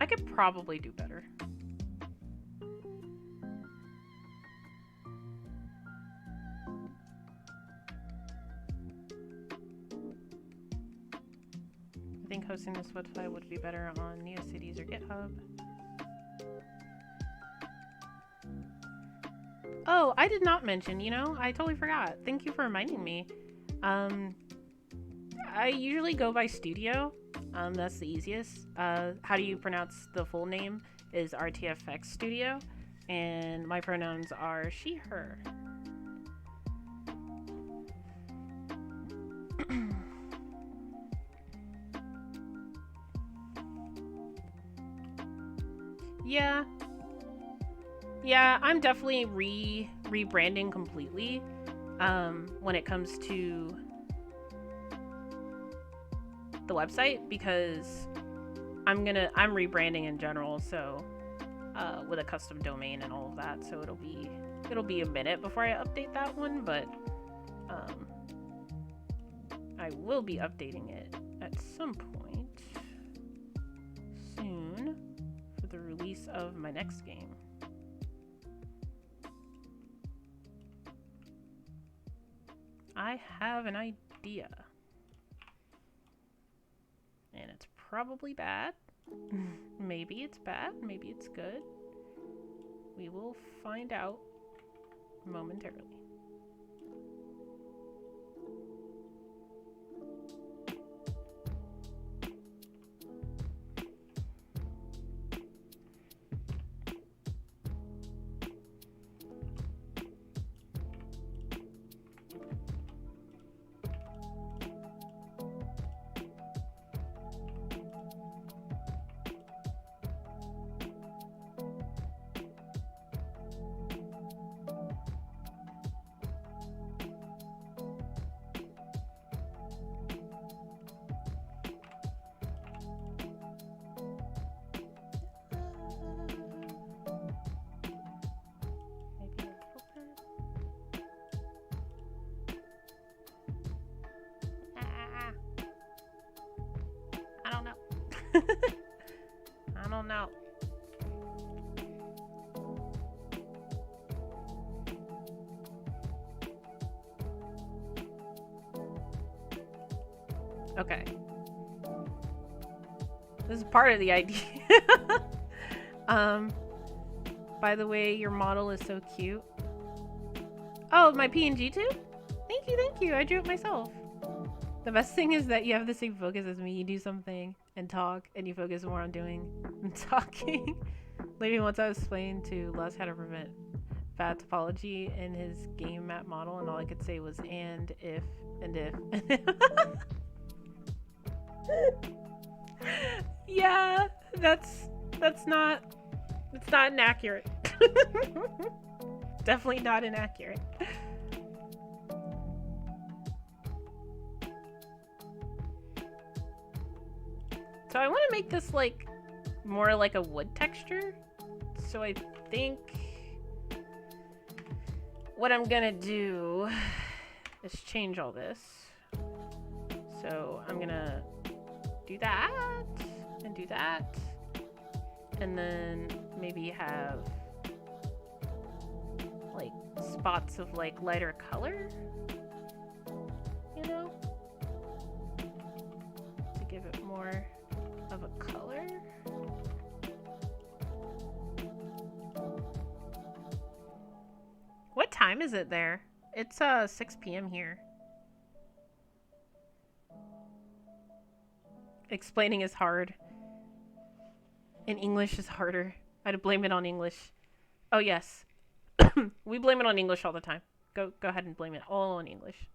I could probably do better. I think hosting this website would be better on NeoCities or GitHub. Oh, I did not mention, you know, I totally forgot. Thank you for reminding me. I usually go by Studio. That's the easiest. How do you pronounce the full name? Is RTFX Studio. And my pronouns are she, her. Yeah. Yeah, I'm definitely rebranding completely when it comes to the website, because I'm rebranding in general, so with a custom domain and all of that, so it'll be a minute before I update that one, but I will be updating it at some point soon for the release of my next game. I have an idea. And it's probably bad. Maybe it's bad, maybe it's good. We will find out momentarily. I don't know. Okay. This is part of the idea. By the way, your model is so cute. Oh, my PNG too? Thank you. I drew it myself. The best thing is that you have the same focus as me. You do something and talk, and you focus more on doing and talking. Maybe once I was explaining to Les how to prevent bad topology in his game map model, and all I could say was and if and if. Yeah, that's not inaccurate. Definitely not inaccurate. So I want to make this like more like a wood texture. So I think what I'm gonna do is change all this. So I'm gonna do that and do that, and then maybe have like spots of like lighter color, you know, to give it more of a color. What time is it there? It's 6 p.m. here. Explaining is hard. And English is harder. I'd blame it on English. Oh, yes. We blame it on English all the time. Go ahead and blame it all on English.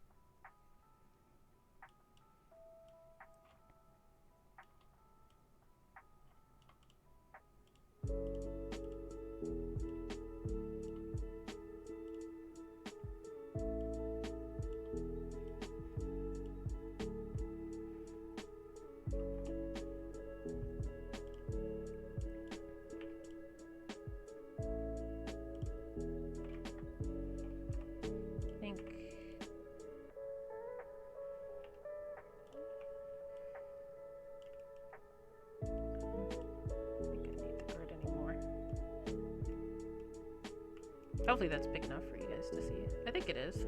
Hopefully that's big enough for you guys to see. I think it is.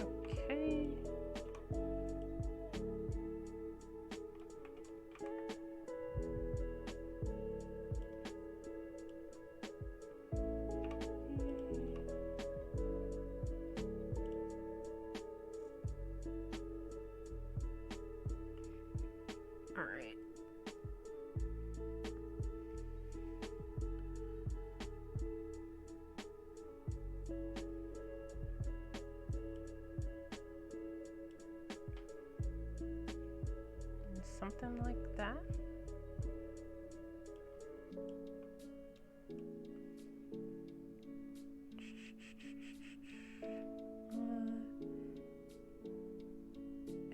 Okay. All right. Something like that.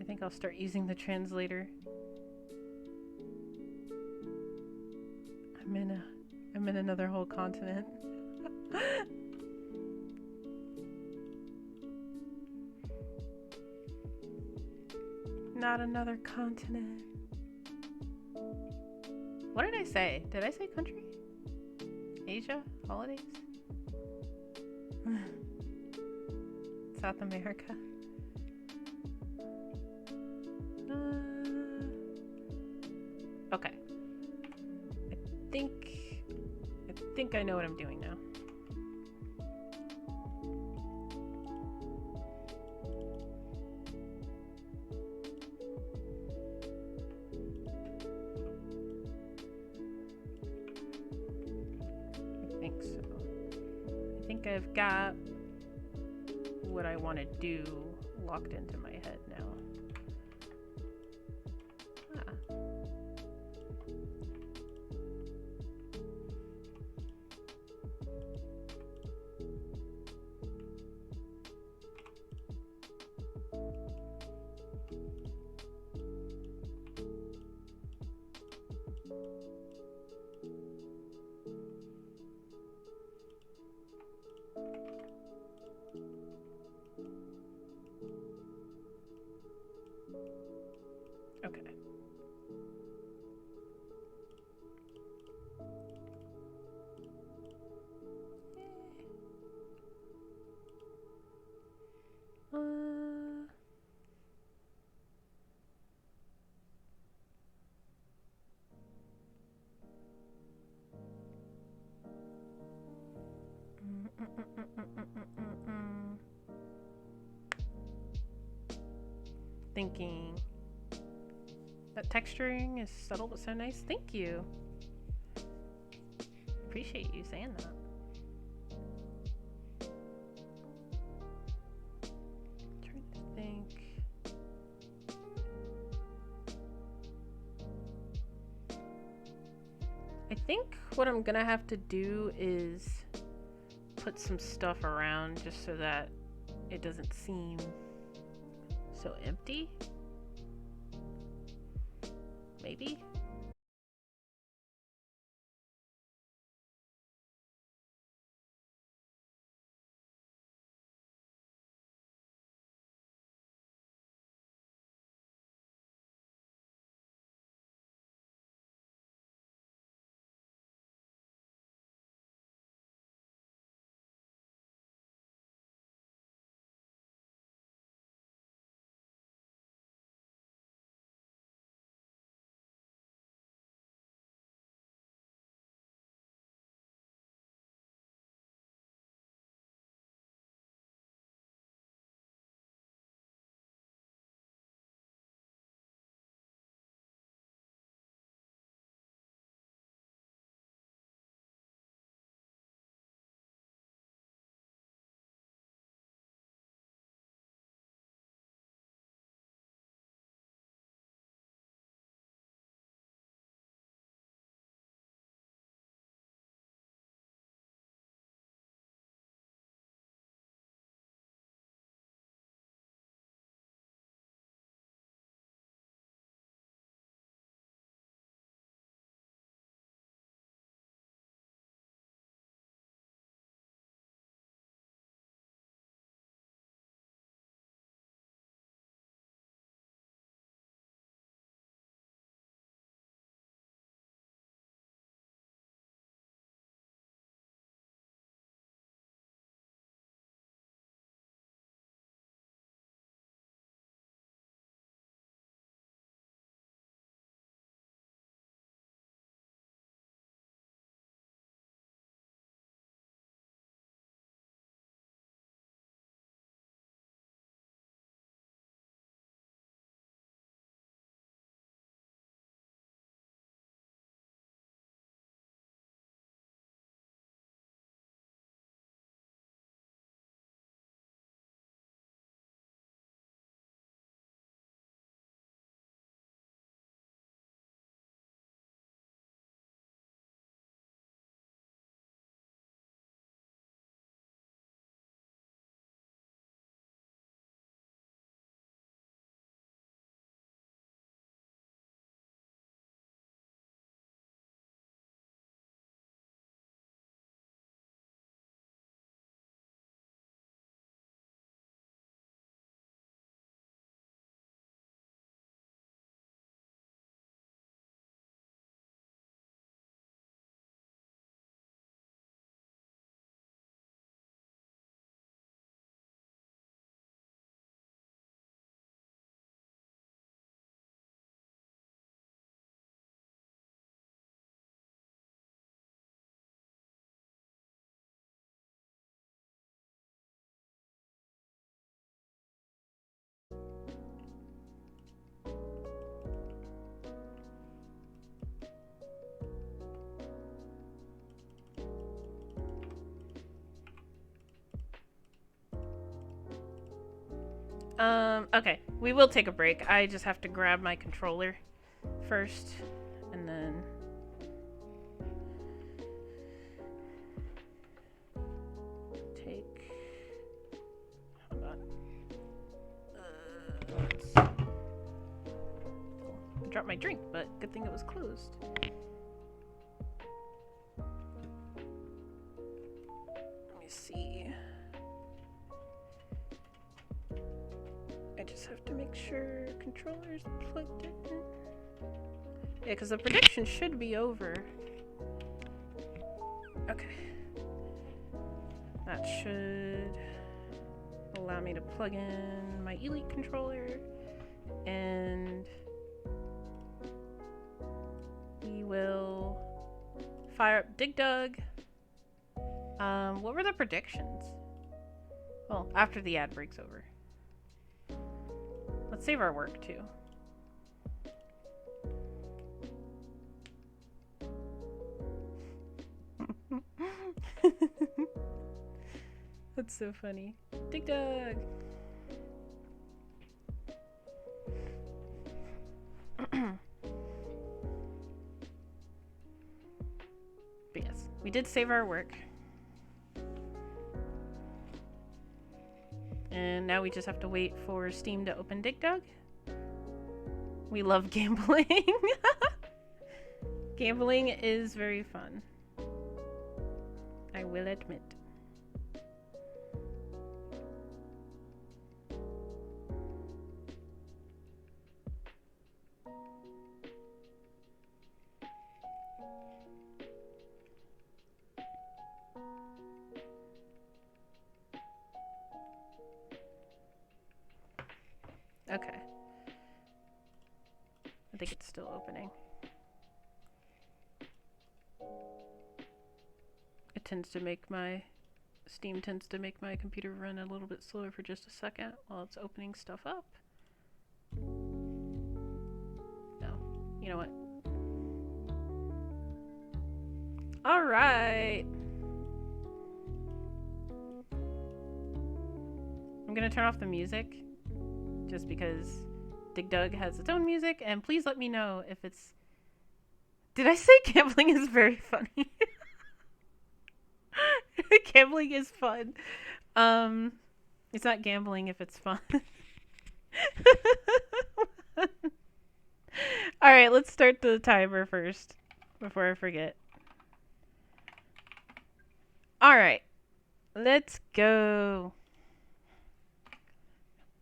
I think I'll start using the translator. I'm in another whole continent. Not another continent. What did I say? Did I say country? Asia? Holidays? South America? Okay. I think I know what I'm doing now. I think so. I think I've got what I want to do locked into my head now. Okay. Thinking. That texturing is subtle but so nice. Thank you. Appreciate you saying that. I'm trying to think. I think what I'm gonna have to do is put some stuff around just so that it doesn't seem so empty. Maybe? Okay. We will take a break. I just have to grab my controller first, and then... take... Hold on. Let's see. I dropped my drink, but good thing it was closed. Let me see. I just have to make sure controller's plugged in. Yeah, because the prediction should be over. Okay. That should allow me to plug in my Elite controller, and we will fire up Dig Dug. What were the predictions? Well, after the ad breaks over. Let's save our work too. That's so funny. Dig Dug! But yes, we did save our work. And now we just have to wait for Steam to open Dig Dug. We love gambling. Gambling is very fun, I will admit. Okay. I think it's still opening. It tends to make my... Steam tends to make my computer run a little bit slower for just a second while it's opening stuff up. No. You know what? Alright! I'm gonna turn off the music, just because Dig Dug has its own music, and please let me know if it's... Did I say gambling is very funny? Gambling is fun. It's not gambling if it's fun. Alright, let's start the timer first, before I forget. Alright, let's go.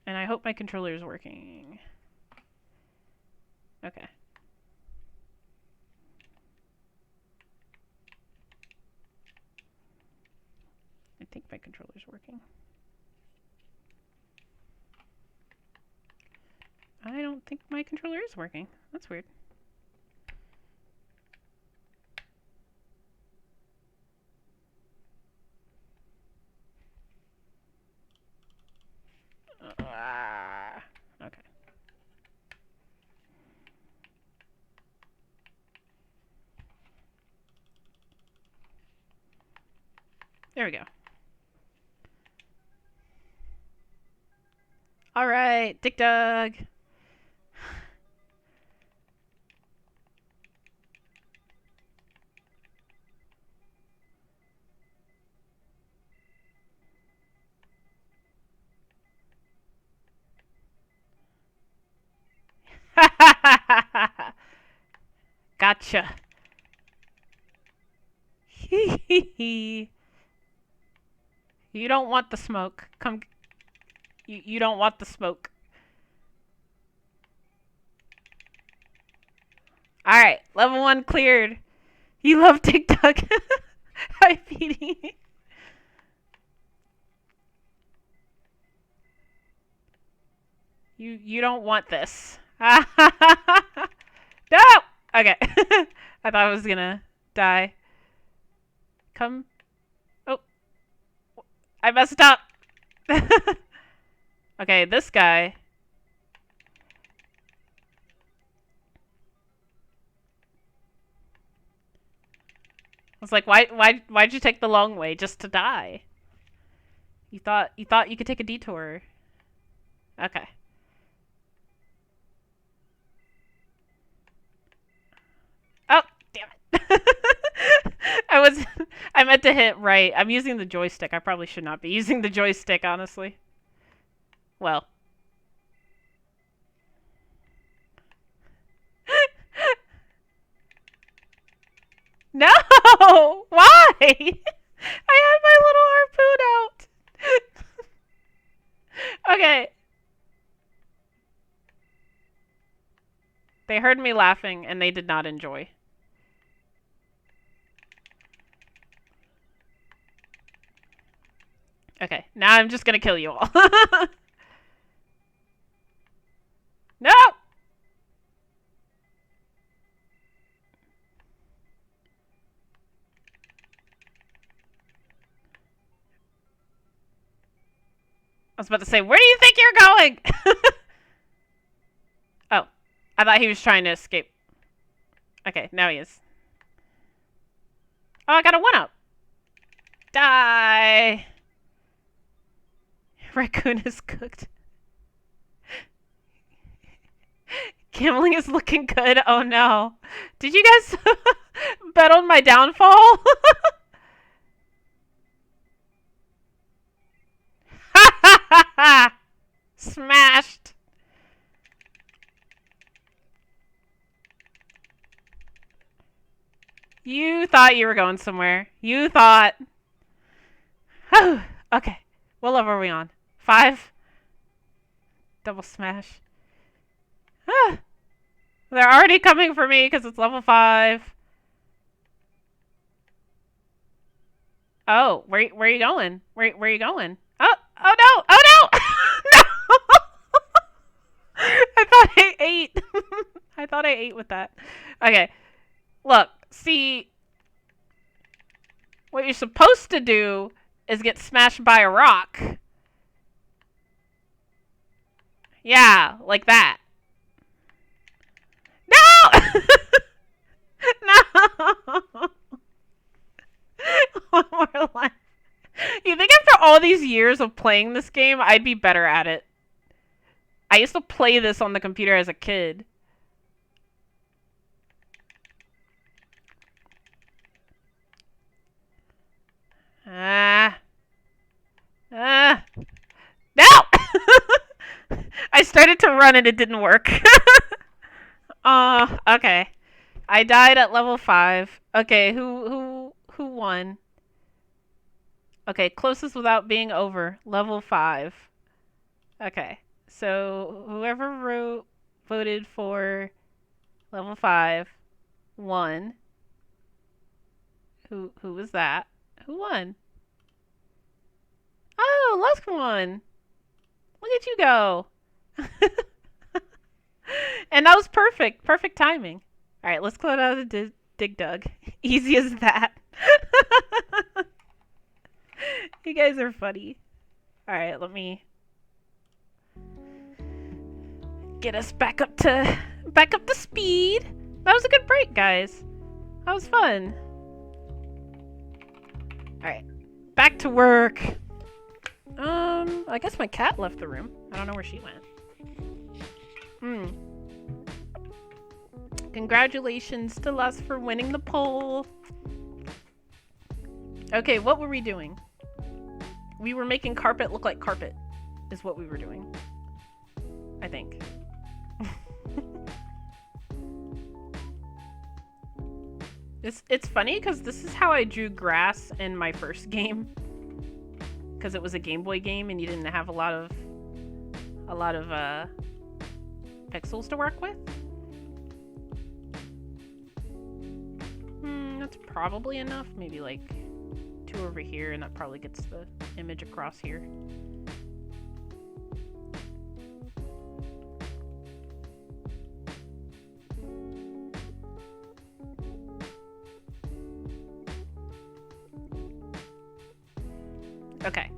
And I hope my controller is working. Okay. I think my controller's working. I don't think my controller is working. That's weird. Okay. There we go. All right, Dig Dug. Gotcha. You don't want the smoke. Come. You don't want the smoke. Alright, level 1 cleared. You love TikTok. Hi, Petey. You don't want this. No! Okay. I thought I was gonna die. Come. Oh. I messed up. Okay, this guy. I was like, why'd you take the long way just to die? You thought you could take a detour. Okay. Oh, damn it. I meant to hit right. I'm using the joystick. I probably should not be using the joystick, honestly. Well. No! Why? I had my little harpoon out. Okay. They heard me laughing and they did not enjoy. Okay, now I'm just gonna kill you all. No! I was about to say, where do you think you're going? Oh, I thought he was trying to escape. Okay, now he is. Oh, I got a 1-up. Die! Raccoon is cooked. Gambling is looking good. Oh no. Did you guys bet on my downfall? Ha ha ha ha! Smashed. You thought you were going somewhere. You thought. Okay. What level are we on? 5? Double smash. Ah. They're already coming for me because it's level 5. Oh, where are you going? Where are you going? Oh no! Oh no! No! I thought I ate. I thought I ate with that. Okay. Look, see, what you're supposed to do is get smashed by a rock. Yeah, like that. No! No! One more life. You think after all these years of playing this game, I'd be better at it? I used to play this on the computer as a kid. No! I started to run and it didn't work. Okay. I died at level 5. Okay, who won? Okay, closest without being over. Level 5. Okay. So whoever voted for level 5 won. Who was that? Who won? Oh, Lusk won. Look at you go. And that was perfect. Perfect timing. All right, let's close out the Dig Dug. Easy as that. You guys are funny. All right, let me get us back up to speed. That was a good break, guys. That was fun. All right, back to work. I guess my cat left the room. I don't know where she went. Congratulations to us for winning the poll. Okay, what were we doing? We were making carpet look like carpet, is what we were doing. I think. It's funny because this is how I drew grass in my first game. Because it was a Game Boy game and you didn't have a lot of pixels to work with. That's probably enough. Maybe like 2 over here, and that probably gets the image across here. Okay.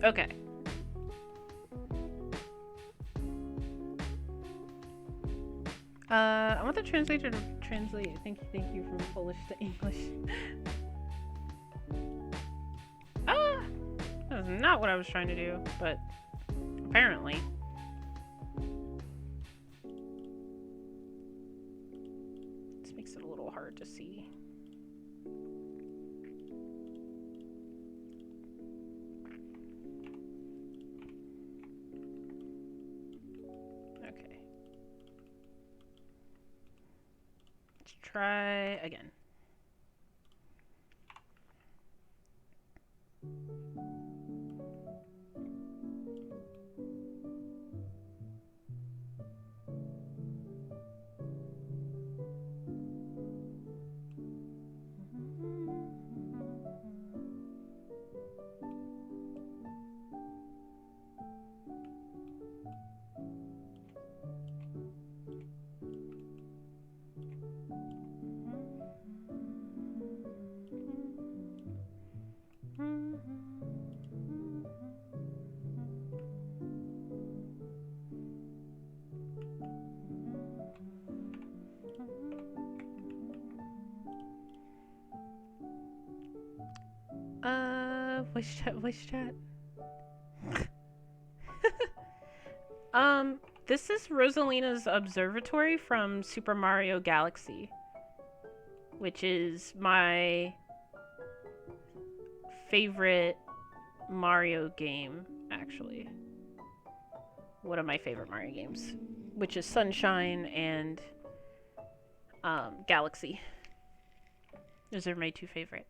Okay. I want the translator to translate. Thank you from Polish to English. Ah, that was not what I was trying to do, but apparently. This makes it a little hard to see. Okay. Let's try again. Voice chat. This is Rosalina's observatory from Super Mario Galaxy, which is my favorite Mario game, actually. One of my favorite Mario games, which is Sunshine and Galaxy. Those are my two favorite.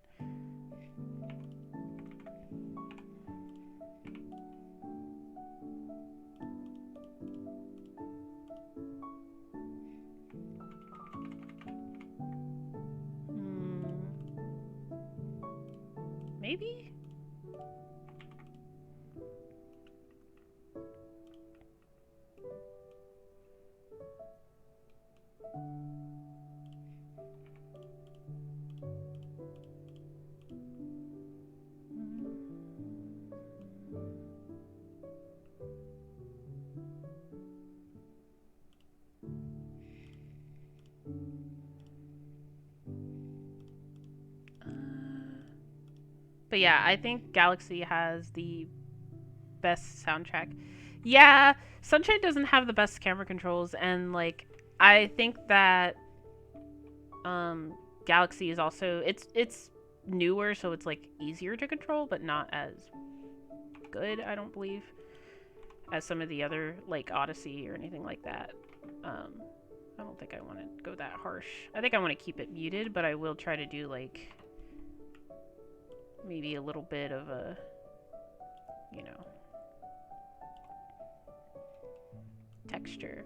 Maybe? But yeah, I think Galaxy has the best soundtrack. Yeah, Sunshine doesn't have the best camera controls, and like I think that Galaxy is also it's newer, so it's like easier to control, but not as good, I don't believe, as some of the other like Odyssey or anything like that. I don't think I want to go that harsh. I think I want to keep it muted, but I will try to do like maybe a little bit of a, you know, texture.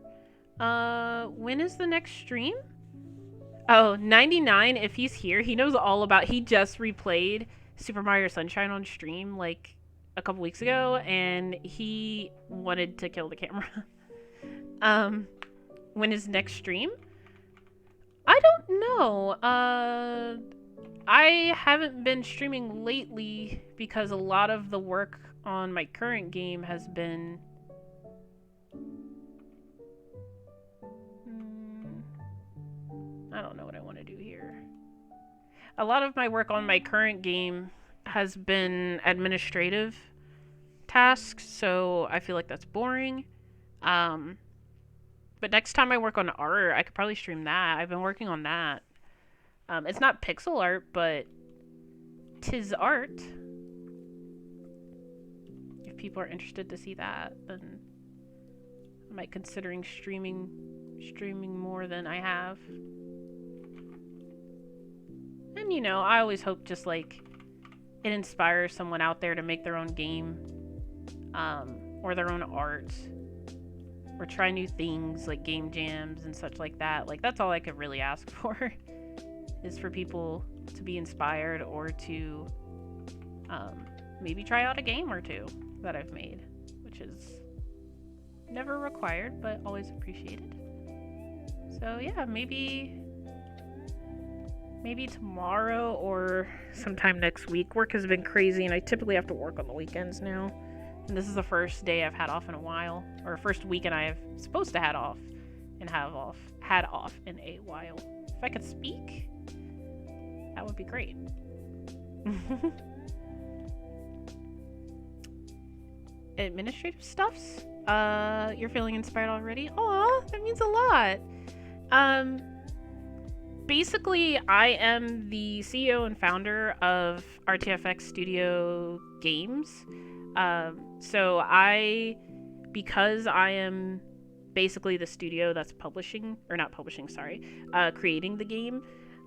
When is the next stream? Oh, 99, if he's here, he knows all about, he just replayed Super Mario Sunshine on stream like a couple weeks ago, and he wanted to kill the camera. When is next stream? I don't know. I haven't been streaming lately because a lot of the work on my current game has been I don't know what I want to do here. A lot of my work on my current game has been administrative tasks, so I feel like that's boring. But next time I work on art, I could probably stream that. I've been working on that. It's not pixel art, but 'tis art. If people are interested to see that, then I might considering streaming more than I have. And you know, I always hope just like it inspires someone out there to make their own game, or their own art, or try new things like game jams and such like that. Like that's all I could really ask for, is for people to be inspired or to maybe try out a game or two that I've made, which is never required but always appreciated. So yeah, maybe tomorrow or sometime next week. Work has been crazy and I typically have to work on the weekends now. And this is the first day I've had off in a while, or first weekend I have supposed to had off in a while. If I could speak, that would be great. Administrative stuffs? You're feeling inspired already? Aw, that means a lot. Basically, I am the CEO and founder of RTFX Studio Games. So because I am basically the studio that's creating the game,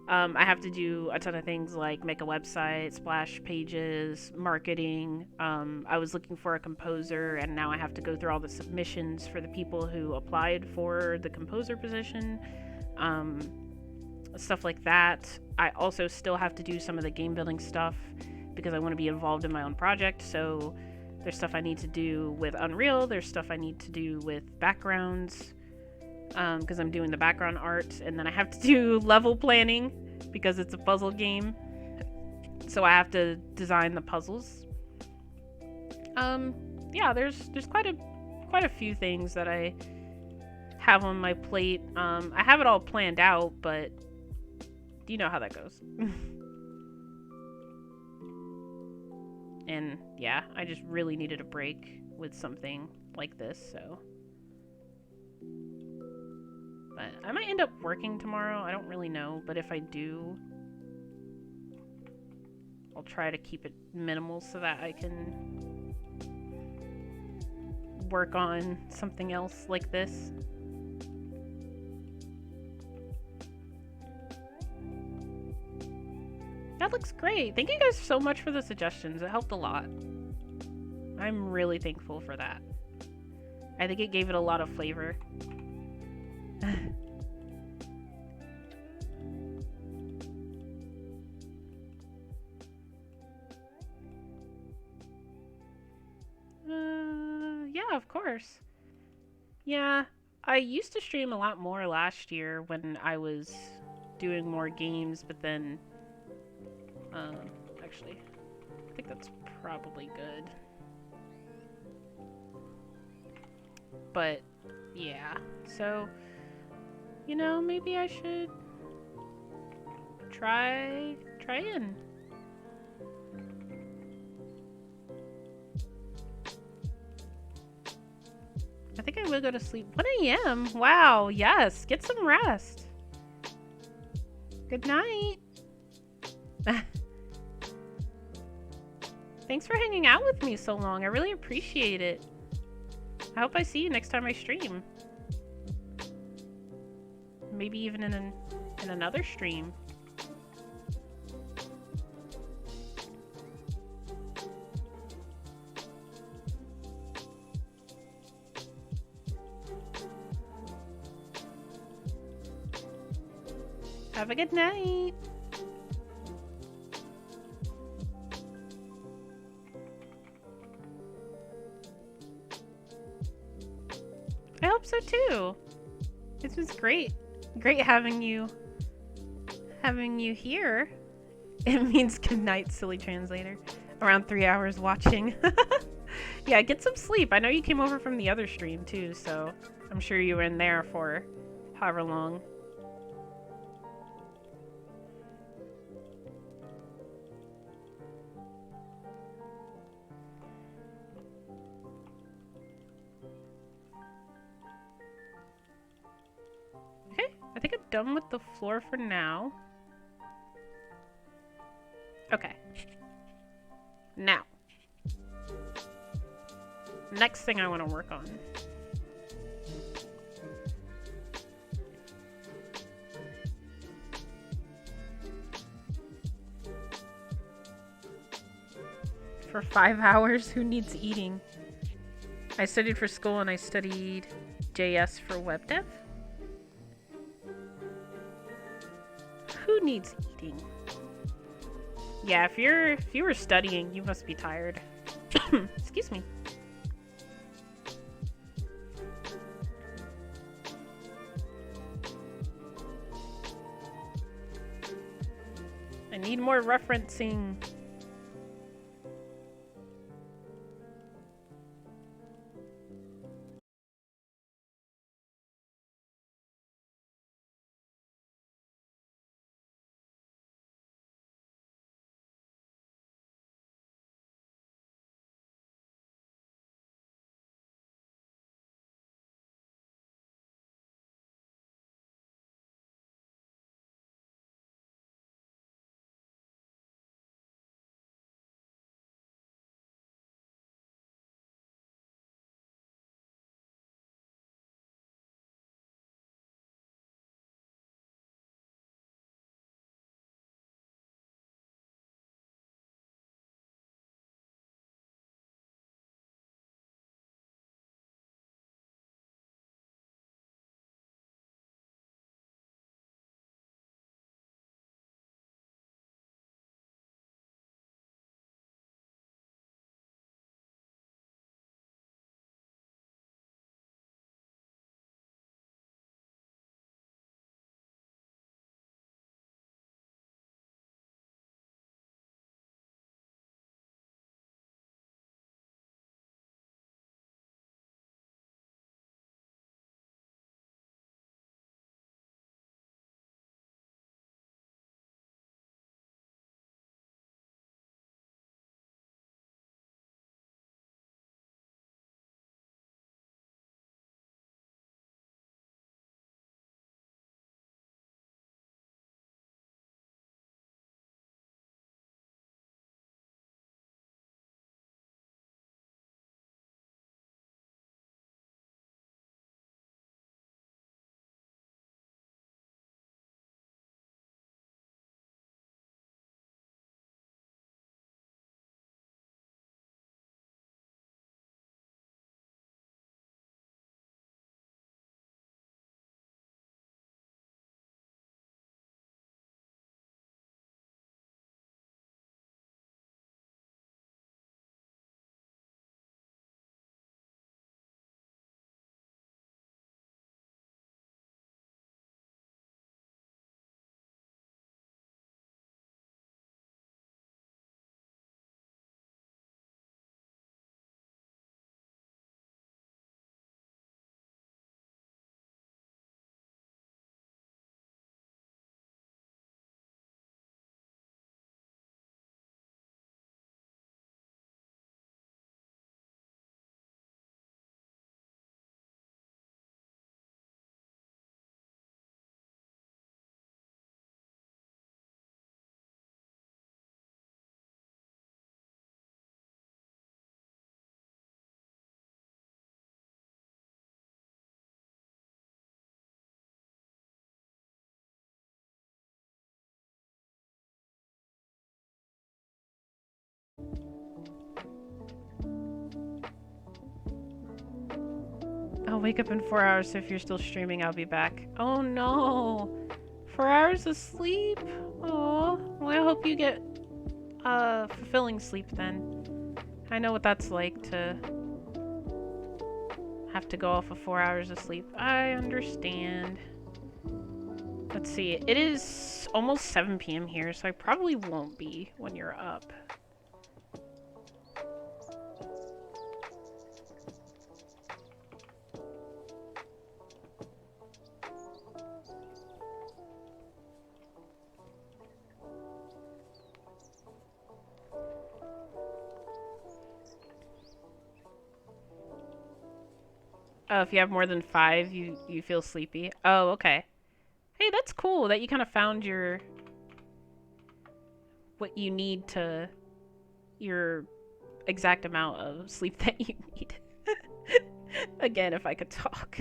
I have to do a ton of things like make a website, splash pages, marketing. I was looking for a composer, and now I have to go through all the submissions for the people who applied for the composer position. Stuff like that. I also still have to do some of the game building stuff because I want to be involved in my own project. So there's stuff I need to do with Unreal. There's stuff I need to do with backgrounds because I'm doing the background art. And then I have to do level planning because it's a puzzle game. So I have to design the puzzles. Yeah, there's quite a few things that I have on my plate. I have it all planned out, but you know how that goes. And yeah, I just really needed a break with something like this, so. But I might end up working tomorrow. I don't really know, but if I do, I'll try to keep it minimal so that I can work on something else like this. That looks great. Thank you guys so much for the suggestions. It helped a lot. I'm really thankful for that. I think it gave it a lot of flavor. Yeah, of course. Yeah, I used to stream a lot more last year when I was doing more games, but then actually, I think that's probably good. But, yeah. So, you know, maybe I should try in. I think I will go to sleep. 1 a.m. Wow, yes. Get some rest. Good night. Thanks for hanging out with me so long. I really appreciate it. I hope I see you next time I stream. Maybe even in another stream. Have a good night. I hope so too. This was great. Great having you here. It means good night, silly translator. Around 3 hours watching. Yeah, get some sleep. I know you came over from the other stream too, so I'm sure you were in there for however long. I think I'm done with the floor for now. Okay. Now. Next thing I want to work on. For 5 hours? Who needs eating? I studied for school and I studied JS for web dev. Who needs eating? Yeah, if you were studying, you must be tired. Excuse me. I need more referencing. wake up in 4 hours, so if you're still streaming, I'll be back. Oh no! 4 hours of sleep? Oh, well, I hope you get fulfilling sleep then. I know what that's like to have to go off of 4 hours of sleep. I understand. Let's see, it is almost 7 p.m. here, so I probably won't be when you're up. Oh, if you have more than 5, you feel sleepy. Oh, okay. Hey, that's cool that you kind of found what you need to your exact amount of sleep that you need. Again, if I could talk.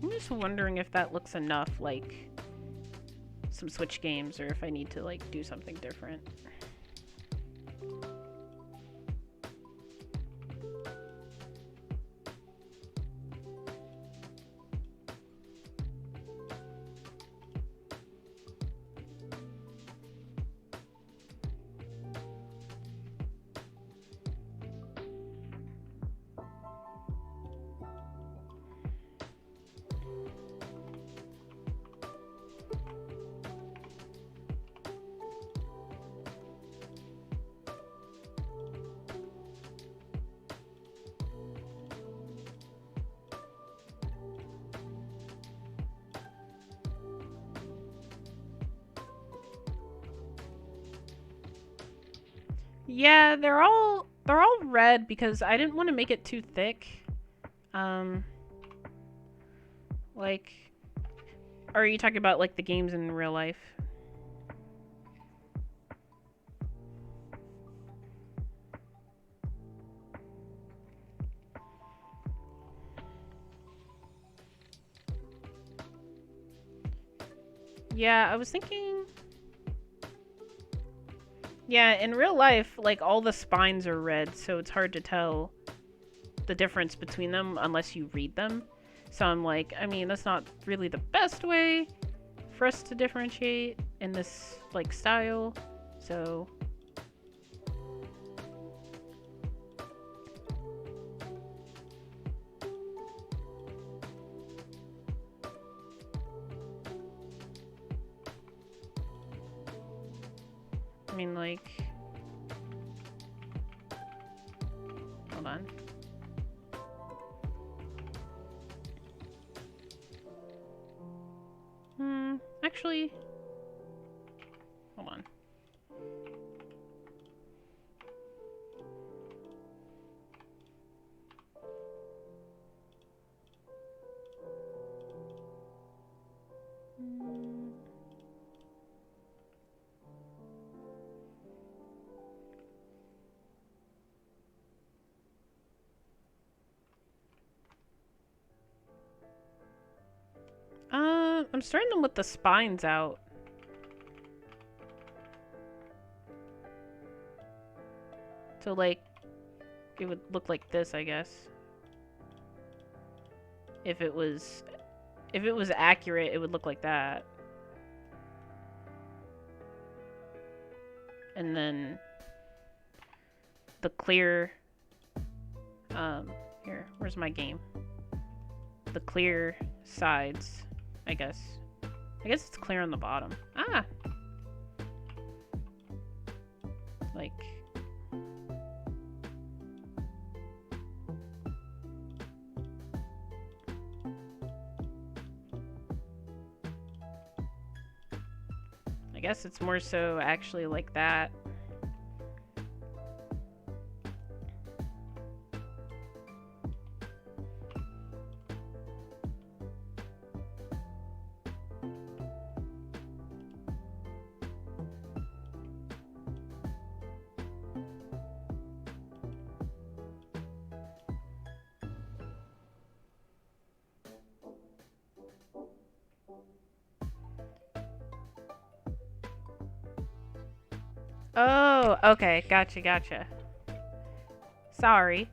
I'm just wondering if that looks enough like some Switch games, or if I need to like do something different. Yeah, they're all red because I didn't want to make it too thick. Like, are you talking about like the games in real life? Yeah, I was thinking. Yeah, in real life, like all the spines are red, so it's hard to tell the difference between them unless you read them. So I'm like, I mean, that's not really the best way for us to differentiate in this like style. So I mean, like, hold on. Actually, hold on. I'm starting them with the spines out. So, like, it would look like this, I guess. If it was accurate, it would look like that. And then the clear, here, where's my game? The clear sides, I guess. I guess it's clear on the bottom. Ah! Like... I guess it's more so actually like that. Oh, okay. Gotcha, gotcha. Sorry.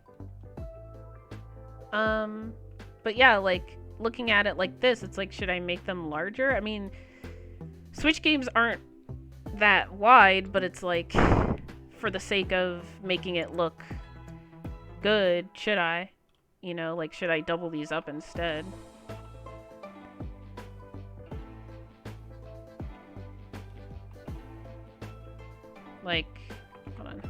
But yeah, like, looking at it like this, it's like, should I make them larger? I mean, Switch games aren't that wide, but it's like, for the sake of making it look good, should I? You know, like, should I double these up instead? Like, hold on.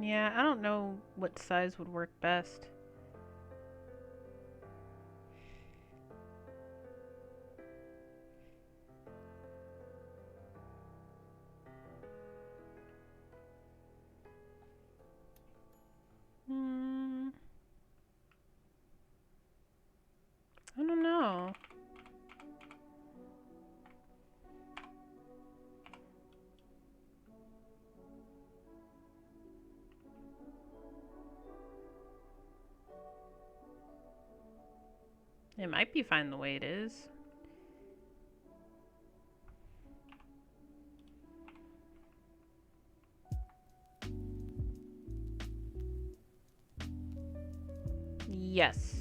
Yeah, I don't know what size would work best. Hmm, I don't know. It might be fine the way it is. Yes.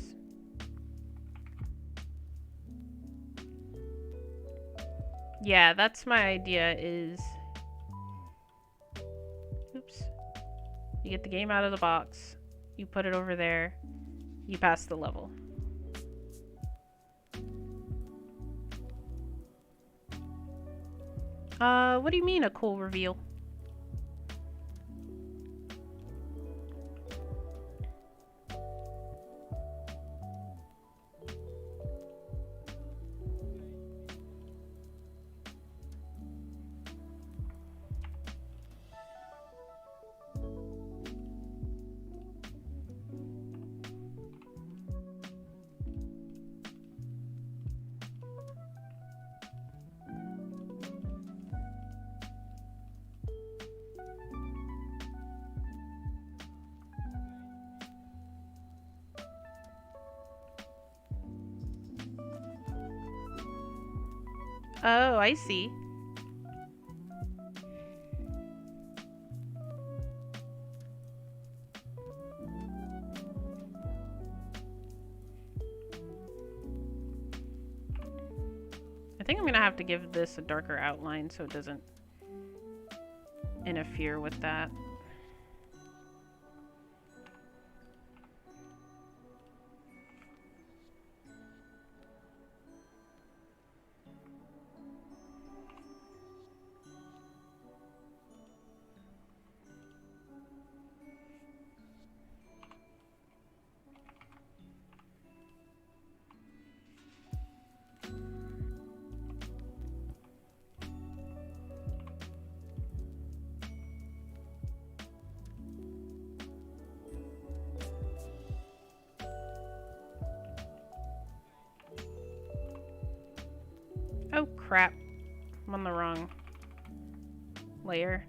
Yeah, that's my idea is... Oops. You get the game out of the box. You put it over there. You pass the level. What do you mean a cool reveal? Oh, I see. I think I'm gonna have to give this a darker outline so it doesn't interfere with that. Oh crap. I'm on the wrong layer.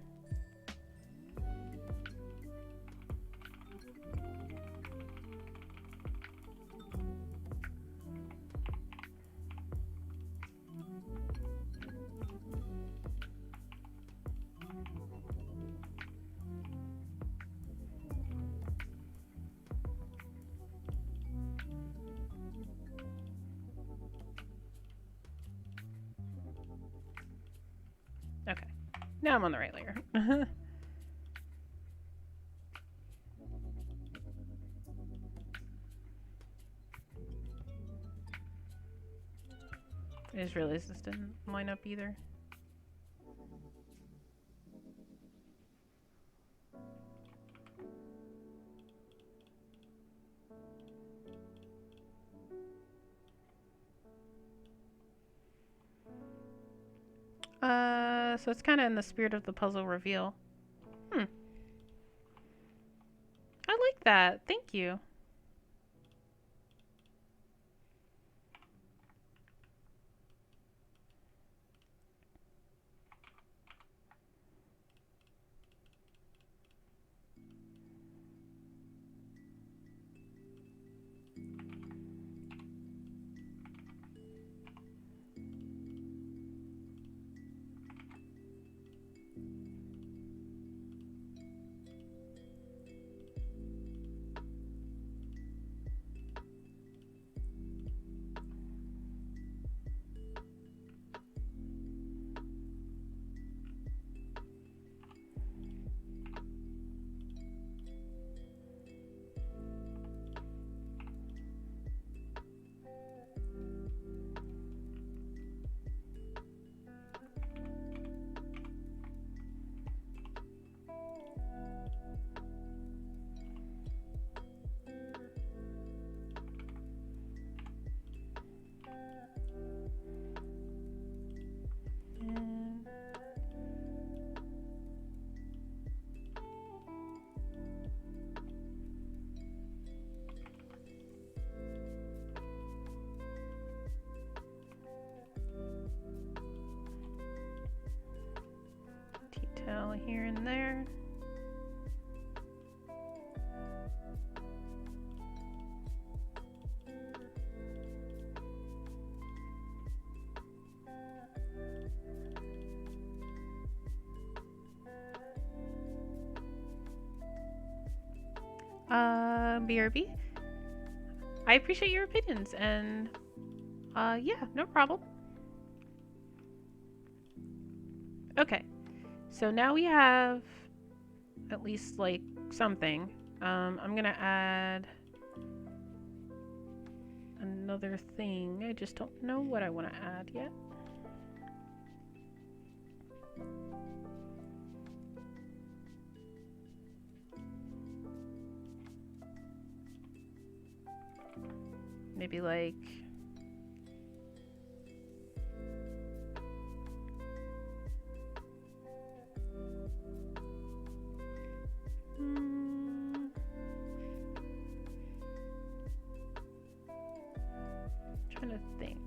Okay. Now I'm on the right layer. I just realized this didn't line up either. So it's kind of in the spirit of the puzzle reveal. Hmm. I like that. Thank you. Detail here and there. BRB. I appreciate your opinions, and yeah, no problem. Okay, so now we have at least like something. I'm gonna add another thing. I just don't know what I want to add yet. Maybe like trying to think.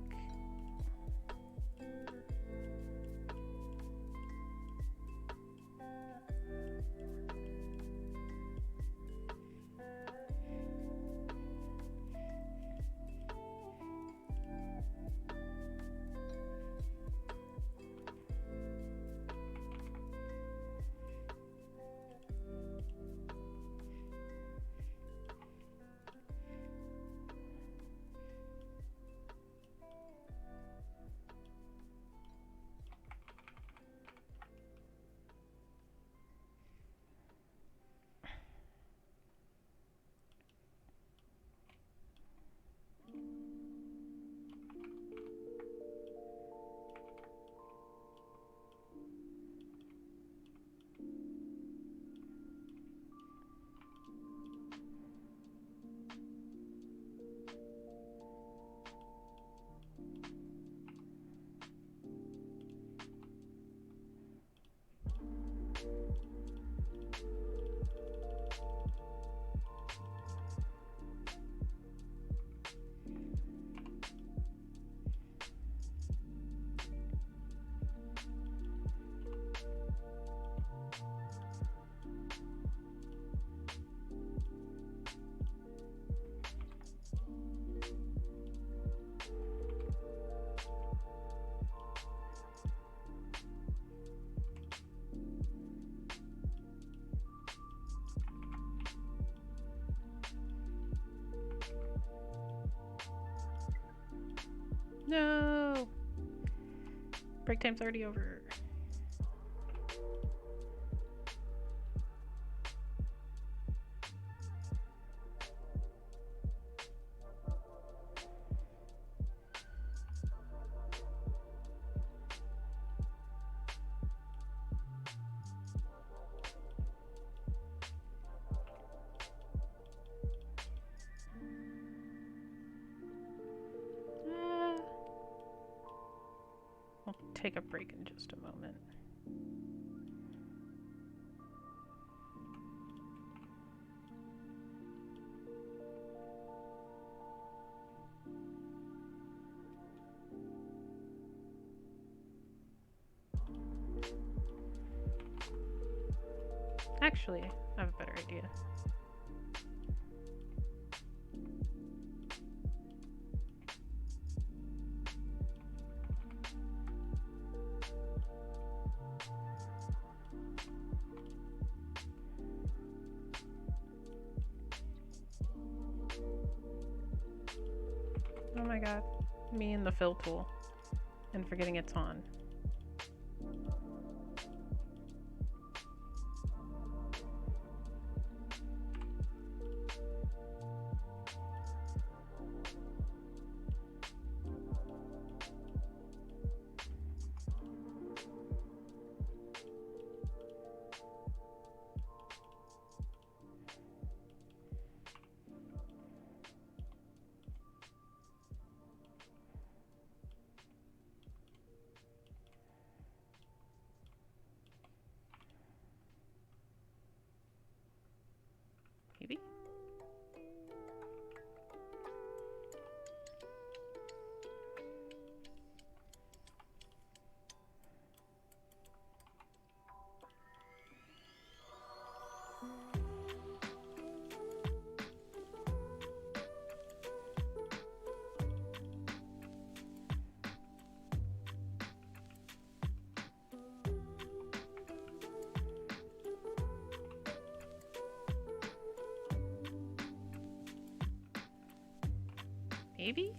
No! Break time's already over. We'll take a break in just a moment. Actually, I have a better idea. Oh my god. Me and the fill tool. And forgetting it's on. Maybe? Maybe?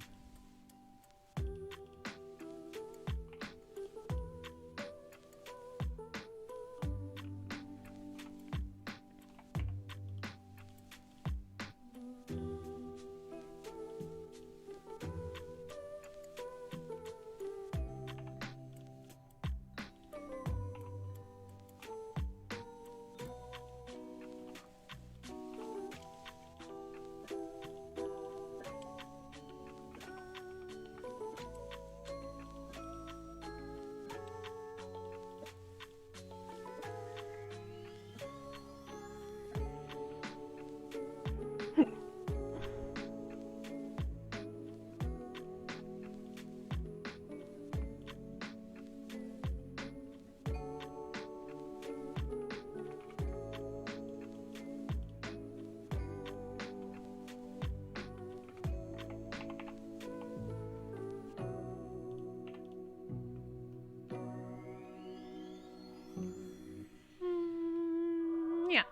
Yeah.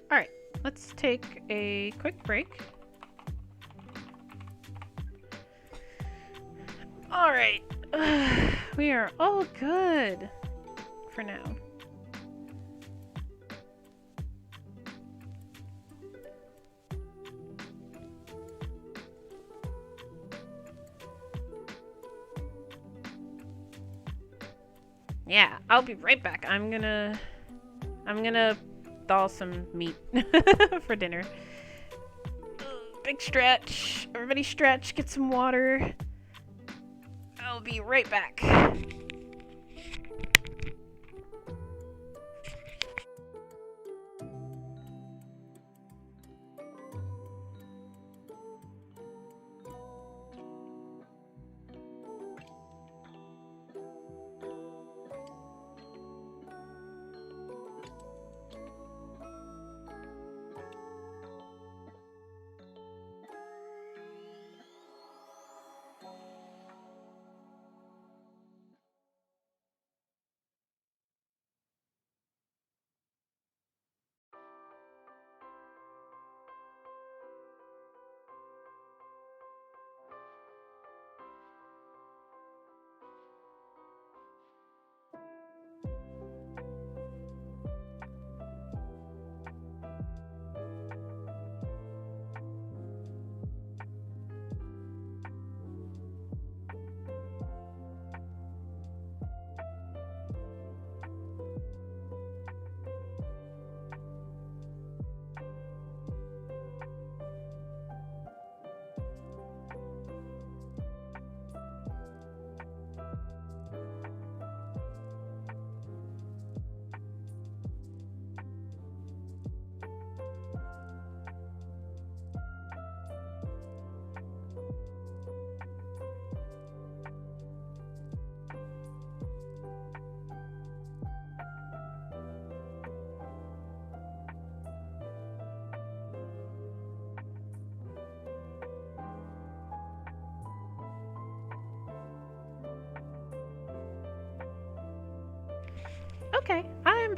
Alright, let's take a quick break. Alright, we are all good for now. Yeah, I'll be right back. I'm gonna thaw some meat for dinner. Big stretch. Everybody stretch, get some water. I'll be right back.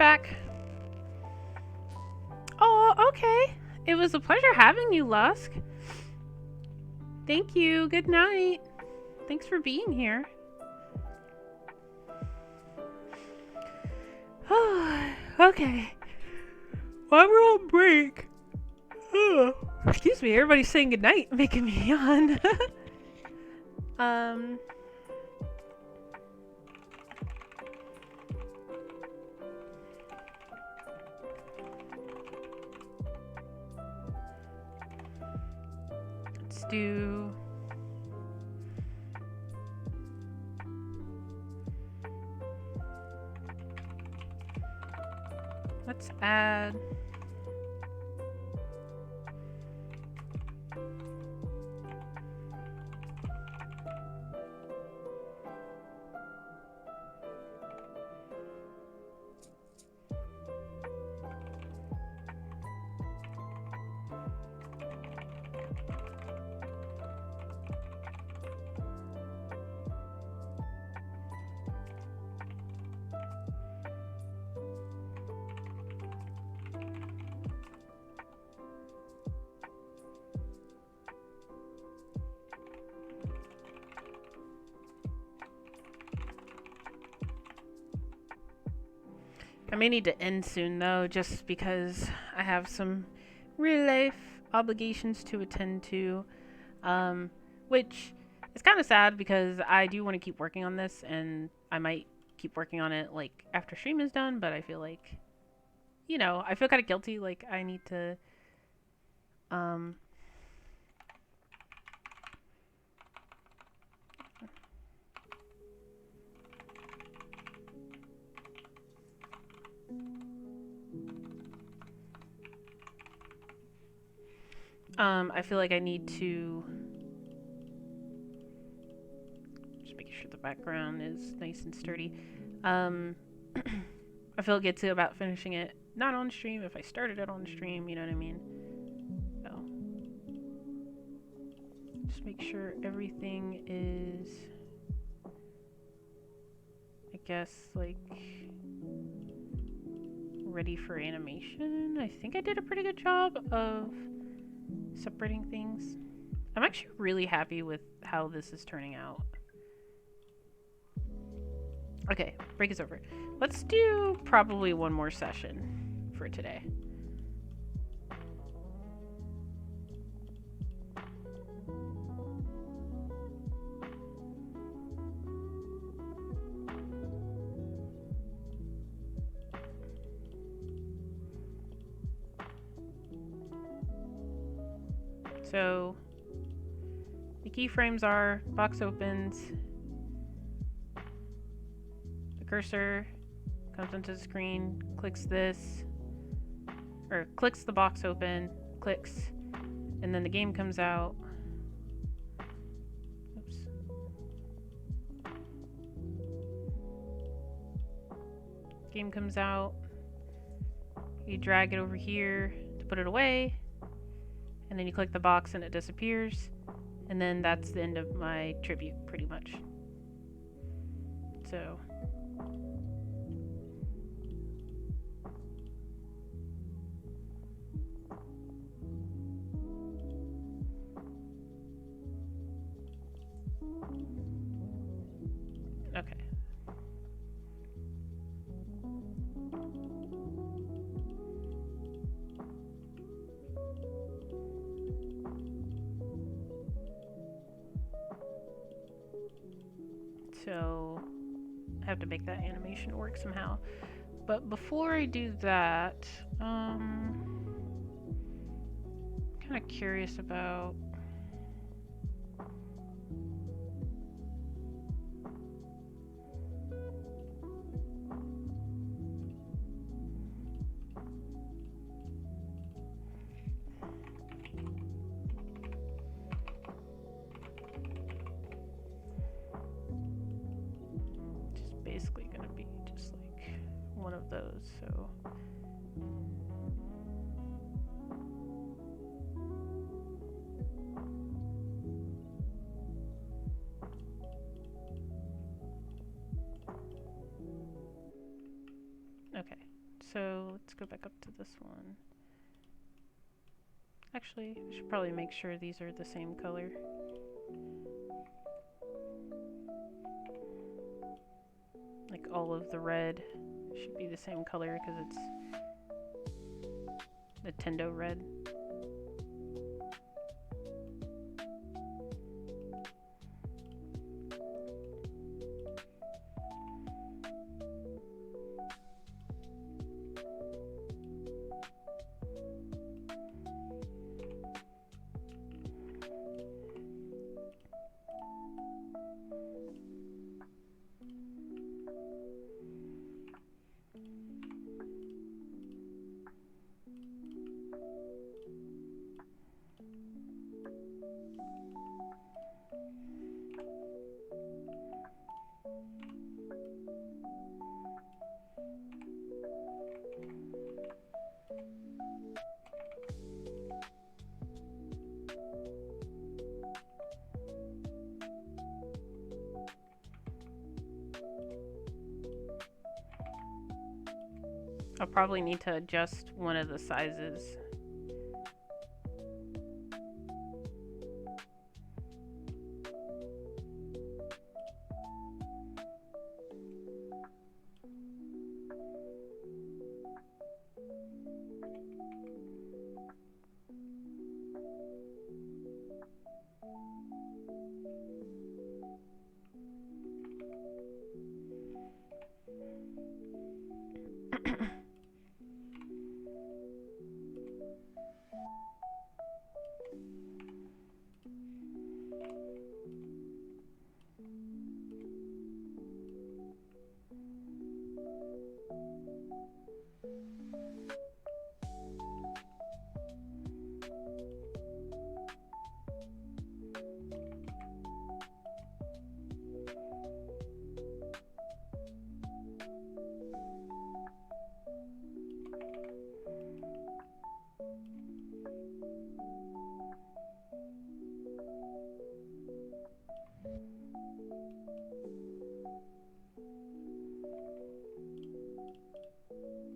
back. Oh, okay. It was a pleasure having you, Lusk. Thank you. Good night. Thanks for being here. Okay. While we're on break. Excuse me, everybody's saying goodnight, making me yawn. Let's do... Let's add... I may need to end soon though, just because I have some real life obligations to attend to, which is kind of sad because I do want to keep working on this, and I might keep working on it like after stream is done, but I feel like, you know, I feel kind of guilty, like I need to I feel like I need to just making sure the background is nice and sturdy. I feel good too about finishing it not on stream if I started it on stream, you know what I mean? So just make sure everything is, I guess, like ready for animation. I think I did a pretty good job of separating things. I'm actually really happy with how this is turning out. Okay, break is over. Let's do probably one more session for today. So the keyframes are box opens, the cursor comes onto the screen, clicks this, or clicks the box open, clicks, and then the game comes out. Oops. Game comes out. You drag it over here to put it away. And then you click the box and it disappears. And then that's the end of my tribute, pretty much. So. Okay. So I have to make that animation work somehow. But before I do that, I'm kind of curious about basically gonna be just like one of those, so okay, So let's go back up to this one. Actually, I should probably make sure these are the same color. Like all of the red should be the same color because it's Nintendo red. I'll probably need to adjust one of the sizes.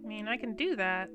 I mean, I can do that.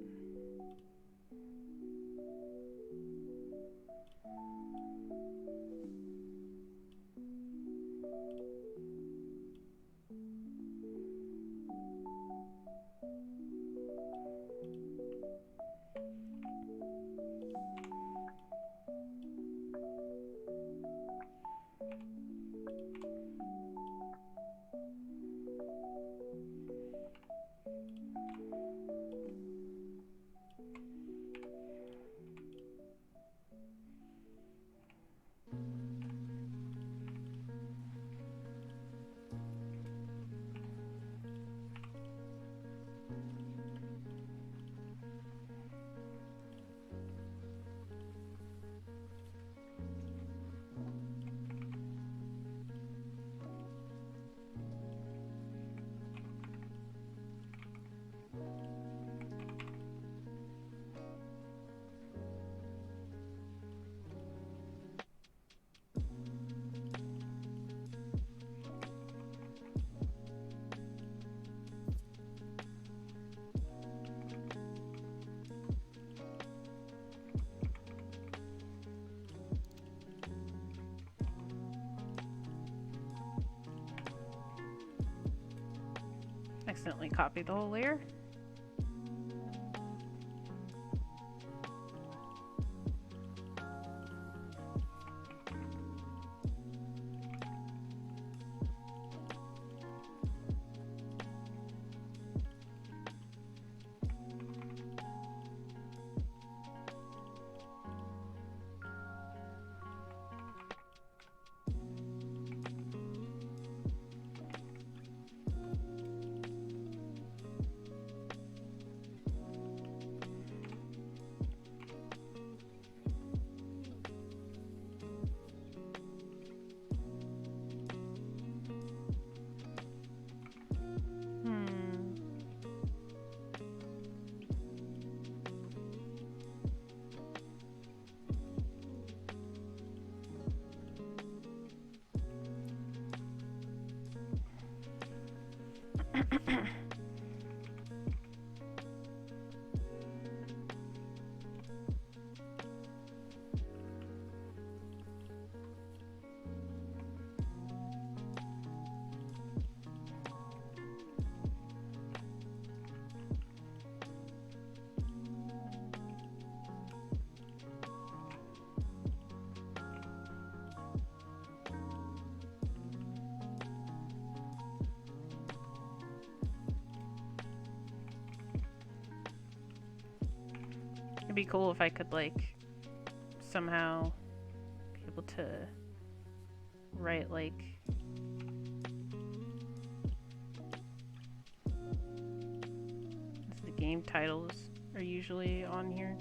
Accidentally copied the whole layer. It'd be cool if I could, like, somehow be able to write, like, the game titles are usually on here.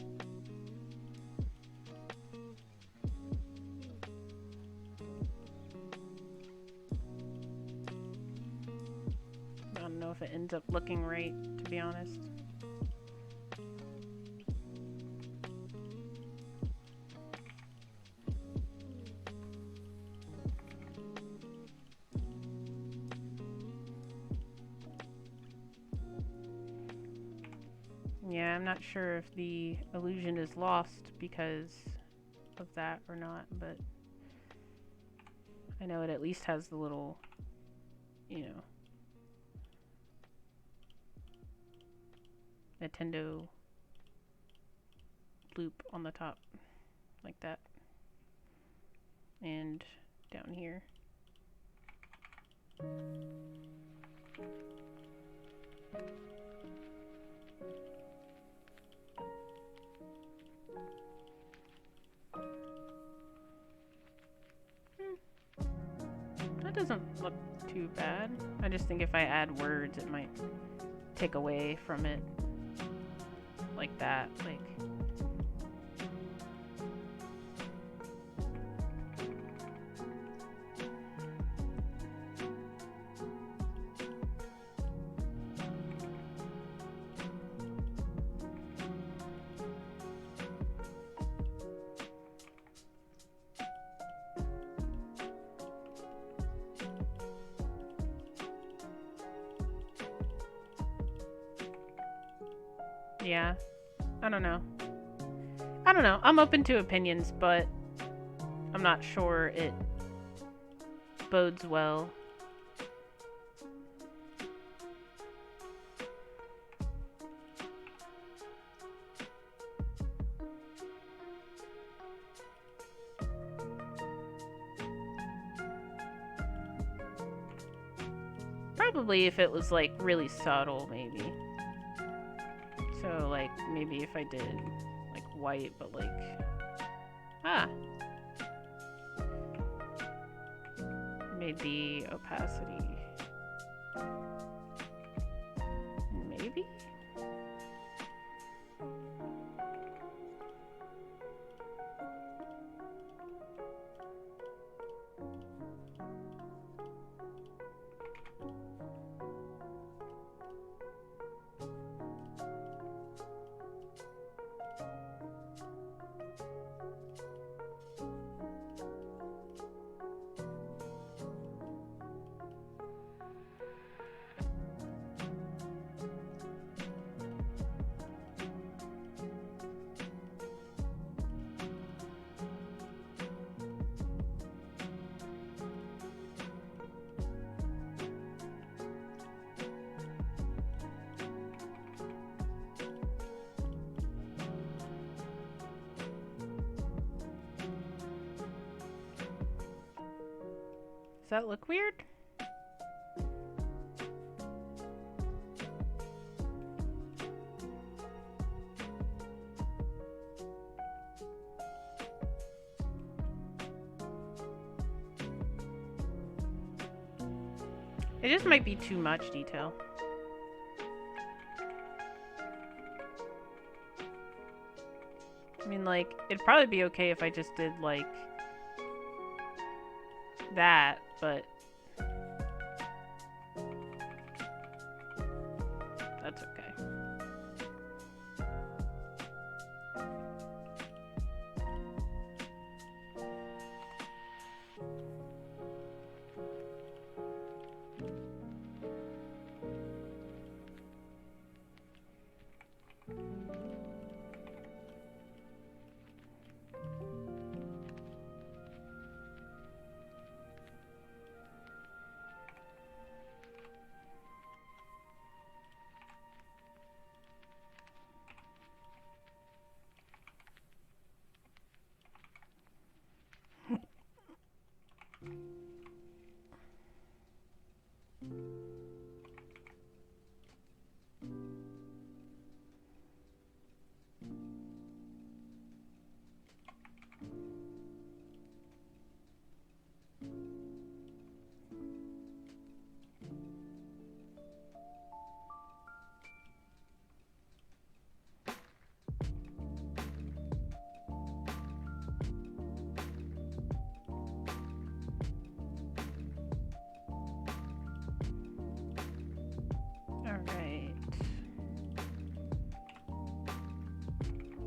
I don't know if it ends up looking right, to be honest. Yeah, I'm not sure if the illusion is lost because of that or not, but I know it at least has the little, you know, Nintendo loop on the top, like that, and down here. That doesn't look too bad. I just think if I add words, it might take away from it. Like that, like. Yeah. I don't know. I'm open to opinions, but I'm not sure it bodes well. Probably if it was, like, really subtle, maybe. So, like, maybe if I did, like, white, but, like... Ah! Made the opacity... Maybe? Does that look weird? It just might be too much detail. I mean, like, it'd probably be okay if I just did, like, that, but that's okay.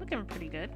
looking pretty good.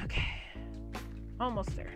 Okay. Almost there.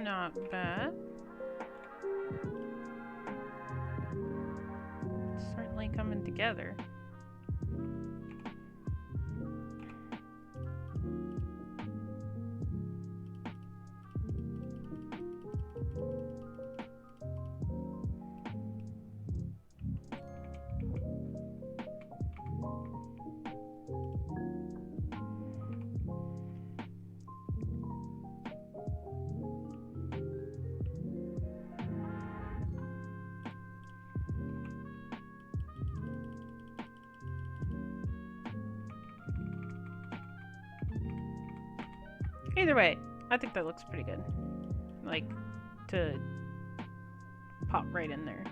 Not bad. Certainly coming together. Either way, I think that looks pretty good. Like, to pop right in there.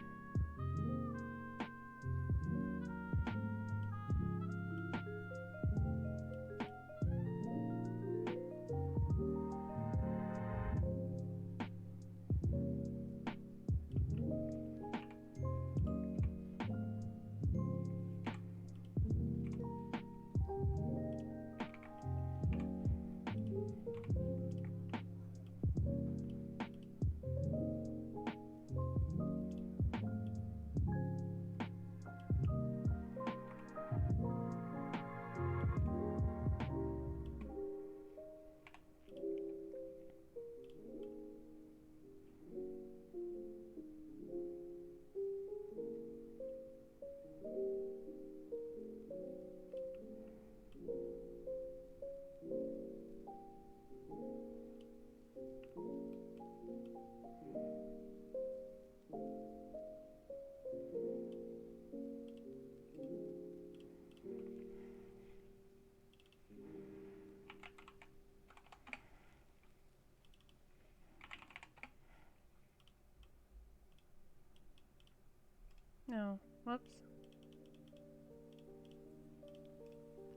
No, whoops.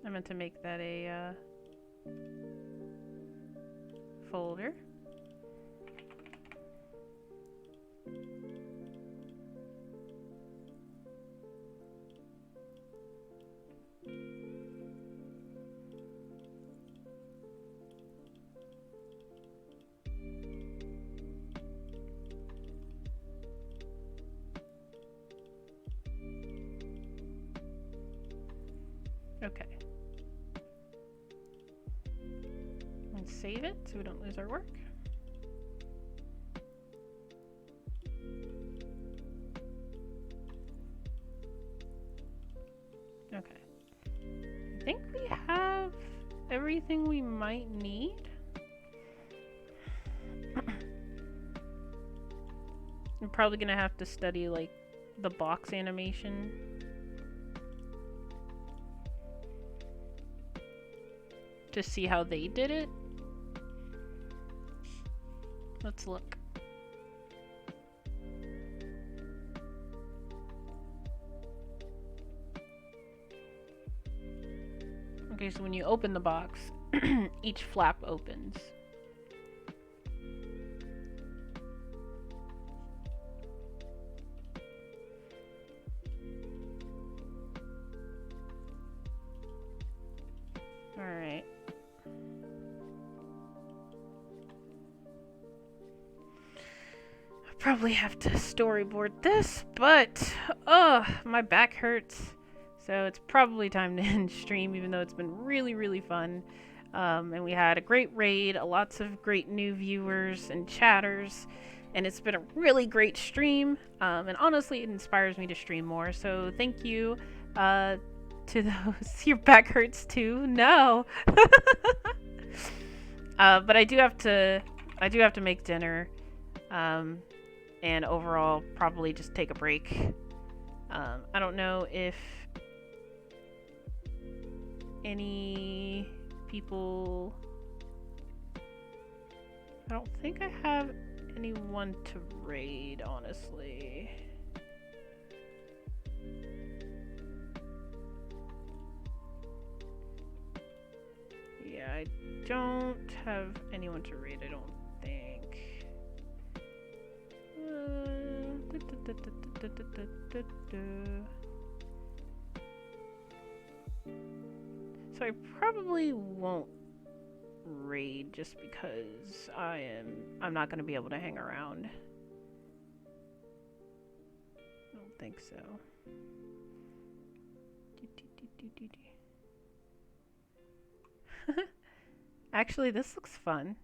I meant to make that a folder. Okay. And save it so we don't lose our work. Okay. I think we have everything we might need. I'm probably gonna have to study like the box animation. To see how they did it. Let's look. Okay, so when you open the box, each flap opens. Alright. I probably have to storyboard this, but my back hurts. So it's probably time to end stream, even though it's been really, really fun. And we had a great raid, lots of great new viewers and chatters, and it's been a really great stream. And honestly, it inspires me to stream more. So thank you to those. Your back hurts too? No. But I do have to make dinner, and overall probably just take a break. I don't know if any people. I don't think I have anyone to raid, honestly. Yeah, I don't have anyone to raid, I don't think. So I probably won't raid just because I'm not going to be able to hang around. I don't think so. Actually, this looks fun.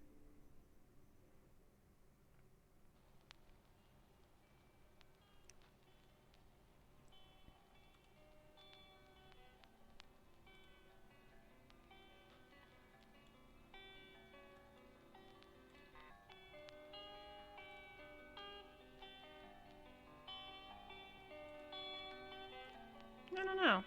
I don't know.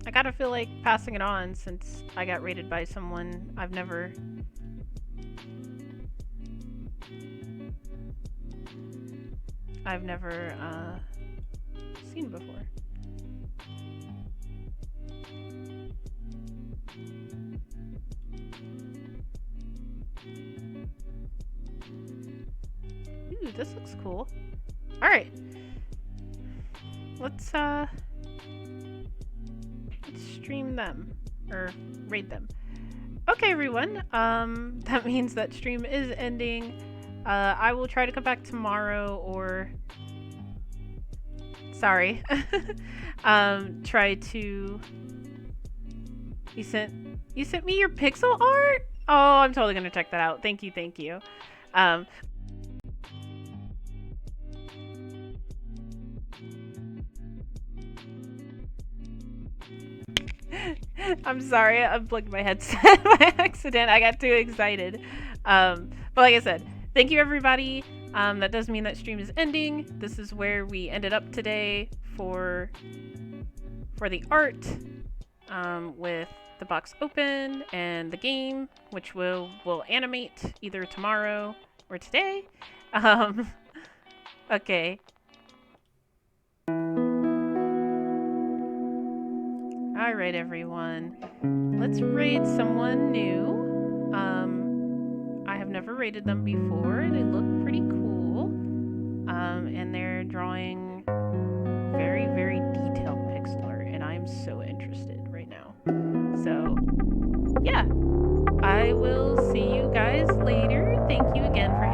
I gotta feel like passing it on since I got raided by someone I've never seen before. Ooh, this looks cool. Alright. Let's stream them. Or raid them. Okay, everyone. That means that stream is ending. I will try to come back tomorrow or... Sorry. Try to... You sent me your pixel art? Oh, I'm totally gonna check that out. Thank you, thank you. I'm sorry, I unplugged my headset by accident. I got too excited. But like I said, thank you everybody. That does mean that stream is ending. This is where we ended up today for the art. with the box open and the game, which we'll animate either tomorrow or today. Okay. Alright, everyone. Let's raid someone new. I have never raided them before. They look pretty cool. And they're drawing very, very detailed pixel art, and I'm so interested right now. So, yeah. I will see you guys later. Thank you again for